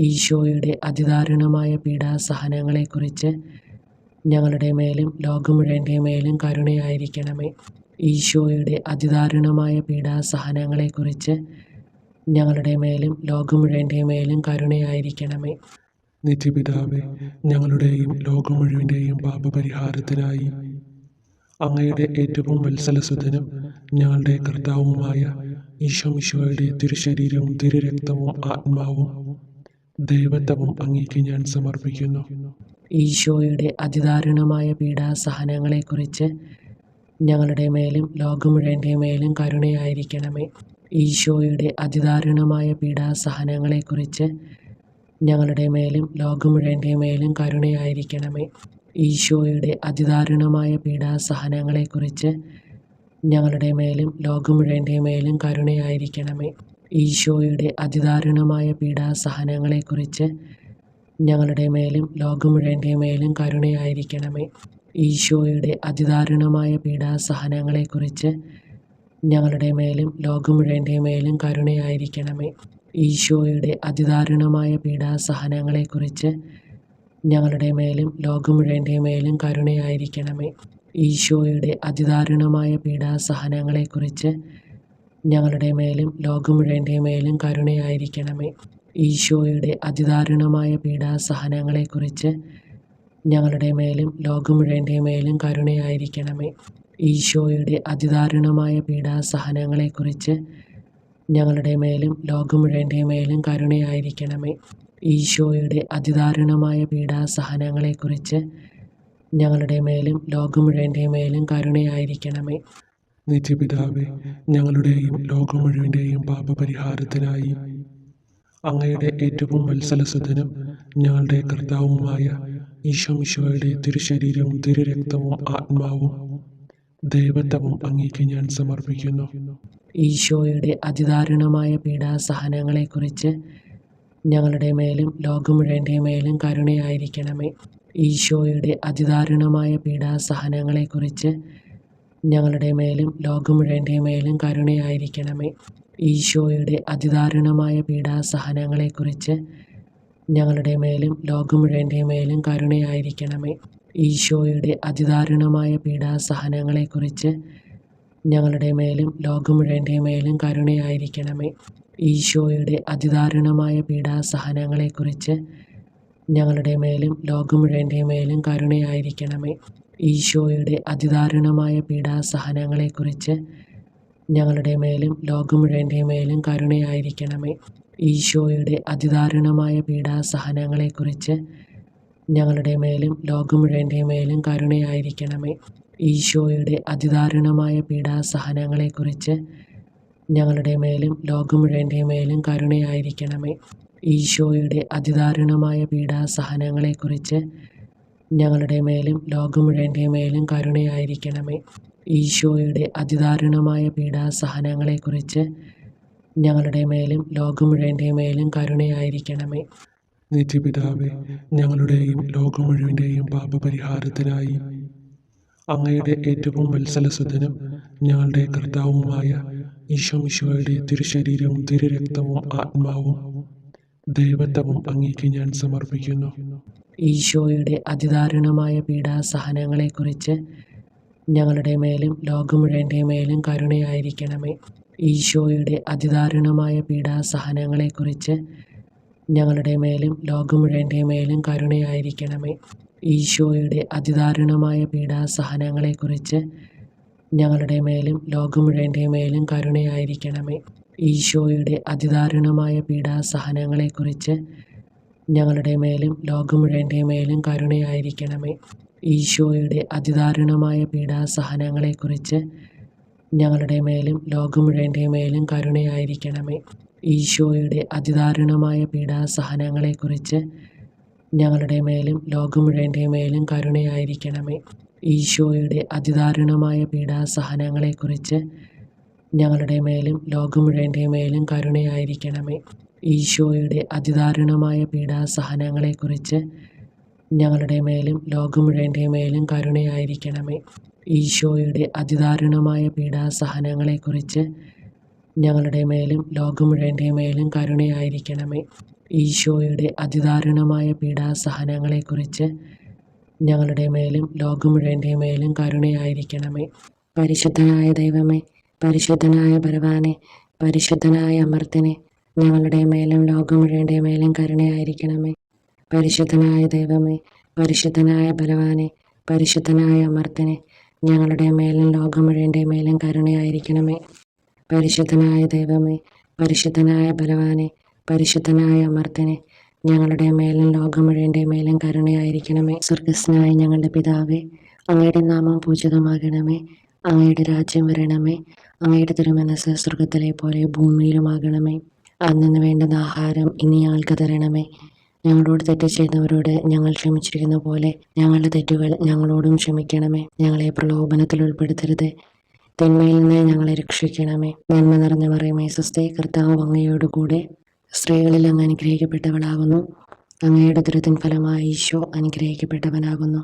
ഈശോയുടെ അതിദാരുണമായ പീഡാസഹനങ്ങളെക്കുറിച്ച് ഞങ്ങളുടെ മേലും ലോകം മുഴുവൻ്റെ മേലും കരുണയായിരിക്കണമേ. ഈശോയുടെ അതിദാരുണമായ പീഡാസഹനങ്ങളെക്കുറിച്ച് ഞങ്ങളുടെ മേലും ലോകം മുഴുവൻ്റെ മേലും കരുണയായിരിക്കണമേ. നിത്യപിതാവേ, ഞങ്ങളുടെയും ലോകം മുഴുവൻ്റെയും പാപപരിഹാരത്തിനായി അങ്ങയുടെ ഏറ്റവും വത്സലസുതനും ഞങ്ങളുടെ കർത്താവുമായ ഈശോ മിശിഹായുടെ തിരുശരീരവും തിരുരക്തവും ആത്മാവും ദൈവത്വവും അങ്ങേക്ക് ഞാൻ സമർപ്പിക്കുന്നു. ഈശോയുടെ അതിദാരുണമായ പീഡാസഹനങ്ങളെക്കുറിച്ച് ഞങ്ങളുടെ മേലും ലോകം മുഴുവൻ്റെ മേലും കരുണയായിരിക്കണമേ. ഈശോയുടെ അതിദാരുണമായ പീഡാസഹനങ്ങളെക്കുറിച്ച് ഞങ്ങളുടെ മേലും ലോകം മുഴുവൻ്റെ മേലും കരുണയായിരിക്കണമേ. ഈശോയുടെ അതിദാരുണമായ പീഡാസഹനങ്ങളെക്കുറിച്ച് ഞങ്ങളുടെ മേലും ലോകം മുഴുവൻ്റെ മേലും കരുണയായിരിക്കണമേ. ഈശോയുടെ അതിദാരുണമായ പീഡാസഹനങ്ങളെക്കുറിച്ച് ഞങ്ങളുടെ മേലും ലോകം മുഴുവൻ്റെ മേലും കരുണയായിരിക്കണമേ. ഈശോയുടെ അതിദാരുണമായ പീഡാസഹനങ്ങളെക്കുറിച്ച് ഞങ്ങളുടെ മേലും ലോകം മുഴുവൻ്റെ മേലും കരുണയായിരിക്കണമേ. ഈശോയുടെ അതിദാരുണമായ പീഡാസഹനങ്ങളെക്കുറിച്ച് ഞങ്ങളുടെ മേലും ലോകം മുഴുവൻ്റെ മേലും കരുണയായിരിക്കണമേ. ഈശോയുടെ അതിദാരുണമായ പീഡാസഹനങ്ങളെക്കുറിച്ച് ഞങ്ങളുടെ മേലും ലോകം മുഴുവൻ്റെ മേലും കരുണയായിരിക്കണമേ. ഈശോയുടെ അതിദാരുണമായ പീഡാസഹനങ്ങളെക്കുറിച്ച് ഞങ്ങളുടെ മേലും ലോകം മുഴുവൻ്റെ മേലും കരുണയായിരിക്കണമേ. ഈശോയുടെ അതിദാരുണമായ പീഡാസഹനങ്ങളെക്കുറിച്ച് ഞങ്ങളുടെ മേലും ലോകം മുഴുവൻ്റെ മേലും കരുണയായിരിക്കണമേ. ഈശോയുടെ അതിദാരുണമായ പീഡാസഹനങ്ങളെക്കുറിച്ച് ഞങ്ങളുടെ മേലും ലോകം മുഴുവൻ്റെ മേലും കരുണയായിരിക്കണമേ. നിത്യപിതാവേ, ഞങ്ങളുടെയും ലോകം മുഴുവൻ്റെയും പാപപരിഹാരത്തിനായി അങ്ങയുടെ ഏറ്റവും വത്സലസുതനും ഞങ്ങളുടെ കർത്താവുമായ ഈശോമിശിഹായുടെ തിരുശരീരവും തിരുരക്തവും ആത്മാവും ദൈവത്വവും അങ്ങേക്ക് ഞാൻ സമർപ്പിക്കുന്നു. ഈശോയുടെ അതിദാരുണമായ പീഡാസഹനങ്ങളെക്കുറിച്ച് ഞങ്ങളുടെ മേലും ലോകം മുഴുവൻ്റെ മേലും കരുണയായിരിക്കണമേ. ഈശോയുടെ അതിദാരുണമായ പീഡാസഹനങ്ങളെക്കുറിച്ച് ഞങ്ങളുടെ മേലും ലോകം മുഴുവൻ്റെ മേലും കരുണയായിരിക്കണമേ. ഈശോയുടെ അതിദാരുണമായ പീഡാസഹനങ്ങളെക്കുറിച്ച് ഞങ്ങളുടെ മേലും ലോകം മുഴുവൻ്റെ മേലും കരുണയായിരിക്കണമേ. ഈശോയുടെ അതിദാരുണമായ പീഡാസഹനങ്ങളെക്കുറിച്ച് ഞങ്ങളുടെ മേലും ലോകം മുഴുവൻ്റെ മേലും കരുണയായിരിക്കണമേ. ഈശോയുടെ അതിദാരുണമായ പീഡാസഹനങ്ങളെക്കുറിച്ച് ഞങ്ങളുടെ മേലും ലോകം മുഴുവൻ്റെ മേലും കരുണയായിരിക്കണമേ. ഈശോയുടെ അതിദാരുണമായ പീഡാസഹനങ്ങളെക്കുറിച്ച് ഞങ്ങളുടെ മേലും ലോകം മുഴുവൻ്റെ മേലും കരുണയായിരിക്കണമേ. ഈശോയുടെ അതിദാരുണമായ പീഡാസഹനങ്ങളെക്കുറിച്ച് ഞങ്ങളുടെ മേലും ലോകം മുഴുവൻ്റെ മേലും കരുണയായിരിക്കണമേ. ഈശോയുടെ അതിദാരുണമായ പീഡാസഹനങ്ങളെക്കുറിച്ച് ഞങ്ങളുടെ മേലും ലോകം മുഴുവൻ്റെ മേലും കരുണയായിരിക്കണമേ. ഈശോയുടെ അതിദാരുണമായ പീഡാസഹനങ്ങളെക്കുറിച്ച് ഞങ്ങളുടെ മേലും ലോകം മുഴുവൻ്റെ മേലും കരുണയായിരിക്കണമേ. ഈശോയുടെ അതിദാരുണമായ പീഡാസഹനങ്ങളെക്കുറിച്ച് ഞങ്ങളുടെ മേലും ലോകം മുഴുവൻ്റെ മേലും കരുണയായിരിക്കണമേ. നിത്യപിതാവേ, ഞങ്ങളുടെയും ലോകം മുഴുവൻ്റെയും പാപപരിഹാരത്തിനായി അങ്ങയുടെ ഏറ്റവും വത്സലസുതനും ഞങ്ങളുടെ കർത്താവുമായ ഈശോമിശിഹായുടെ തിരുശരീരവും തിരുരക്തവും ആത്മാവും ദൈവത്വവും അങ്ങേക്ക് ഞാൻ സമർപ്പിക്കുന്നു. ഈശോയുടെ അതിദാരുണമായ പീഡാസഹനങ്ങളെക്കുറിച്ച് ഞങ്ങളുടെ മേലും ലോകം മുഴുവൻ്റെ മേലും കരുണയായിരിക്കണമേ. ഈശോയുടെ അതിദാരുണമായ പീഡാസഹനങ്ങളെക്കുറിച്ച് ഞങ്ങളുടെ മേലും ലോകം മുഴുവൻ്റെ മേലും കരുണയായിരിക്കണമേ. ഈശോയുടെ അതിദാരുണമായ പീഡാസഹനങ്ങളെക്കുറിച്ച് ഞങ്ങളുടെ മേലും ലോകം മുഴുവൻ്റെ മേലും കരുണയായിരിക്കണമേ. ഈശോയുടെ അതിദാരുണമായ പീഡാസഹനങ്ങളെക്കുറിച്ച് ഞങ്ങളുടെ മേലും ലോകം മുഴുവൻ്റെ മേലും കരുണയായിരിക്കണമേ. ഈശോയുടെ അതിദാരുണമായ പീഡാസഹനങ്ങളെക്കുറിച്ച് ഞങ്ങളുടെ മേലും ലോകം മുഴുവൻ്റെ മേലും കരുണയായിരിക്കണമേ. ഈശോയുടെ അതിദാരുണമായ പീഡാസഹനങ്ങളെക്കുറിച്ച് ഞങ്ങളുടെ മേലും ലോകം മുഴുവൻ്റെ മേലും കരുണയായിരിക്കണമേ. ഈശോയുടെ അതിദാരുണമായ പീഡാസഹനങ്ങളെക്കുറിച്ച് ഞങ്ങളുടെ മേലും ലോകം മുഴുവൻ്റെ മേലും കരുണയായിരിക്കണമേ. ഈശോയുടെ അതിദാരുണമായ പീഡാസഹനങ്ങളെക്കുറിച്ച് ഞങ്ങളുടെ മേലും ലോകം മുഴുവൻ്റെ മേലും കരുണയായിരിക്കണമേ. ഈശോയുടെ അതിദാരുണമായ പീഡാസഹനങ്ങളെക്കുറിച്ച് ഞങ്ങളുടെ മേലും ലോകം മുഴുവൻ്റെ മേലും കരുണയായിരിക്കണമേ. ഈശോയുടെ അതിദാരുണമായ പീഡാസഹനങ്ങളെക്കുറിച്ച് ഞങ്ങളുടെ മേലും ലോകം മുഴുവൻ്റെ മേലും കരുണയായിരിക്കണമേ. പരിശുദ്ധനായ ദൈവമേ, പരിശുദ്ധനായ ബലവാനെ, പരിശുദ്ധനായ അമർത്തിനെ, ഞങ്ങളുടെ മേലും ലോകം മുഴുവൻ്റെ മേലും കരുണയായിരിക്കണമേ. പരിശുദ്ധനായ ദൈവമേ, പരിശുദ്ധനായ ബലവാനെ, പരിശുദ്ധനായ അമർത്തിനെ, ഞങ്ങളുടെ മേലും ലോകം മുഴുവൻ്റെ മേലും കരുണയായിരിക്കണമേ. പരിശുദ്ധനായ ദൈവമേ, പരിശുദ്ധനായ ബലവാനെ, പരിശുദ്ധനായ അമർത്തിനെ, ഞങ്ങളുടെ മേലും ലോകം മുഴുവൻ്റെ മേലും കരുണയായിരിക്കണമേ. സ്വർഗസ്നായ ഞങ്ങളുടെ പിതാവേ, അങ്ങയുടെ നാമം പൂജിതമാകണമേ. അങ്ങയുടെ രാജ്യം വരണമേ. അങ്ങയുടെ തിരുമനസ് സ്വർഗത്തിലെ പോലെ ഭൂമിയിലുമാകണമേ. അന്നു വേണ്ടുന്ന ആഹാരം ഇനി ഞങ്ങൾക്ക് തരണമേ. ഞങ്ങളോട് തെറ്റ് ചെയ്യുന്നവരോട് ഞങ്ങൾ ക്ഷമിച്ചിരിക്കുന്ന പോലെ ഞങ്ങളുടെ തെറ്റുകൾ ഞങ്ങളോടും ക്ഷമിക്കണമേ. ഞങ്ങളെ പ്രലോഭനത്തിൽ ഉൾപ്പെടുത്തരുത്, തിന്മയിൽ നിന്ന് ഞങ്ങളെ രക്ഷിക്കണമേ. നന്മ നിറഞ്ഞ മറിയമേ സ്വസ്തി, കർത്താവ് അങ്ങയോടുകൂടെ സ്ത്രീകളിൽ അങ്ങ് അനുഗ്രഹിക്കപ്പെട്ടവളാകുന്നു. അങ്ങയുടെ ദുരിതത്തിൻ ഫലമായി ഈശോ അനുഗ്രഹിക്കപ്പെട്ടവനാകുന്നു.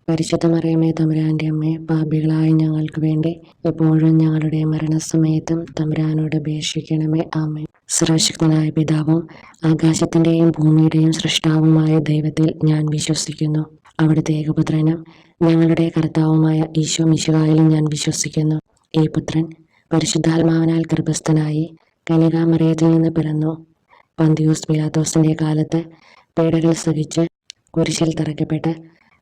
പരിശുദ്ധ മറിയമേ തമ്പുരാൻ്റെ അമ്മേ, പാപികളായ ഞങ്ങൾക്ക് വേണ്ടി എപ്പോഴും ഞങ്ങളുടെ മരണസമയത്തും തമ്പുരാനോട് അപേക്ഷിക്കണമേ. ആമേൻ. സർവശക്തനായ പിതാവും ആകാശത്തിൻ്റെയും ഭൂമിയുടെയും സൃഷ്ടാവുമായ ദൈവത്തിൽ ഞാൻ വിശ്വസിക്കുന്നു. അവിടുത്തെ ഏകപുത്രനും ഞങ്ങളുടെ കർത്താവുമായ ഈശോ മിശിഹായിലും ഞാൻ വിശ്വസിക്കുന്നു. ഈ പുത്രൻ പരിശുദ്ധാത്മാവിനാൽ ഗർഭസ്ഥനായി കന്യകാമറിയത്തിൽ നിന്ന് പിറന്നു. പന്തിയൂസ് പിലാത്തോസിൻ്റെ കാലത്ത് പീഡകൾ സഹിച്ച് കുരിശിൽ തറയ്ക്കപ്പെട്ട്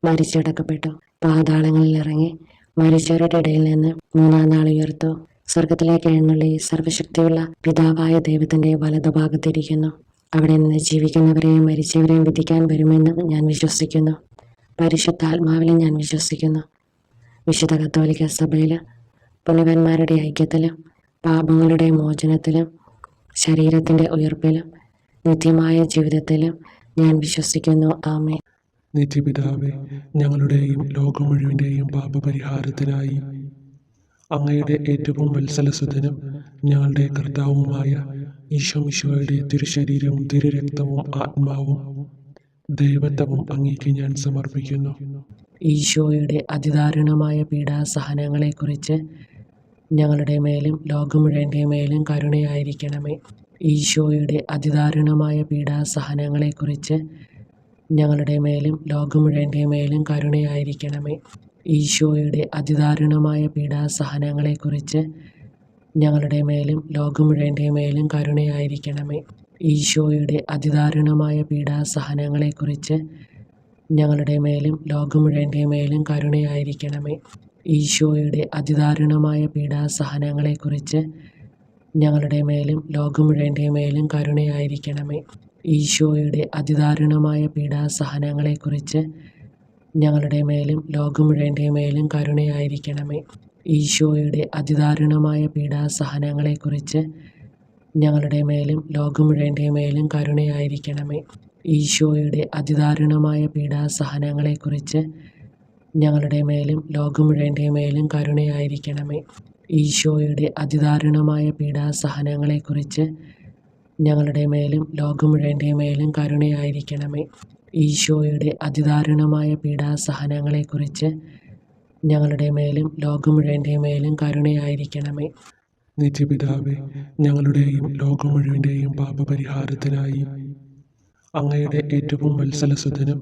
മരിച്ചടക്കപ്പെട്ടു. പാതാളങ്ങളിൽ ഇറങ്ങി മരിച്ചവരുടെ ഇടയിൽ നിന്ന് മൂന്നാം നാൾ ഉയർത്തു. സ്വർഗത്തിലേക്ക് എഴുന്നള്ളി സർവശക്തിയുള്ള പിതാവായ ദൈവത്തിൻ്റെ വലതുഭാഗത്തിരിക്കുന്നു. അവിടെ നിന്ന് ജീവിക്കുന്നവരെയും മരിച്ചവരെയും വിധിക്കാൻ വരുമെന്നും ഞാൻ വിശ്വസിക്കുന്നു. പരിശുദ്ധാത്മാവിലും ഞാൻ വിശ്വസിക്കുന്നു. വിശുദ്ധ കത്തോലിക്ക സഭയിൽ പുണ്യവാന്മാരുടെ ഐക്യത്തിലും പാപങ്ങളുടെ മോചനത്തിലും ശരീരത്തിൻ്റെ ഉയർപ്പിലും നിത്യമായ ജീവിതത്തിലും ഞാൻ വിശ്വസിക്കുന്നു. ആമേൻ. നിത്യപിതാവേ, ഞങ്ങളുടെയും ലോകം മുഴുവൻ്റെയും പാപപരിഹാരത്തിനായി അങ്ങയുടെ ഏറ്റവും വത്സലസുതനും ഞങ്ങളുടെ കർത്താവുമായ ഈശോ മിശിഹായുടെ തിരുശരീരവും തിരുരക്തവും ആത്മാവും ദൈവത്വവും അങ്ങേക്ക് ഞാൻ സമർപ്പിക്കുന്നു. ഈശോയുടെ അതിദാരുണമായ പീഡാസഹനങ്ങളെക്കുറിച്ച് ഞങ്ങളുടെ മേലും ലോകം മുഴുവൻ്റെ മേലും കരുണയായിരിക്കണമേ. ഈശോയുടെ അതിദാരുണമായ പീഡാസഹനങ്ങളെക്കുറിച്ച് ഞങ്ങളുടെ മേലും ലോകം മുഴുവൻ്റെ മേലും കരുണയായിരിക്കണമേ. ഈശോയുടെ അതിദാരുണമായ പീഡാസഹനങ്ങളെക്കുറിച്ച് ഞങ്ങളുടെ മേലും ലോകം മുഴുവൻ്റെ മേലും കരുണയായിരിക്കണമേ. ഈശോയുടെ അതിദാരുണമായ പീഡാസഹനങ്ങളെക്കുറിച്ച് ഞങ്ങളുടെ മേലും ലോകം മുഴുവൻ്റെ മേലും കരുണയായിരിക്കണമേ. ഈശോയുടെ അതിദാരുണമായ പീഡാസഹനങ്ങളെക്കുറിച്ച് ഞങ്ങളുടെ മേലും ലോകം മുഴുവൻ്റെ മേലും കരുണയായിരിക്കണമേ. ഈശോയുടെ അതിദാരുണമായ പീഡാസഹനങ്ങളെക്കുറിച്ച് ഞങ്ങളുടെ മേലും ലോകം മുഴുവൻ്റെ മേലും കരുണയായിരിക്കണമേ. ഈശോയുടെ അതിദാരുണമായ പീഡാസഹനങ്ങളെക്കുറിച്ച് ഞങ്ങളുടെ മേലും ലോകം മുഴുവൻ്റെ മേലും കരുണയായിരിക്കണമേ. ഈശോയുടെ അതിദാരുണമായ പീഡാസഹനങ്ങളെക്കുറിച്ച് ഞങ്ങളുടെ മേലും ലോകം മുഴുവൻ്റെ മേലും കരുണയായിരിക്കണമേ. ഈശോയുടെ അതിദാരുണമായ പീഡാസഹനങ്ങളെക്കുറിച്ച് ഞങ്ങളുടെ മേലും ലോകം മുഴുവൻ്റെ മേലും കരുണയായിരിക്കണമേ. ഈശോയുടെ അതിദാരുണമായ പീഡാസഹനങ്ങളെക്കുറിച്ച് ഞങ്ങളുടെ മേലും ലോകം മുഴുവൻ്റെ മേലും കരുണയായിരിക്കണമേ. നിത്യപിതാവേ, ഞങ്ങളുടെയും ലോകം മുഴുവൻ്റെയും പാപപരിഹാരത്തിനായി അങ്ങയുടെ ഏറ്റവും വത്സലസുതനും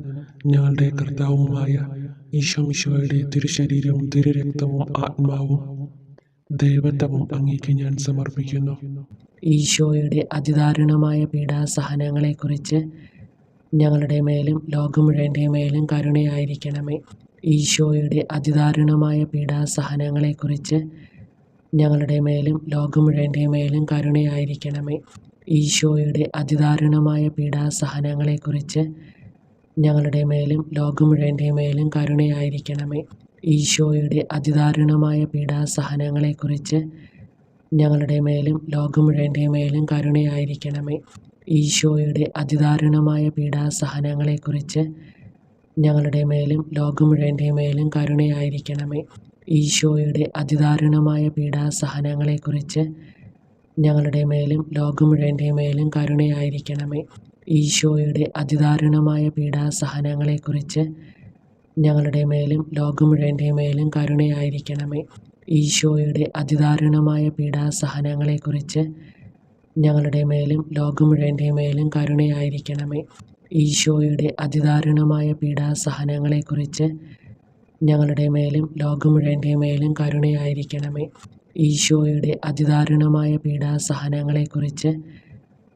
ഞങ്ങളുടെ കർത്താവുമായ ഈശോ മിശിഹായുടെ തിരുശരീരവും തിരുരക്തവും ആത്മാവും ദൈവത്വവും അങ്ങേക്ക് ഞാൻ സമർപ്പിക്കുന്നു. ഈശോയുടെ അതിദാരുണമായ പീഡാസഹനങ്ങളെക്കുറിച്ച് ഞങ്ങളുടെ മേലും ലോകം മുഴുവൻ്റെ മേലും കരുണയായിരിക്കണമേ. ഈശോയുടെ അതിദാരുണമായ പീഡാസഹനങ്ങളെക്കുറിച്ച് ഞങ്ങളുടെ മേലും ലോകം മുഴുവൻ്റെ മേലും കരുണയായിരിക്കണമേ. ഈശോയുടെ അതിദാരുണമായ പീഡാസഹനങ്ങളെക്കുറിച്ച് ഞങ്ങളുടെ മേലും ലോകം മുഴുവൻ്റെ മേലും കരുണയായിരിക്കണമേ. ഈശോയുടെ അതിദാരുണമായ പീഡാസഹനങ്ങളെക്കുറിച്ച് ഞങ്ങളുടെ മേലും ലോകം മുഴുവൻ്റെ മേലും കരുണയായിരിക്കണമേ. ഈശോയുടെ അതിദാരുണമായ പീഡാസഹനങ്ങളെക്കുറിച്ച് ഞങ്ങളുടെ മേലും ലോകം മുഴുവൻ്റെ മേലും കരുണയായിരിക്കണമേ. ഈശോയുടെ അതിദാരുണമായ പീഡാസഹനങ്ങളെക്കുറിച്ച് ഞങ്ങളുടെ മേലും ലോകം മുഴുവൻ്റെ മേലും കരുണയായിരിക്കണമേ. ഈശോയുടെ അതിദാരുണമായ പീഡാസഹനങ്ങളെക്കുറിച്ച് ഞങ്ങളുടെ മേലും ലോകം മുഴുവൻ്റെ മേലും കരുണയായിരിക്കണമേ. ഈശോയുടെ അതിദാരുണമായ പീഡാസഹനങ്ങളെക്കുറിച്ച് ഞങ്ങളുടെ മേലും ലോകം മുഴുവൻ്റെ മേലും കരുണയായിരിക്കണമേ. ഈശോയുടെ അതിദാരുണമായ പീഡാസഹനങ്ങളെക്കുറിച്ച് ഞങ്ങളുടെ മേലും ലോകം മുഴുവൻ്റെ മേലും കരുണയായിരിക്കണമേ. ഈശോയുടെ അതിദാരുണമായ പീഡാസഹനങ്ങളെക്കുറിച്ച്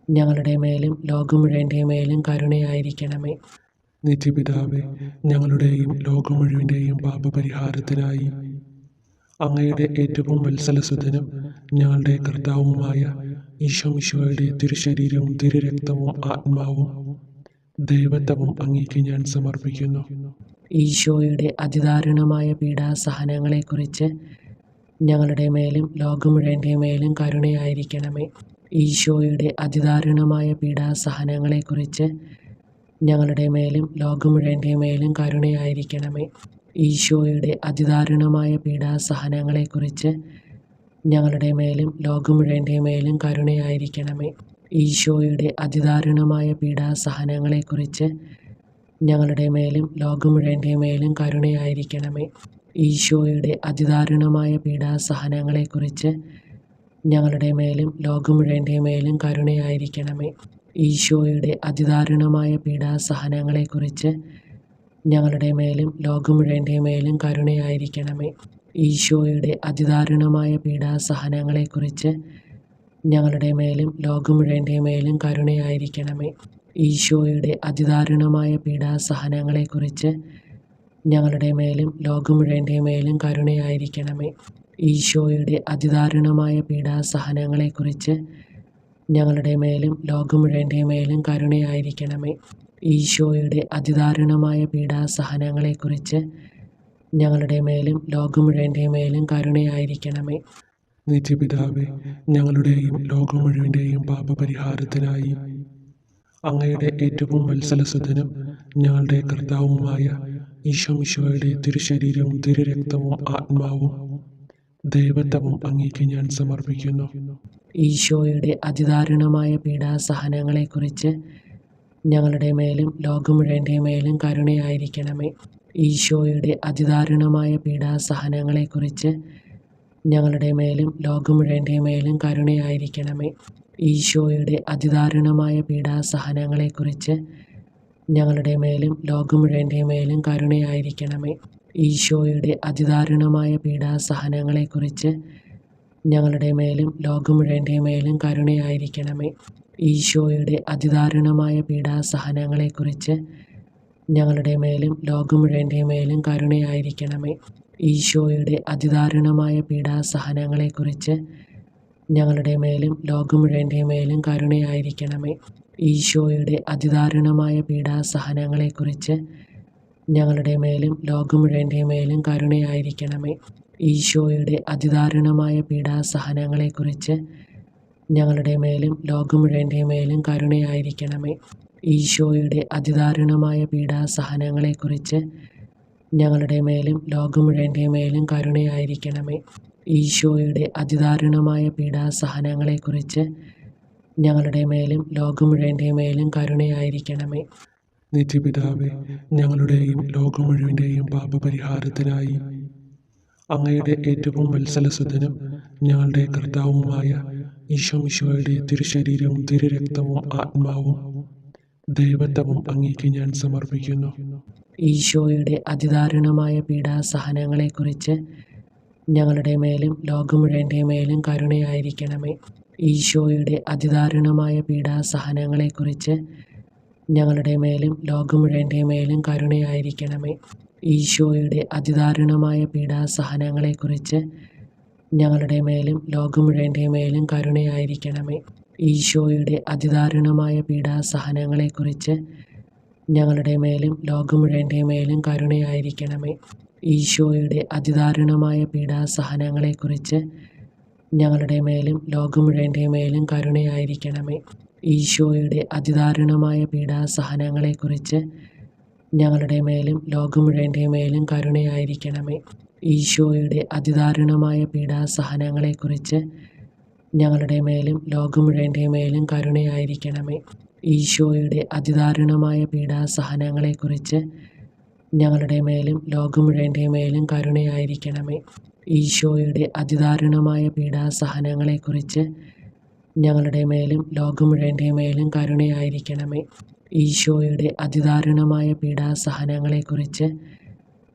ഞങ്ങളുടെ മേലും ലോകം മുഴുവൻ്റെ മേലും കരുണയായിരിക്കണമേ. നിത്യപിതാവേ, ഞങ്ങളുടെയും ലോകം മുഴുവൻ്റെയും പാപപരിഹാരത്തിനായി അങ്ങയുടെ ഏറ്റവും വത്സലസുതനും ഞങ്ങളുടെ കർത്താവുമായ ഈശോ മിശിഹായുടെ തിരുശരീരവും തിരുരക്തവും ആത്മാവും ദൈവത്വവും അങ്ങേക്ക് ഞാൻ സമർപ്പിക്കുന്നു. ഈശോയുടെ അതിദാരുണമായ പീഡാസഹനങ്ങളെക്കുറിച്ച് ഞങ്ങളുടെ മേലും ലോകം മുഴുവൻ്റെ മേലും കരുണയായിരിക്കണമേ. ഈശോയുടെ അതിദാരുണമായ പീഡാസഹനങ്ങളെക്കുറിച്ച് ഞങ്ങളുടെ മേലും ലോകം മുഴുവൻ്റെ മേലും കരുണയായിരിക്കണമേ. ഈശോയുടെ അതിദാരുണമായ പീഡാസഹനങ്ങളെക്കുറിച്ച് ഞങ്ങളുടെ മേലും ലോകം മുഴുവൻ്റെ മേലും കരുണയായിരിക്കണമേ. ഈശോയുടെ അതിദാരുണമായ പീഡാസഹനങ്ങളെക്കുറിച്ച് ഞങ്ങളുടെ മേലും ലോകം മുഴുവൻ്റെ മേലും കരുണയായിരിക്കണമേ. ഈശോയുടെ അതിദാരുണമായ പീഡാസഹനങ്ങളെക്കുറിച്ച് ഞങ്ങളുടെ മേലും ലോകം മുഴുവൻ്റെ മേലും കരുണയായിരിക്കണമേ. ഈശോയുടെ അതിദാരുണമായ പീഡാസഹനങ്ങളെക്കുറിച്ച് ഞങ്ങളുടെ മേലും ലോകം മുഴുവൻ്റെ മേലും കരുണയായിരിക്കണമേ. ഈശോയുടെ അതിദാരുണമായ പീഡാസഹനങ്ങളെക്കുറിച്ച് ഞങ്ങളുടെ മേലും ലോകം മുഴുവൻ്റെ മേലും കരുണയായിരിക്കണമേ. ഈശോയുടെ അതിദാരുണമായ പീഡാസഹനങ്ങളെക്കുറിച്ച് ഞങ്ങളുടെ മേലും ലോകം മുഴുവൻ്റെ മേലും കരുണയായിരിക്കണമേ. ഈശോയുടെ അതിദാരുണമായ പീഡാസഹനങ്ങളെക്കുറിച്ച് ഞങ്ങളുടെ മേലും ലോകം മുഴുവൻ്റെ മേലും കരുണയായിരിക്കണമേ. ഈശോയുടെ അതിദാരുണമായ പീഡാസഹനങ്ങളെക്കുറിച്ച് ഞങ്ങളുടെ മേലും ലോകം മുഴുവൻ്റെ മേലും കരുണയായിരിക്കണമേ. നിത്യപിതാവേ, ഞങ്ങളുടെയും ലോകം മുഴുവൻ്റെയും പാപപരിഹാരത്തിനായി അങ്ങയുടെ ഏറ്റവും വത്സലസുതനും ഞങ്ങളുടെ കർത്താവുമായ ഈശോമിശിഹായുടെ തിരുശരീരവും തിരുരക്തവും ആത്മാവും ദൈവത്വവും അങ്ങേക്ക് ഞാൻ സമർപ്പിക്കുന്നു. ഈശോയുടെ അതിദാരുണമായ പീഡാസഹനങ്ങളെക്കുറിച്ച് ഞങ്ങളുടെ മേലും ലോകം മുഴുവൻ്റെ മേലും കരുണയായിരിക്കണമേ. ഈശോയുടെ അതിദാരുണമായ പീഡാസഹനങ്ങളെക്കുറിച്ച് ഞങ്ങളുടെ മേലും ലോകം മുഴുവൻ്റെ മേലും കരുണയായിരിക്കണമേ. ഈശോയുടെ അതിദാരുണമായ പീഡാസഹനങ്ങളെക്കുറിച്ച് ഞങ്ങളുടെ മേലും ലോകം മുഴുവൻ്റെ മേലും കരുണയായിരിക്കണമേ. ഈശോയുടെ അതിദാരുണമായ പീഡാസഹനങ്ങളെക്കുറിച്ച് ഞങ്ങളുടെ മേലും ലോകം മുഴുവൻ്റെ മേലും കരുണയായിരിക്കണമേ. ഈശോയുടെ അതിദാരുണമായ പീഡാസഹനങ്ങളെക്കുറിച്ച് ഞങ്ങളുടെ മേലും ലോകം മുഴുവൻ്റെ മേലും കരുണയായിരിക്കണമേ. ഈശോയുടെ അതിദാരുണമായ പീഡാസഹനങ്ങളെക്കുറിച്ച് ഞങ്ങളുടെ മേലും ലോകം മുഴുവൻ്റെ മേലും കരുണയായിരിക്കണമേ. ഈശോയുടെ അതിദാരുണമായ പീഡാസഹനങ്ങളെക്കുറിച്ച് ഞങ്ങളുടെ മേലും ലോകം മുഴുവൻ്റെ മേലും കരുണയായിരിക്കണമേ. ഈശോയുടെ അതിദാരുണമായ പീഡാസഹനങ്ങളെക്കുറിച്ച് ഞങ്ങളുടെ മേലും ലോകം മുഴുവൻ്റെ മേലും കരുണയായിരിക്കണമേ. ഈശോയുടെ അതിദാരുണമായ പീഡാസഹനങ്ങളെക്കുറിച്ച് ഞങ്ങളുടെ മേലും ലോകം മുഴുവൻ്റെ മേലും കരുണയായിരിക്കണമേ. ഈശോയുടെ അതിദാരുണമായ പീഡാസഹനങ്ങളെക്കുറിച്ച് ഞങ്ങളുടെ മേലും ലോകം മുഴുവൻ്റെ മേലും കരുണയായിരിക്കണമേ. നിത്യപിതാവേ, ഞങ്ങളുടെയും ലോകം മുഴുവൻ്റെയും പാപപരിഹാരത്തിനായി അങ്ങയുടെ ഏറ്റവും വത്സലസുതനും ഞങ്ങളുടെ കർത്താവുമായ ഈശോമിശിഹായുടെ തിരുശരീരവും തിരുരക്തവും ആത്മാവും ദൈവത്വവും അങ്ങേക്ക് ഞാൻ സമർപ്പിക്കുന്നു. ഈശോയുടെ അതിദാരുണമായ പീഡാസഹനങ്ങളെക്കുറിച്ച് ഞങ്ങളുടെ മേലും ലോകം മുഴുവൻ്റെ മേലും കരുണയായിരിക്കണമേ. ഈശോയുടെ അതിദാരുണമായ പീഡാസഹനങ്ങളെക്കുറിച്ച് ഞങ്ങളുടെ മേലും ലോകം മുഴുവൻ്റെ മേലും കരുണയായിരിക്കണമേ. ഈശോയുടെ അതിദാരുണമായ പീഡാസഹനങ്ങളെക്കുറിച്ച് ഞങ്ങളുടെ മേലും ലോകം മുഴുവൻ്റെ മേലും കരുണയായിരിക്കണമേ. ഈശോയുടെ അതിദാരുണമായ പീഡാസഹനങ്ങളെക്കുറിച്ച് ഞങ്ങളുടെ മേലും ലോകം മുഴുവൻ്റെ മേലും കരുണയായിരിക്കണമേ. ഈശോയുടെ അതിദാരുണമായ പീഡാസഹനങ്ങളെക്കുറിച്ച് ഞങ്ങളുടെ മേലും ലോകം മുഴുവൻ്റെ മേലും കരുണയായിരിക്കണമേ. ഈശോയുടെ അതിദാരുണമായ പീഡാസഹനങ്ങളെക്കുറിച്ച് ഞങ്ങളുടെ മേലും ലോകം മുഴുവൻ്റെ മേലും കരുണയായിരിക്കണമേ. ഈശോയുടെ അതിദാരുണമായ പീഡാസഹനങ്ങളെക്കുറിച്ച് ഞങ്ങളുടെ മേലും ലോകം മുഴുവൻ്റെ മേലും കരുണയായിരിക്കണമേ. ഈശോയുടെ അതിദാരുണമായ പീഡാസഹനങ്ങളെക്കുറിച്ച് ഞങ്ങളുടെ മേലും ലോകം മുഴുവൻ്റെ മേലും കരുണയായിരിക്കണമേ. ഈശോയുടെ അതിദാരുണമായ പീഡാസഹനങ്ങളെക്കുറിച്ച് ഞങ്ങളുടെ മേലും ലോകം മുഴുവൻ്റെ മേലും കരുണയായിരിക്കണമേ. ഈശോയുടെ അതിദാരുണമായ പീഡാസഹനങ്ങളെക്കുറിച്ച്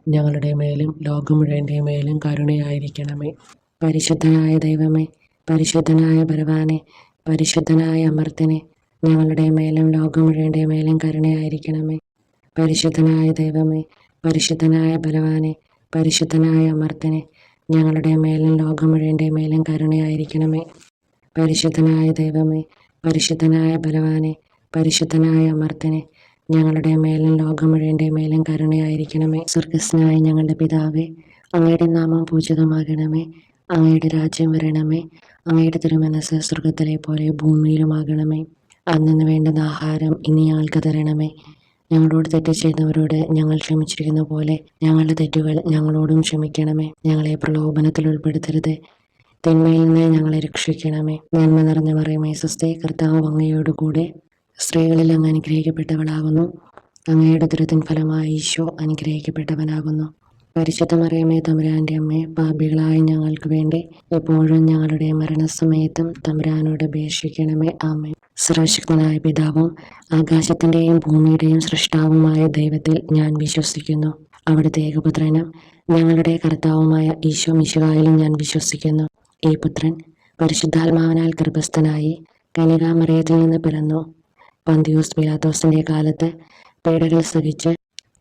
ഞങ്ങളുടെ മേലും ലോകം മുഴുവൻ്റെ മേലും കരുണയായിരിക്കണമേ. പരിശുദ്ധനായ ദൈവമേ, പരിശുദ്ധനായ ബലവാനെ, പരിശുദ്ധനായ അമർത്തിനെ, ഞങ്ങളുടെ മേലും ലോകം മുഴുവൻ്റെ മേലും കരുണയായിരിക്കണമേ. പരിശുദ്ധനായ ദൈവമേ, പരിശുദ്ധനായ ബലവാനെ, പരിശുദ്ധനായ അമർത്തിനെ, ഞങ്ങളുടെ മേലും ലോകം മുഴുവൻ്റെ മേലും കരുണയായിരിക്കണമേ. പരിശുദ്ധനായ ദൈവമേ, പരിശുദ്ധനായ ബലവാനെ, പരിശുദ്ധനായ അമർത്തിനെ, ഞങ്ങളുടെ മേലും ലോകം മുഴുവൻ്റെ മേലും കരുണയായിരിക്കണമേ. സ്വർഗസ്നായ ഞങ്ങളുടെ പിതാവേ, അങ്ങയുടെ നാമം പൂജിതമാകണമേ. അങ്ങയുടെ രാജ്യം വരണമേ. അങ്ങയുടെ തിരുമനസ് സ്വർഗത്തിലെ പോലെ ഭൂമിയിലുമാകണമേ. അന്നു വേണ്ടുന്ന ആഹാരം ഇനി ഞങ്ങൾക്ക് തരണമേ. ഞങ്ങളോട് തെറ്റ് ചെയ്യുന്നവരോട് ഞങ്ങൾ ക്ഷമിച്ചിരിക്കുന്ന പോലെ ഞങ്ങളുടെ തെറ്റുകൾ ഞങ്ങളോടും ക്ഷമിക്കണമേ. ഞങ്ങളെ പ്രലോഭനത്തിൽ ഉൾപ്പെടുത്തരുത്, തിന്മയിൽ നിന്ന് ഞങ്ങളെ രക്ഷിക്കണമേ. നന്മ നിറഞ്ഞ മറിയമേ സ്വസ്തി, കർത്താവ് അങ്ങയോടുകൂടെ സ്ത്രീകളിൽ അങ്ങ് അനുഗ്രഹിക്കപ്പെട്ടവളാകുന്നു. അങ്ങയുടെ ഉദരത്തിൻ ഫലമായി ഈശോ അനുഗ്രഹിക്കപ്പെട്ടവനാകുന്നു. പരിശുദ്ധ മറിയമേ തമ്പുരാൻ്റെ അമ്മേ, പാപികളായ ഞങ്ങൾക്ക് വേണ്ടി എപ്പോഴും ഞങ്ങളുടെ മരണസമയത്തും തമ്പുരാനോട് അപേക്ഷിക്കണമേ. ആമേൻ. സർവശക്തനായ പിതാവും ആകാശത്തിൻ്റെയും ഭൂമിയുടെയും സൃഷ്ടാവുമായ ദൈവത്തിൽ ഞാൻ വിശ്വസിക്കുന്നു. അവിടുത്തെ ഏകപുത്രനും ഞങ്ങളുടെ കർത്താവുമായ ഈശോ മിശിഹായിലും ഞാൻ വിശ്വസിക്കുന്നു. ഈ പുത്രൻ പരിശുദ്ധാത്മാവിനാൽ ഗർഭസ്ഥനായി കന്യകാമറിയത്തിൽ നിന്ന് പിറന്നു. പന്തിയൂസ് പിലാത്തോസിൻ്റെ കാലത്ത് പീഡകൾ സഹിച്ച്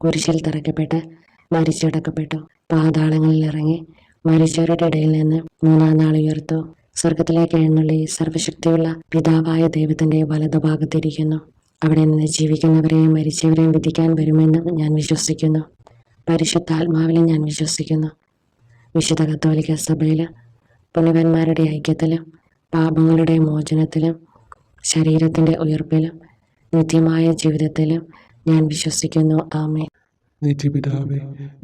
കുരിശിൽ തറയ്ക്കപ്പെട്ട് മരിച്ചടക്കപ്പെട്ടു. പാതാളങ്ങളിൽ ഇറങ്ങി മരിച്ചവരുടെ ഇടയിൽ നിന്ന് മൂന്നാം നാൾ ഉയർത്തു. സ്വർഗത്തിലേക്ക് എഴുന്നള്ളി സർവശക്തിയുള്ള പിതാവായ ദൈവത്തിൻ്റെ വലതുഭാഗത്തിരിക്കുന്നു. അവിടെ നിന്ന് ജീവിക്കുന്നവരെയും മരിച്ചവരെയും വിധിക്കാൻ വരുമെന്നും ഞാൻ വിശ്വസിക്കുന്നു. പരിശുദ്ധാത്മാവിലും ഞാൻ വിശ്വസിക്കുന്നു. വിശുദ്ധ കത്തോലിക്ക സഭയിൽ പുണ്യവാന്മാരുടെ ഐക്യത്തിലും പാപങ്ങളുടെ മോചനത്തിലും ശരീരത്തിൻ്റെ ഉയർപ്പിലും നിത്യമായ ജീവിതത്തിലും ഞാൻ വിശ്വസിക്കുന്നു. ആമേൻ. നിത്യപിതാവേ,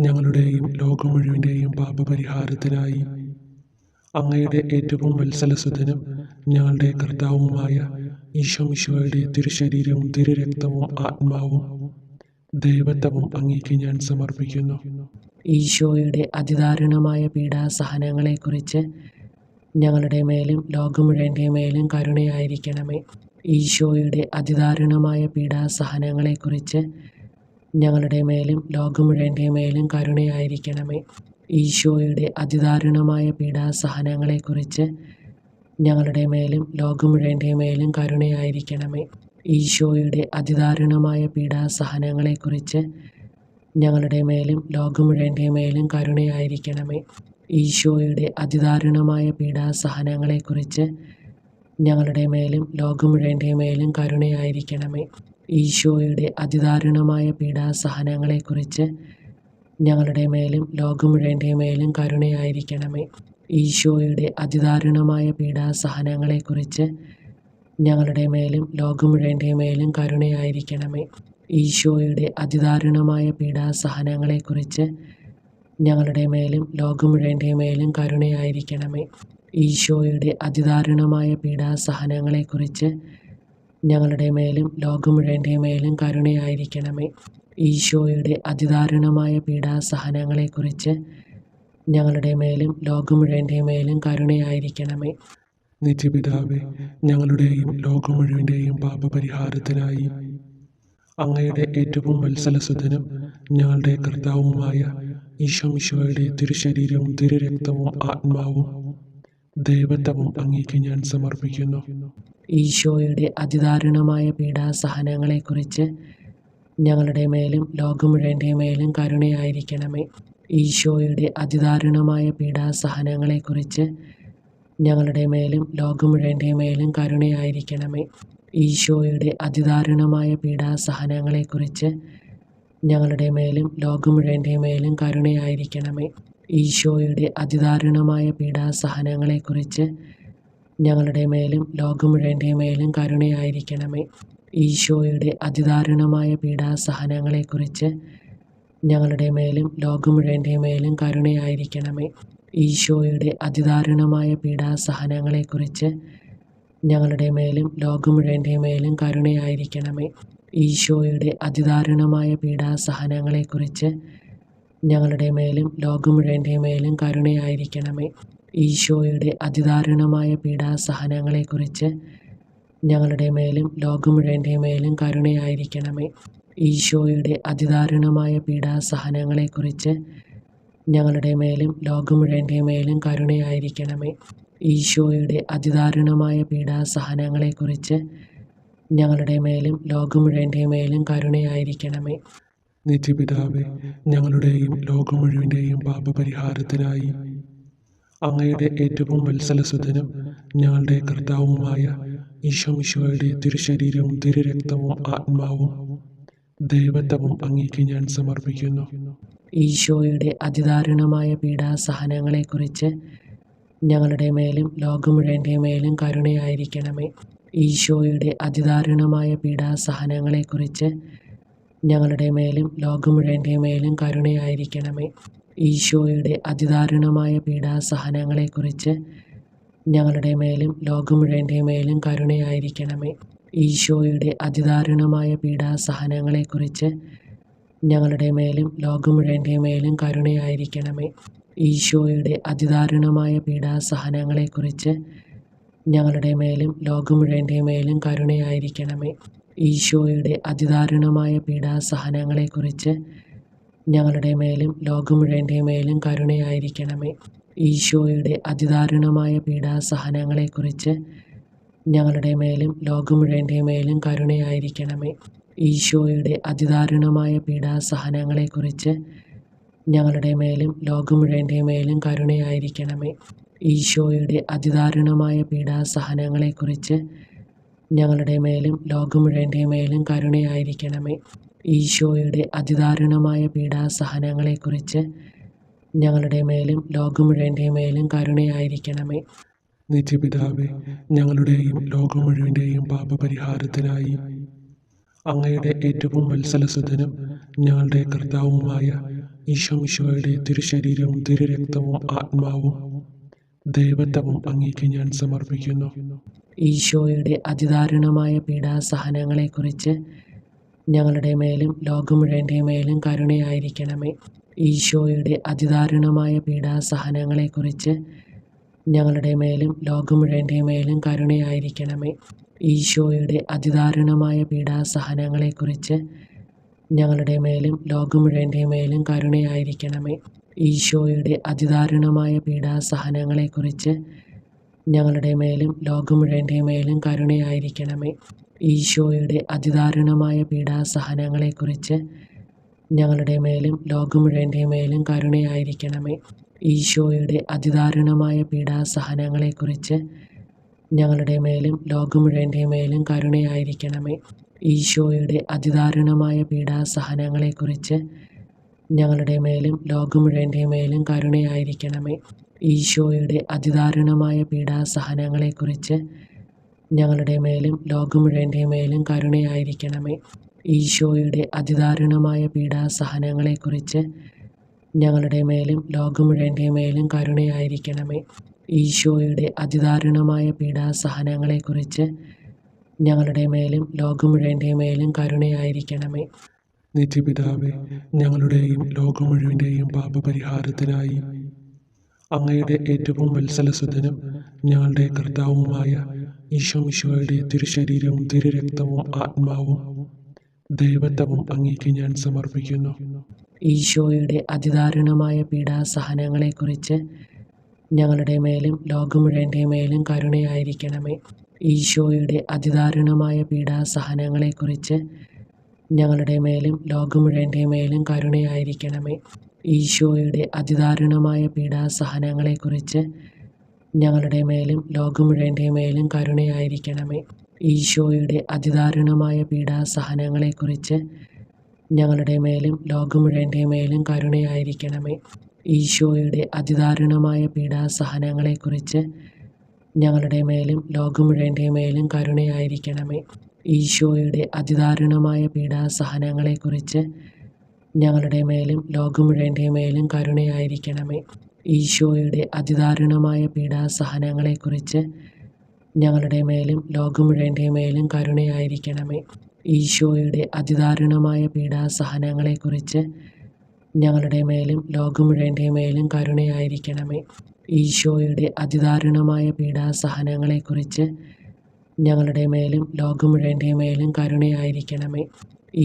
ഞങ്ങളുടെയും ലോകം മുഴുവൻ്റെയും പാപപരിഹാരത്തിനായി അങ്ങയുടെ ഏറ്റവും വത്സലസുതനും ഞങ്ങളുടെ കർത്താവുമായ ഈശോ മിശിഹായുടെ തിരുശരീരവും തിരുരക്തവും ആത്മാവും ദൈവത്വവും അങ്ങേക്ക് ഞാൻ സമർപ്പിക്കുന്നു. ഈശോയുടെ അതിദാരുണമായ പീഡാസഹനങ്ങളെക്കുറിച്ച് ഞങ്ങളുടെ മേലും ലോകം മുഴുവൻ്റെ മേലും കരുണയായിരിക്കണമേ. ഈശോയുടെ അതിദാരുണമായ പീഡാസഹനങ്ങളെക്കുറിച്ച് ഞങ്ങളുടെ മേലും ലോകം മുഴുവൻ്റെ മേലും കരുണയായിരിക്കണമേ. ഈശോയുടെ അതിദാരുണമായ പീഡാസഹനങ്ങളെക്കുറിച്ച് ഞങ്ങളുടെ മേലും ലോകം മുഴുവൻ്റെ മേലും കരുണയായിരിക്കണമേ. ഈശോയുടെ അതിദാരുണമായ പീഡാസഹനങ്ങളെക്കുറിച്ച് ഞങ്ങളുടെ മേലും ലോകം മുഴുവൻ്റെ മേലും കരുണയായിരിക്കണമേ. ഈശോയുടെ അതിദാരുണമായ പീഡാസഹനങ്ങളെക്കുറിച്ച് ഞങ്ങളുടെ മേലും ലോകം മുഴുവൻ്റെ മേലും കരുണയായിരിക്കണമേ. ഈശോയുടെ അതിദാരുണമായ പീഡാസഹനങ്ങളെക്കുറിച്ച് ഞങ്ങളുടെ മേലും ലോകം മുഴുവൻ്റെ മേലും കരുണയായിരിക്കണമേ. ഈശോയുടെ അതിദാരുണമായ പീഡാസഹനങ്ങളെക്കുറിച്ച് ഞങ്ങളുടെ മേലും ലോകം മുഴുവൻ്റെ മേലും കരുണയായിരിക്കണമേ. ഈശോയുടെ അതിദാരുണമായ പീഡാസഹനങ്ങളെക്കുറിച്ച് ഞങ്ങളുടെ മേലും ലോകം മുഴുവൻ്റെ മേലും കരുണയായിരിക്കണമേ. ഈശോയുടെ അതിദാരുണമായ പീഡാസഹനങ്ങളെക്കുറിച്ച് ഞങ്ങളുടെ മേലും ലോകം മുഴുവൻ്റെ മേലും കരുണയായിരിക്കണമേ. ഈശോയുടെ അതിദാരുണമായ പീഡാസഹനങ്ങളെക്കുറിച്ച് ഞങ്ങളുടെ മേലും ലോകം മുഴുവൻ്റെ മേലും കരുണയായിരിക്കണമേ. നിത്യപിതാവേ, ഞങ്ങളുടെയും ലോകം മുഴുവൻ്റെയും പാപപരിഹാരത്തിനായി അങ്ങയുടെ ഏറ്റവും വത്സലസുതനും ഞങ്ങളുടെ കർത്താവുമായ ഈശോ മിശിഹായുടെ തിരുശരീരവും തിരുരക്തവും ആത്മാവും ദൈവത്വവും അങ്ങേക്ക് ഞാൻ സമർപ്പിക്കുന്നു. ഈശോയുടെ അതിദാരുണമായ പീഡാസഹനങ്ങളെക്കുറിച്ച് ഞങ്ങളുടെ മേലും ലോകം മുഴുവൻ്റെ മേലും കരുണയായിരിക്കണമേ. ഈശോയുടെ അതിദാരുണമായ പീഡാസഹനങ്ങളെക്കുറിച്ച് ഞങ്ങളുടെ മേലും ലോകം മുഴുവൻ്റെ മേലും കരുണയായിരിക്കണമേ. ഈശോയുടെ അതിദാരുണമായ പീഡാസഹനങ്ങളെക്കുറിച്ച് ഞങ്ങളുടെ മേലും ലോകം മുഴുവൻ്റെ മേലും കരുണയായിരിക്കണമേ. ഈശോയുടെ അതിദാരുണമായ പീഡാസഹനങ്ങളെക്കുറിച്ച് ഞങ്ങളുടെ മേലും ലോകം മുഴുവൻ്റെ മേലും കരുണയായിരിക്കണമേ. ഈശോയുടെ അതിദാരുണമായ പീഡാസഹനങ്ങളെക്കുറിച്ച് ഞങ്ങളുടെ മേലും ലോകം മുഴുവൻ്റെ മേലും കരുണയായിരിക്കണമേ. ഈശോയുടെ അതിദാരുണമായ പീഡാസഹനങ്ങളെക്കുറിച്ച് ഞങ്ങളുടെ മേലും ലോകം മുഴുവൻ്റെ മേലും കരുണയായിരിക്കണമേ. ഈശോയുടെ അതിദാരുണമായ പീഡാസഹനങ്ങളെക്കുറിച്ച് ഞങ്ങളുടെ മേലും ലോകം മുഴുവൻ്റെ മേലും കരുണയായിരിക്കണമേ. ഈശോയുടെ അതിദാരുണമായ പീഡാസഹനങ്ങളെക്കുറിച്ച് ഞങ്ങളുടെ മേലും ലോകം മുഴുവൻ്റെ മേലും കരുണയായിരിക്കണമേ. ഈശോയുടെ അതിദാരുണമായ പീഡാസഹനങ്ങളെക്കുറിച്ച് ഞങ്ങളുടെ മേലും ലോകം മുഴുവൻ്റെ മേലും കരുണയായിരിക്കണമേ. ഈശോയുടെ അതിദാരുണമായ പീഡാസഹനങ്ങളെക്കുറിച്ച് ഞങ്ങളുടെ മേലും ലോകം മുഴുവൻ്റെ മേലും കരുണയായിരിക്കണമേ. നിത്യപിതാവേ, ഞങ്ങളുടെയും ലോകം മുഴുവൻ്റെയും പാപപരിഹാരത്തിനായി അങ്ങയുടെ ഏറ്റവും വത്സലസുതനും ഞങ്ങളുടെ കർത്താവുമായ ഈശോ മിശിഹായുടെ തിരുശരീരവും തിരുരക്തവും ആത്മാവും ദൈവത്വവും അങ്ങേക്ക് ഞാൻ സമർപ്പിക്കുന്നു. ഈശോയുടെ അതിദാരുണമായ പീഡാസഹനങ്ങളെക്കുറിച്ച് ഞങ്ങളുടെ മേലും ലോകം മുഴുവൻ്റെ മേലും കരുണയായിരിക്കണമേ. ഈശോയുടെ അതിദാരുണമായ പീഡാസഹനങ്ങളെക്കുറിച്ച് ഞങ്ങളുടെ മേലും ലോകം മുഴുവൻ്റെ മേലും കരുണയായിരിക്കണമേ. ഈശോയുടെ അതിദാരുണമായ പീഡാസഹനങ്ങളെക്കുറിച്ച് ഞങ്ങളുടെ മേലും ലോകം മുഴുവൻ്റെ മേലും കരുണയായിരിക്കണമേ. ഈശോയുടെ അതിദാരുണമായ പീഡാസഹനങ്ങളെക്കുറിച്ച് ഞങ്ങളുടെ മേലും ലോകം മുഴുവൻ്റെ മേലും കരുണയായിരിക്കണമേ. ഈശോയുടെ അതിദാരുണമായ പീഡാസഹനങ്ങളെക്കുറിച്ച് ഞങ്ങളുടെ മേലും ലോകം മുഴുവൻ്റെ മേലും കരുണയായിരിക്കണമേ. ഈശോയുടെ അതിദാരുണമായ പീഡാസഹനങ്ങളെക്കുറിച്ച് ഞങ്ങളുടെ മേലും ലോകം മുഴുവൻ്റെ മേലും കരുണയായിരിക്കണമേ. ഈശോയുടെ അതിദാരുണമായ പീഡാസഹനങ്ങളെക്കുറിച്ച് ഞങ്ങളുടെ മേലും ലോകം മുഴുവൻ്റെ മേലും കരുണയായിരിക്കണമേ. ഈശോയുടെ അതിദാരുണമായ പീഡാസഹനങ്ങളെക്കുറിച്ച് ഞങ്ങളുടെ മേലും ലോകം മുഴുവൻ്റെ മേലും കരുണയായിരിക്കണമേ. ഈശോയുടെ അതിദാരുണമായ പീഡാസഹനങ്ങളെക്കുറിച്ച് ഞങ്ങളുടെ മേലും ലോകം മുഴുവൻ്റെ മേലും കരുണയായിരിക്കണമേ. ഈശോയുടെ അതിദാരുണമായ പീഡാസഹനങ്ങളെക്കുറിച്ച് ഞങ്ങളുടെ മേലും ലോകം മുഴുവൻ്റെ മേലും കരുണയായിരിക്കണമേ. നിത്യപിതാവേ, ഞങ്ങളുടെയും ലോകം മുഴുവൻ്റെയും പാപപരിഹാരത്തിനായി അങ്ങയുടെ ഏറ്റവും വത്സലസുതനും ഞങ്ങളുടെ കർത്താവുമായ ഈശോമിശിഹായുടെ തിരുശരീരവും തിരുരക്തവും ആത്മാവും ദൈവത്വവും അങ്ങേക്ക് ഞാൻ സമർപ്പിക്കുന്നു. ഈശോയുടെ അതിദാരുണമായ പീഡാസഹനങ്ങളെക്കുറിച്ച് ഞങ്ങളുടെ മേലും ലോകം മുഴുവൻ്റെ മേലും കരുണയായിരിക്കണമേ. ഈശോയുടെ അതിദാരുണമായ പീഡാസഹനങ്ങളെക്കുറിച്ച് ഞങ്ങളുടെ മേലും ലോകം മുഴുവൻ്റെ മേലും കരുണയായിരിക്കണമേ. ഈശോയുടെ അതിദാരുണമായ പീഡാസഹനങ്ങളെക്കുറിച്ച് ഞങ്ങളുടെ മേലും ലോകം മുഴുവൻ്റെ മേലും കരുണയായിരിക്കണമേ. ഈശോയുടെ അതിദാരുണമായ പീഡാസഹനങ്ങളെക്കുറിച്ച് ഞങ്ങളുടെ മേലും ലോകം മുഴുവൻ്റെ മേലും കരുണയായിരിക്കണമേ. ഈശോയുടെ അതിദാരുണമായ പീഡാസഹനങ്ങളെക്കുറിച്ച് ഞങ്ങളുടെ മേലും ലോകം മുഴുവൻ്റെ മേലും കരുണയായിരിക്കണമേ. ഈശോയുടെ അതിദാരുണമായ പീഡാസഹനങ്ങളെക്കുറിച്ച് ഞങ്ങളുടെ മേലും ലോകം മുഴുവൻ്റെ മേലും കരുണയായിരിക്കണമേ. ഈശോയുടെ അതിദാരുണമായ പീഡാസഹനങ്ങളെക്കുറിച്ച് ഞങ്ങളുടെ മേലും ലോകം മുഴുവൻ്റെ മേലും കരുണയായിരിക്കണമേ. ഈശോയുടെ അതിദാരുണമായ പീഡാസഹനങ്ങളെക്കുറിച്ച് ഞങ്ങളുടെ മേലും ലോകം മുഴുവൻ്റെ മേലും കരുണയായിരിക്കണമേ. ഈശോയുടെ അതിദാരുണമായ പീഡാസഹനങ്ങളെക്കുറിച്ച് ഞങ്ങളുടെ മേലും ലോകം മുഴുവൻ്റെ മേലും കരുണയായിരിക്കണമേ. ഈശോയുടെ അതിദാരുണമായ പീഡാസഹനങ്ങളെക്കുറിച്ച് ഞങ്ങളുടെ മേലും ലോകം മുഴുവൻ്റെ മേലും കരുണയായിരിക്കണമേ. നിത്യപിതാവേ, ഞങ്ങളുടെയും ലോകം മുഴുവൻ്റെയും പാപപരിഹാരത്തിനായി അങ്ങയുടെ ഏറ്റവും വത്സലസുതനും ഞങ്ങളുടെ കർത്താവുമായ ഈശോമിശിഹായുടെ തിരുശരീരവും തിരുരക്തവും ആത്മാവും ദൈവത്വവും അങ്ങേക്ക് ഞാൻ സമർപ്പിക്കുന്നു. ഈശോയുടെ അതിദാരുണമായ പീഡാസഹനങ്ങളെക്കുറിച്ച് ഞങ്ങളുടെ മേലും ലോകം മുഴുവൻ്റെ മേലും കരുണയായിരിക്കണമേ. ഈശോയുടെ അതിദാരുണമായ പീഡാസഹനങ്ങളെക്കുറിച്ച് ഞങ്ങളുടെ മേലും ലോകം മുഴുവൻ്റെ മേലും കരുണയായിരിക്കണമേ. ഈശോയുടെ അതിദാരുണമായ പീഡാസഹനങ്ങളെക്കുറിച്ച് ഞങ്ങളുടെ മേലും ലോകം മുഴുവൻ്റെ മേലും കരുണയായിരിക്കണമേ. ഈശോയുടെ അതിദാരുണമായ പീഡാസഹനങ്ങളെക്കുറിച്ച് ഞങ്ങളുടെ മേലും ലോകം മുഴുവൻ്റെ മേലും കരുണയായിരിക്കണമേ. ഈശോയുടെ അതിദാരുണമായ പീഡാസഹനങ്ങളെക്കുറിച്ച് ഞങ്ങളുടെ മേലും ലോകം മുഴുവൻ്റെ മേലും കരുണയായിരിക്കണമേ. ഈശോയുടെ അതിദാരുണമായ പീഡാസഹനങ്ങളെക്കുറിച്ച് ഞങ്ങളുടെ മേലും ലോകം മുഴുവൻ്റെ മേലും കരുണയായിരിക്കണമേ. ഈശോയുടെ അതിദാരുണമായ പീഡാസഹനങ്ങളെക്കുറിച്ച് ഞങ്ങളുടെ മേലും ലോകം മുഴുവൻ്റെ മേലും കരുണയായിരിക്കണമേ. ഈശോയുടെ അതിദാരുണമായ പീഡാസഹനങ്ങളെക്കുറിച്ച് ഞങ്ങളുടെ മേലും ലോകം മുഴുവൻ്റെ മേലും കരുണയായിരിക്കണമേ. ഈശോയുടെ അതിദാരുണമായ പീഡാസഹനങ്ങളെക്കുറിച്ച് ഞങ്ങളുടെ മേലും ലോകം മുഴുവൻ്റെ മേലും കരുണയായിരിക്കണമേ.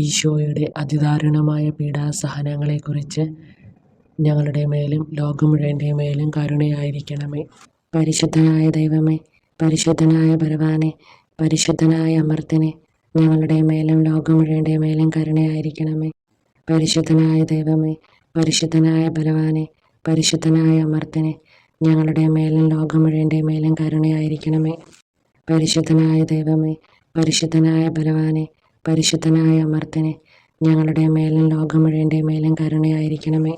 ഈശോയുടെ അതിദാരുണമായ പീഡാസഹനങ്ങളെക്കുറിച്ച് ഞങ്ങളുടെ മേലും ലോകം മുഴുവൻ്റെ മേലും കരുണയായിരിക്കണമേ. പരിശുദ്ധനായ ദൈവമേ, പരിശുദ്ധനായ ബലവാനെ, പരിശുദ്ധനായ അമർത്തിനെ, ഞങ്ങളുടെ മേലും ലോകം മുഴുവൻ്റെ മേലും കരുണയായിരിക്കണമേ. പരിശുദ്ധനായ ദൈവമേ, പരിശുദ്ധനായ ബലവാനെ, പരിശുദ്ധനായ അമർത്തിനെ, ഞങ്ങളുടെ മേലും ലോകം മുഴുവൻ്റെ മേലും കരുണയായിരിക്കണമേ. പരിശുദ്ധനായ ദൈവമേ, പരിശുദ്ധനായ ബലവാനെ, പരിശുദ്ധനായ അമർത്തിനെ, ഞങ്ങളുടെ മേലും ലോകം മുഴുവൻ്റെ മേലും കരുണയായിരിക്കണമേ.